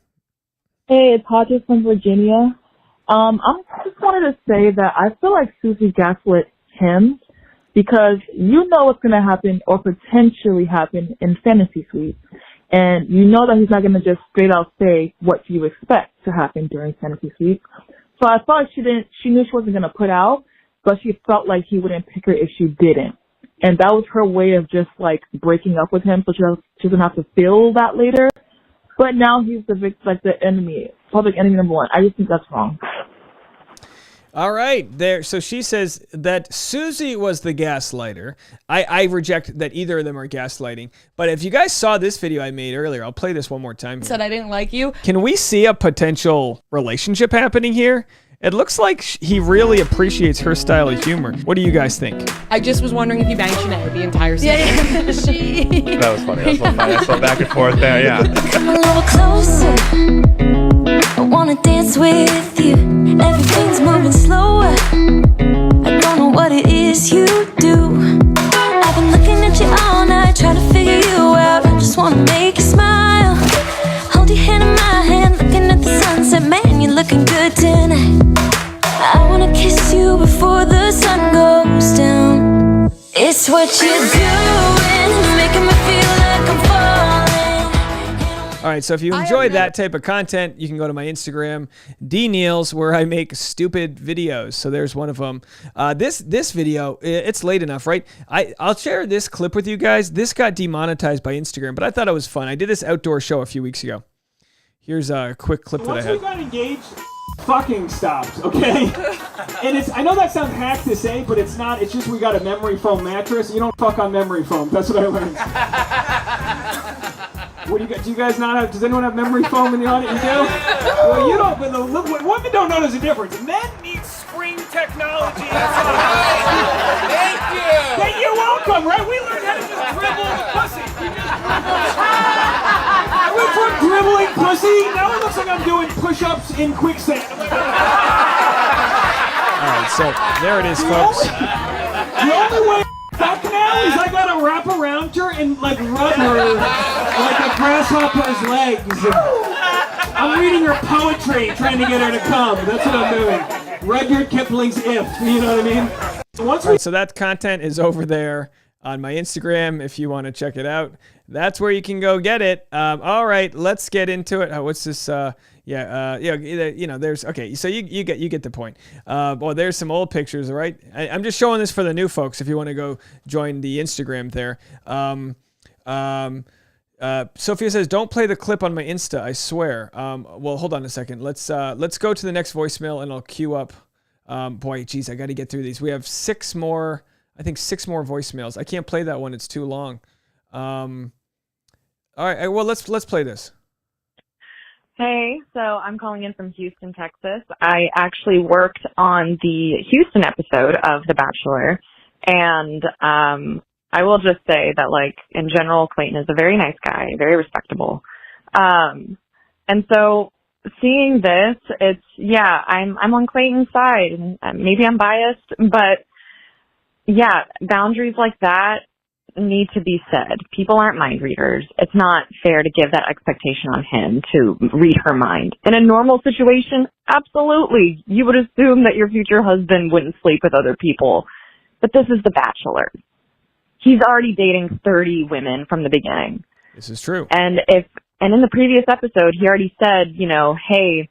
Hey, it's Hodges from Virginia. I just wanted to say that I feel like Susie gaslit him, because you know what's going to happen or potentially happen in Fantasy Suite. And you know that he's not going to just straight out say what you expect to happen during Fantasy Suite. So I thought she knew she wasn't going to put out, but she felt like he wouldn't pick her if she didn't. And that was her way of just like breaking up with him, so she doesn't have to feel that later. But now he's the enemy, public enemy number one. I just think that's wrong. All right, there. So she says that Susie was the gaslighter. I reject that either of them are gaslighting. But if you guys saw this video I made earlier, I'll play this one more time. Said I didn't like you. Can we see a potential relationship happening here? It looks like he really appreciates her style of humor. What do you guys think? I just was wondering if you banged Sinead the entire season. That was funny. That was funny. I saw back and forth there. Yeah. Come a little closer. I wanna dance with you. Everything's moving slower. I don't know what it is you do. I've been looking at you all night, trying to figure you out. I just wanna make you smile. Hold your hand in my hand, looking at the sunset. Man, you're looking good tonight. I wanna kiss you before the sun goes down. It's what you're doing, making me feel like I'm falling. All right, so if you enjoy that type of content, you can go to my Instagram, DNeals, where I make stupid videos. So there's one of them. This video, it's late enough, right? I'll share this clip with you guys. This got demonetized by Instagram, but I thought it was fun. I did this outdoor show a few weeks ago. Here's a quick clip that I had. Once we got engaged, fucking stopped, okay? And I know that sounds hack to say, but it's not. It's just we got a memory foam mattress. You don't fuck on memory foam. That's what I learned. What do you guys? Do you guys not have? Does anyone have memory foam in the audience? You do? Well, you don't. But women don't know there's a difference. Men need spring technology. Thank you. Hey, you're welcome. Right? We learned how to just dribble the pussy. I went from dribbling pussy. Now it looks like I'm doing push-ups in quicksand. All right. So there it is, folks. The only way fuck now is I gotta wrap around her and like rub her like a grasshopper's legs. I'm reading her poetry, trying to get her to come. That's what I'm doing. Rudyard Kipling's If, you know what I mean? So that content is over there on my Instagram if you want to check it out. That's where you can go get it. All right, let's get into it. What's this? There's okay. So you get the point. Well, there's some old pictures, right? I'm just showing this for the new folks. If you want to go join the Instagram there. Sophia says, "Don't play the clip on my Insta. I swear." Well, hold on a second. Let's go to the next voicemail, and I'll queue up. Boy, geez, I got to get through these. We have 6 more. I think 6 more voicemails. I can't play that one. It's too long. All right. Well, let's play this. Hey, so I'm calling in from Houston, Texas. I actually worked on the Houston episode of The Bachelor, and I will just say that, like, in general, Clayton is a very nice guy, very respectable. And so seeing this, I'm on Clayton's side, and maybe I'm biased, but yeah, boundaries like that need to be said. People aren't mind readers. It's not fair to give that expectation on him to read her mind. In a normal situation, absolutely. You would assume that your future husband wouldn't sleep with other people. But this is The Bachelor. He's already dating 30 women from the beginning. This is true. And in the previous episode, he already said, hey,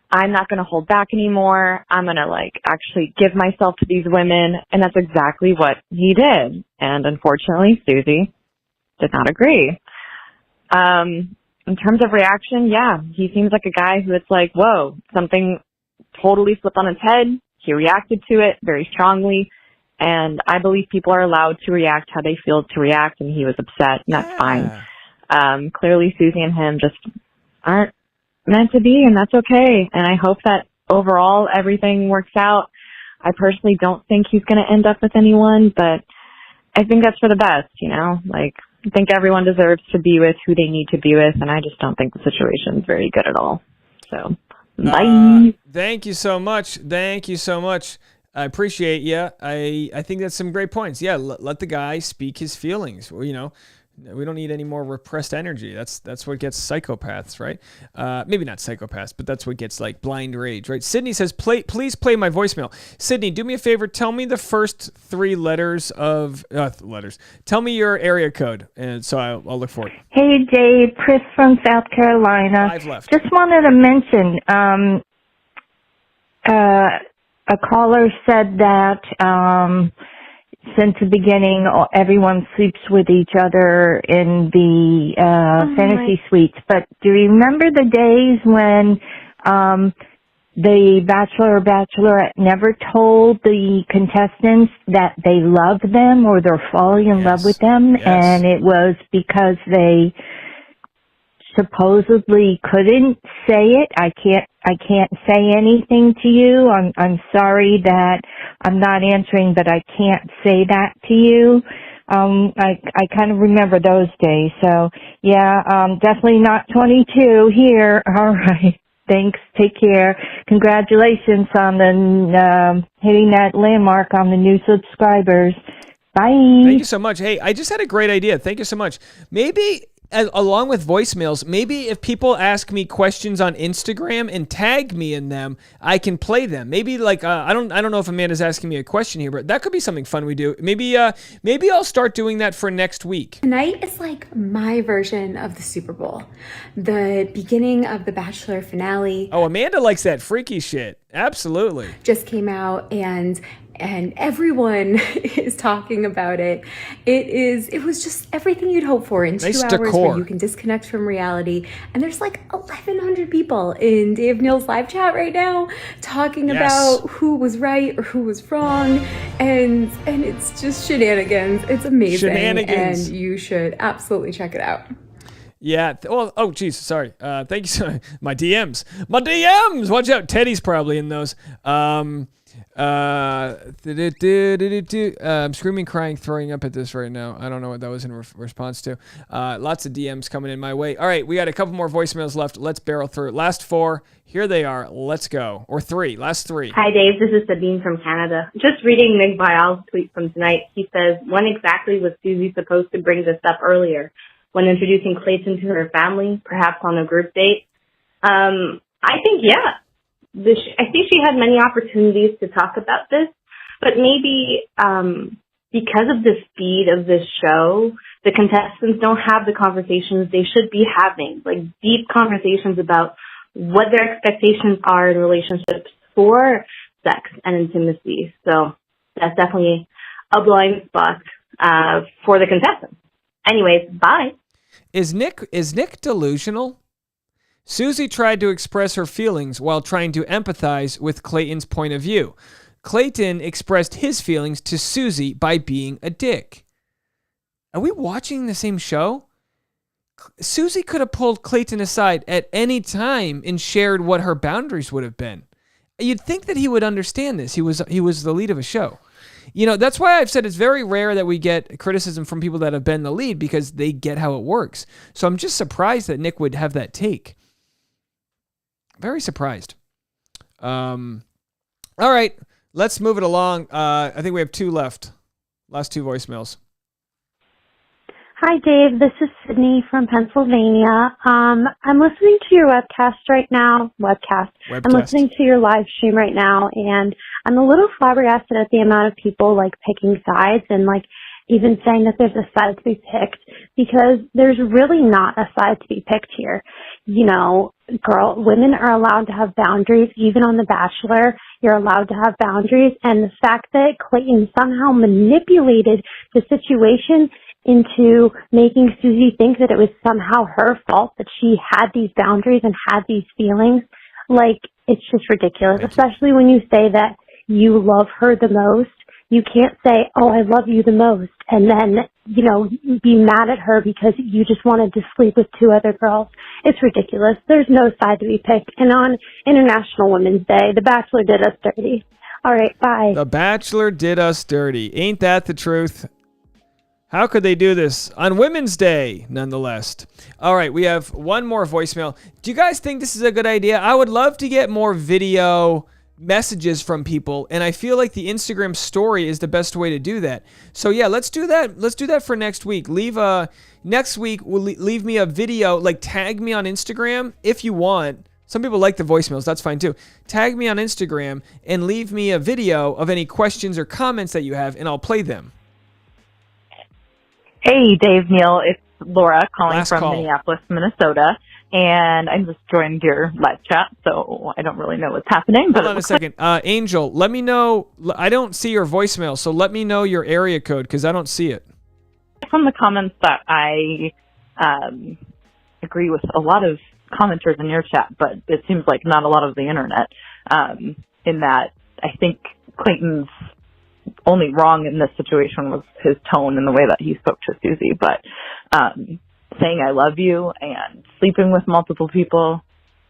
I'm not going to hold back anymore. I'm going to actually give myself to these women. And that's exactly what he did. And unfortunately, Susie did not agree. In terms of reaction, yeah, he seems like a guy who it's like, whoa, something totally flipped on its head. He reacted to it very strongly. And I believe people are allowed to react how they feel to react. And he was upset, and that's fine. Clearly, Susie and him just aren't meant to be, and that's okay. And I hope that overall everything works out. I personally don't think he's going to end up with anyone, but I think that's for the best, I think everyone deserves to be with who they need to be with, and I just don't think the situation is very good at all. So, bye. Thank you so much. I appreciate you. I think that's some great points. Yeah, let the guy speak his feelings. Well, we don't need any more repressed energy. That's what gets psychopaths, right? Maybe not psychopaths, but that's what gets blind rage, right? Sydney says, please play my voicemail. Sydney, do me a favor. Tell me the first 3 letters of letters. Tell me your area code, and so I'll look for it. Hey, Dave, Chris from South Carolina. 5 left. Just wanted to mention, a caller said that since the beginning, everyone sleeps with each other in the fantasy suites. But do you remember the days when the Bachelor or Bachelorette never told the contestants that they love them or they're falling in love with them? Yes. And it was because they supposedly couldn't say it. I can't say anything to you. I'm sorry that I'm not answering, but I can't say that to you. I kind of remember those days. So yeah, definitely not 22 here. All right. Thanks. Take care. Congratulations on the hitting that landmark on the new subscribers. Bye. Thank you so much. Hey, I just had a great idea. Thank you so much. Maybe along with voicemails, maybe if people ask me questions on Instagram and tag me in them, I can play them. Maybe I don't know if Amanda's asking me a question here, but that could be something fun we do. Maybe I'll start doing that for next week. Tonight is like my version of the Super Bowl, the beginning of the Bachelor finale. Oh, Amanda likes that freaky shit. Absolutely. Just came out and everyone is talking about it. It was just everything you'd hope for in 2 nice hours decor. where you can disconnect from reality. And there's 1,100 people in Dave Neal's live chat right now talking about who was right or who was wrong. And it's just shenanigans. It's amazing. Shenanigans. And you should absolutely check it out. Yeah. Oh, geez. Sorry. Thank you. So, my DMs. My DMs. Watch out. Teddy's probably in those. I'm screaming, crying, throwing up at this right now. I don't know what that was in response to. Lots of DMs coming in my way. All right. We got a couple more voicemails left. Let's barrel through. Last 4. Here they are. Let's go. Or 3. Last 3. Hi, Dave. This is Sabine from Canada. Just reading Nick Vial's tweet from tonight. He says, when exactly was Susie supposed to bring this up earlier? When introducing Clayton to her family, perhaps on a group date? I think, yeah. I think she had many opportunities to talk about this, but maybe because of the speed of this show, the contestants don't have the conversations they should be having, like deep conversations about what their expectations are in relationships for sex and intimacy. So that's definitely a blind spot for the contestants. Anyways, bye. Is Nick delusional? Susie tried to express her feelings while trying to empathize with Clayton's point of view. Clayton expressed his feelings to Susie by being a dick. Are we watching the same show? Susie could have pulled Clayton aside at any time and shared what her boundaries would have been. You'd think that he would understand this. He was the lead of a show. You know, that's why I've said it's very rare that we get criticism from people that have been the lead because they get how it works. So I'm just surprised that Nick would have that take. Very surprised. All right, let's move it along. I think we have 2 left. Last 2 voicemails. Hi, Dave. This is Sydney from Pennsylvania. I'm listening to your webcast right now. I'm listening to your live stream right now, and I'm a little flabbergasted at the amount of people like picking sides and like even saying that there's a side to be picked, because there's really not a side to be picked here. You know, women are allowed to have boundaries. Even on The Bachelor, you're allowed to have boundaries. And the fact that Clayton somehow manipulated the situation into making Susie think that it was somehow her fault that she had these boundaries and had these feelings, like, it's just ridiculous, especially when you say that you love her the most. You can't say, oh, I love you the most, and then, you know, be mad at her because you just wanted to sleep with 2 other girls. It's ridiculous. There's no side to be picked. And on International Women's Day, The Bachelor did us dirty. All right, bye. The Bachelor did us dirty. Ain't that the truth? How could they do this on Women's Day, nonetheless? All right, we have 1 more voicemail. Do you guys think this is a good idea? I would love to get more video messages from people, and I feel like the Instagram story is the best way to do that. So yeah, let's do that. Let's do that for next week. Next week, leave me a video, like tag me on Instagram if you want. Some people like the voicemails, that's fine too. Tag me on Instagram and leave me a video of any questions or comments that you have, and I'll play them. Hey, Dave, Neal, it's Laura calling Last from call. Minneapolis, Minnesota. And I just joined your live chat, so I don't really know what's happening. But Hold on a second. Angel, let me know. I don't see your voicemail, so let me know your area code because I don't see it. From the comments that I agree with a lot of commenters in your chat, but it seems like not a lot of the internet, in that I think Clayton's only wrong in this situation was his tone and the way that he spoke to Susie. But saying I love you and sleeping with multiple people,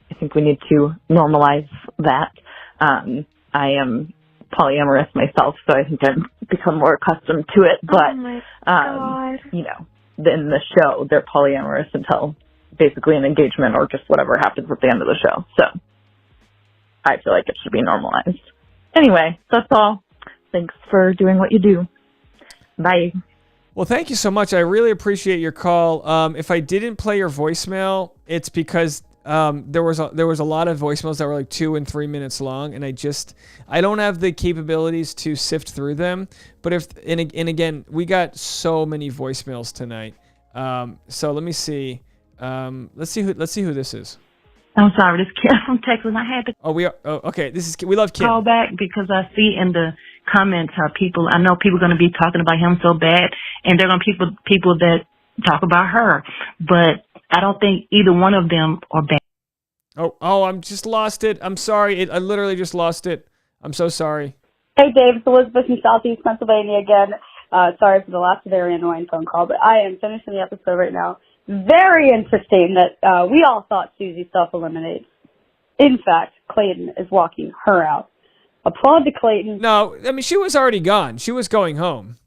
I think we need to normalize that. I am polyamorous myself, so I think I've become more accustomed to it. But, you know, in the show, they're polyamorous until basically an engagement or just whatever happens at the end of the show. So I feel like it should be normalized. Anyway, that's all. Thanks for doing what you do. Bye. Well, thank you so much. I really appreciate your call. If I didn't play your voicemail, it's because there was a lot of voicemails that were like 2 and 3 minutes long, and I don't have the capabilities to sift through them. But again, we got so many voicemails tonight. So let me see. Let's see who this is. I'm sorry, this is Kim from Texas. I had to Okay. We love Kim. call back because I see in the comments how I know people are going to be talking about him so bad, and they're going to people that talk about her, but I don't think either one of them are bad. Oh, I'm just lost it. I'm sorry. I literally just lost it. I'm so sorry. Hey, Dave, it's Elizabeth from Southeast Pennsylvania again. Sorry for the last very annoying phone call, but I am finishing the episode right now. very interesting that we all thought Susie self-eliminated. In fact, Clayton is walking her out. Applaud to Clayton. No, I mean, she was already gone. She was going home.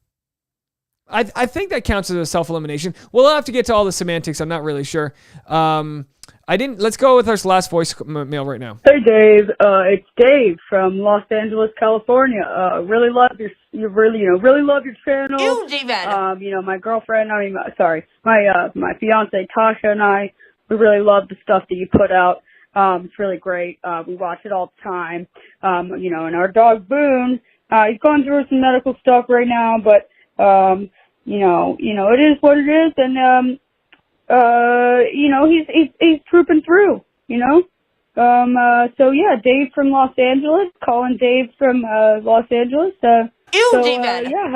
I think that counts as a self-elimination. We'll have to get to all the semantics. I'm not really sure. Let's go with our last voicemail right now. Hey Dave, it's Dave from Los Angeles, California. Really love really love your channel. My girlfriend, my fiance Tasha and I, we really love the stuff that you put out. It's really great. We watch it all the time. And our dog Boone, he's going through some medical stuff right now, but it is what it is, and he's trooping through, So yeah, Dave from Los Angeles, calling Dave from Los Angeles. Have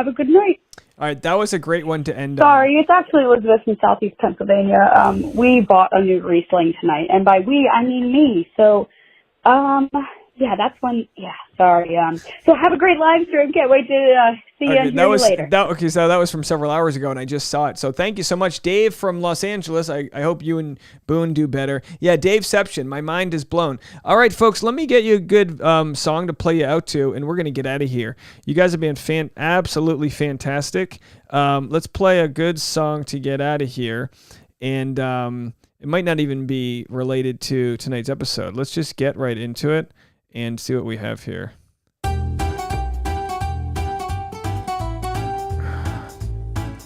a good night. All right, that was a great one to end Sorry, it's actually Elizabeth from Southeast Pennsylvania. We bought a new Riesling tonight, and by we, I mean me. So, that's one. Yeah, sorry. So have a great live stream. Can't wait to see you later. So that was from several hours ago, and I just saw it. So thank you so much, Dave from Los Angeles. I hope you and Boone do better. Yeah, Daveception. My mind is blown. All right, folks, let me get you a good song to play you out to, and we're going to get out of here. You guys have been absolutely fantastic. Let's play a good song to get out of here, and it might not even be related to tonight's episode. Let's just get right into it and see what we have here.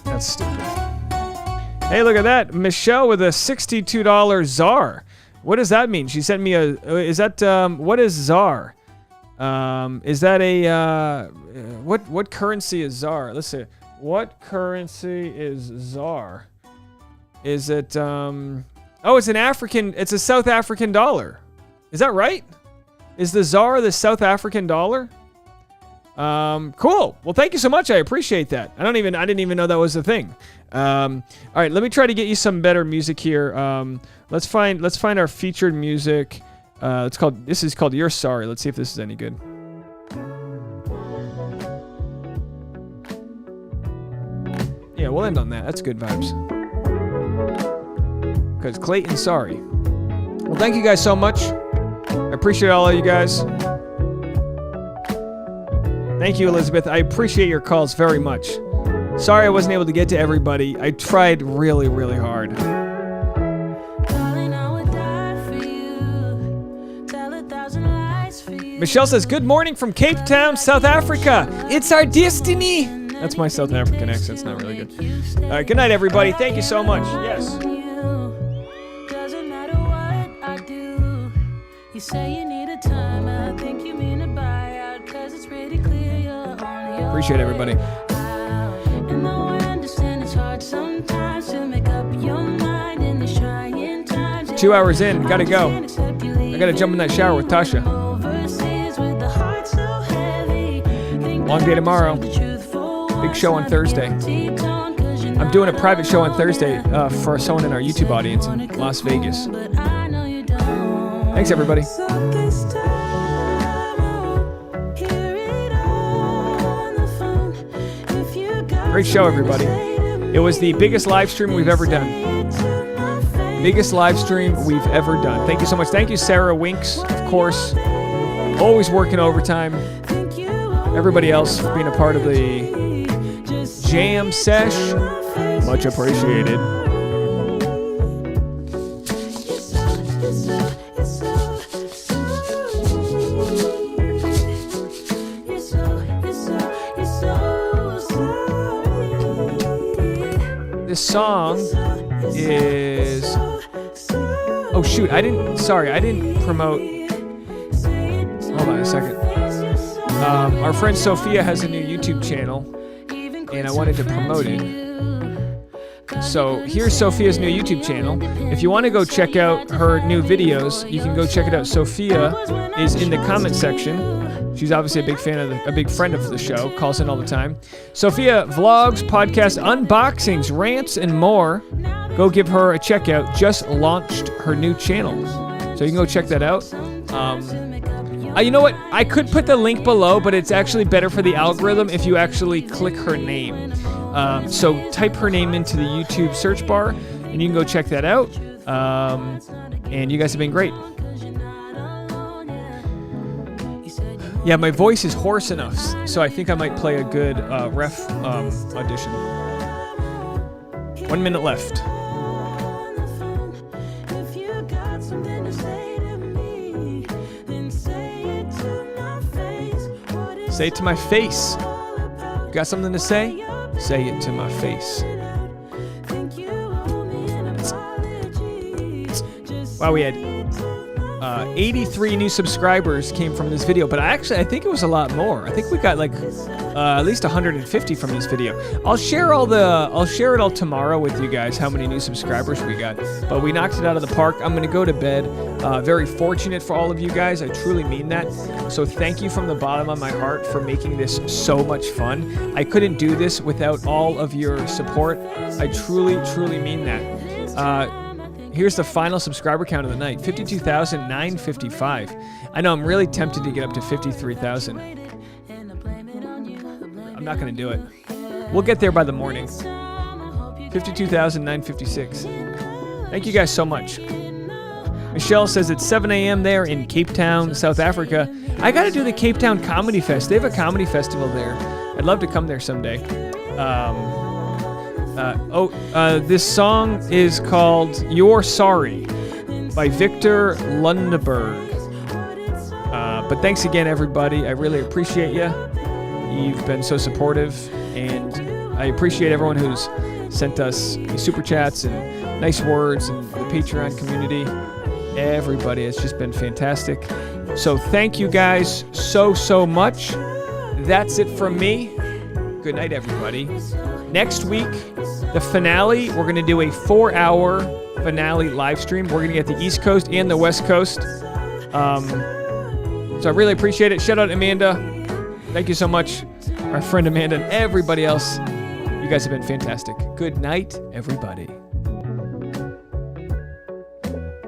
That's stupid. Hey, look at that. Michelle with a $62 czar. What does that mean? She sent me what is czar? Is that what currency is czar? Let's see. What currency is czar? Is it, it's a South African dollar. Is that right? Is the czar the South African dollar? Cool. Well, thank you so much. I appreciate that. I didn't even know that was a thing. All right, let me try to get you some better music here. Let's find our featured music. This is called You're Sorry. Let's see if this is any good. Yeah, we'll end on that. That's good vibes. Because Clayton's sorry. Well, thank you guys so much. I appreciate all of you guys. Thank you, Elizabeth. I appreciate your calls very much. Sorry I wasn't able to get to everybody. I tried really, really hard. Michelle says, good morning from Cape Town, South Africa. It's our destiny. That's my South African accent. It's not really good. All right, good night, everybody. Thank you so much. Yes. You say you need a time, I think you mean a buyout, 'cause it's pretty clear you're on your Appreciate everybody. And though I understand it's hard sometimes to make up your mind in these trying times. 2 hours in, gotta go. I gotta jump in that shower with Tasha. Long day tomorrow. Big show on Thursday. I'm doing a private show on Thursday for someone in our YouTube audience in Las Vegas. Thanks, everybody. Great show, everybody. It was the biggest live stream we've ever done. Biggest live stream we've ever done. Thank you so much. Thank you, Sarah Winks, of course. Always working overtime. Everybody else for being a part of the jam sesh. Much appreciated. This song is... Oh shoot, I didn't promote... Hold on a second. Our friend Sophia has a new YouTube channel, and I wanted to promote it. So here's Sophia's new YouTube channel. If you want to go check out her new videos, you can go check it out. Sophia is in the comment section. She's obviously a big fan of a big friend of the show, calls in all the time. Sophia vlogs, podcasts, unboxings, rants, and more. Go give her a check out. Just launched her new channel, so you can go check that out. You know what? I could put the link below, but it's actually better for the algorithm if you actually click her name. So type her name into the YouTube search bar. and you can go check that out. And you guys have been great. Yeah, my voice is hoarse enough, so I think I might play a good ref audition. 1 minute left. Say it to my face. You got something to say? Say it to my face. Wow, we had 83 new subscribers came from this video, but I think it was a lot more. I think we got like at least 150 from this video. I'll share it all tomorrow with you guys how many new subscribers we got. But we knocked it out of the park. I'm gonna go to bed. Very fortunate for all of you guys. I truly mean that. So thank you from the bottom of my heart for making this so much fun. I couldn't do this without all of your support. I truly mean that. Here's the final subscriber count of the night, 52,955. I know I'm really tempted to get up to 53,000. I'm not going to do it. We'll get there by the morning. 52,956. Thank you guys so much. Michelle says it's 7 a.m. there in Cape Town, South Africa. I got to do the Cape Town Comedy Fest. They have a comedy festival there. I'd love to come there someday. This song is called You're Sorry by Victor Lundberg. But thanks again, everybody. I really appreciate you. You've been so supportive, and I appreciate everyone who's sent us super chats and nice words, and the Patreon community. Everybody, it's just been fantastic. So thank you guys so much. That's it from me. Good night, everybody. Next week, the finale, we're going to do a 4-hour finale live stream. We're going to get the East Coast and the West Coast. So I really appreciate it. Shout out Amanda. Thank you so much. Our friend Amanda and everybody else. You guys have been fantastic. Good night, everybody.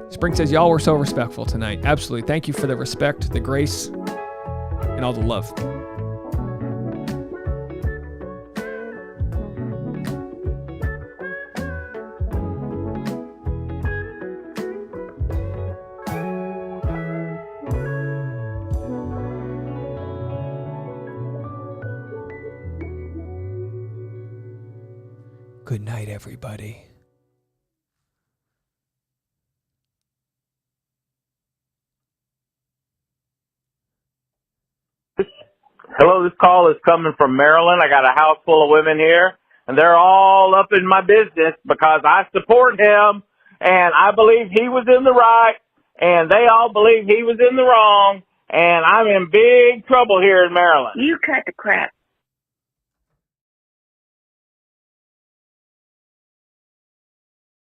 Spring says, y'all were so respectful tonight. Absolutely. Thank you for the respect, the grace, and all the love. Good night, everybody. Hello, this call is coming from Maryland. I got a house full of women here, and they're all up in my business because I support him, and I believe he was in the right, and they all believe he was in the wrong, and I'm in big trouble here in Maryland. You cut the crap.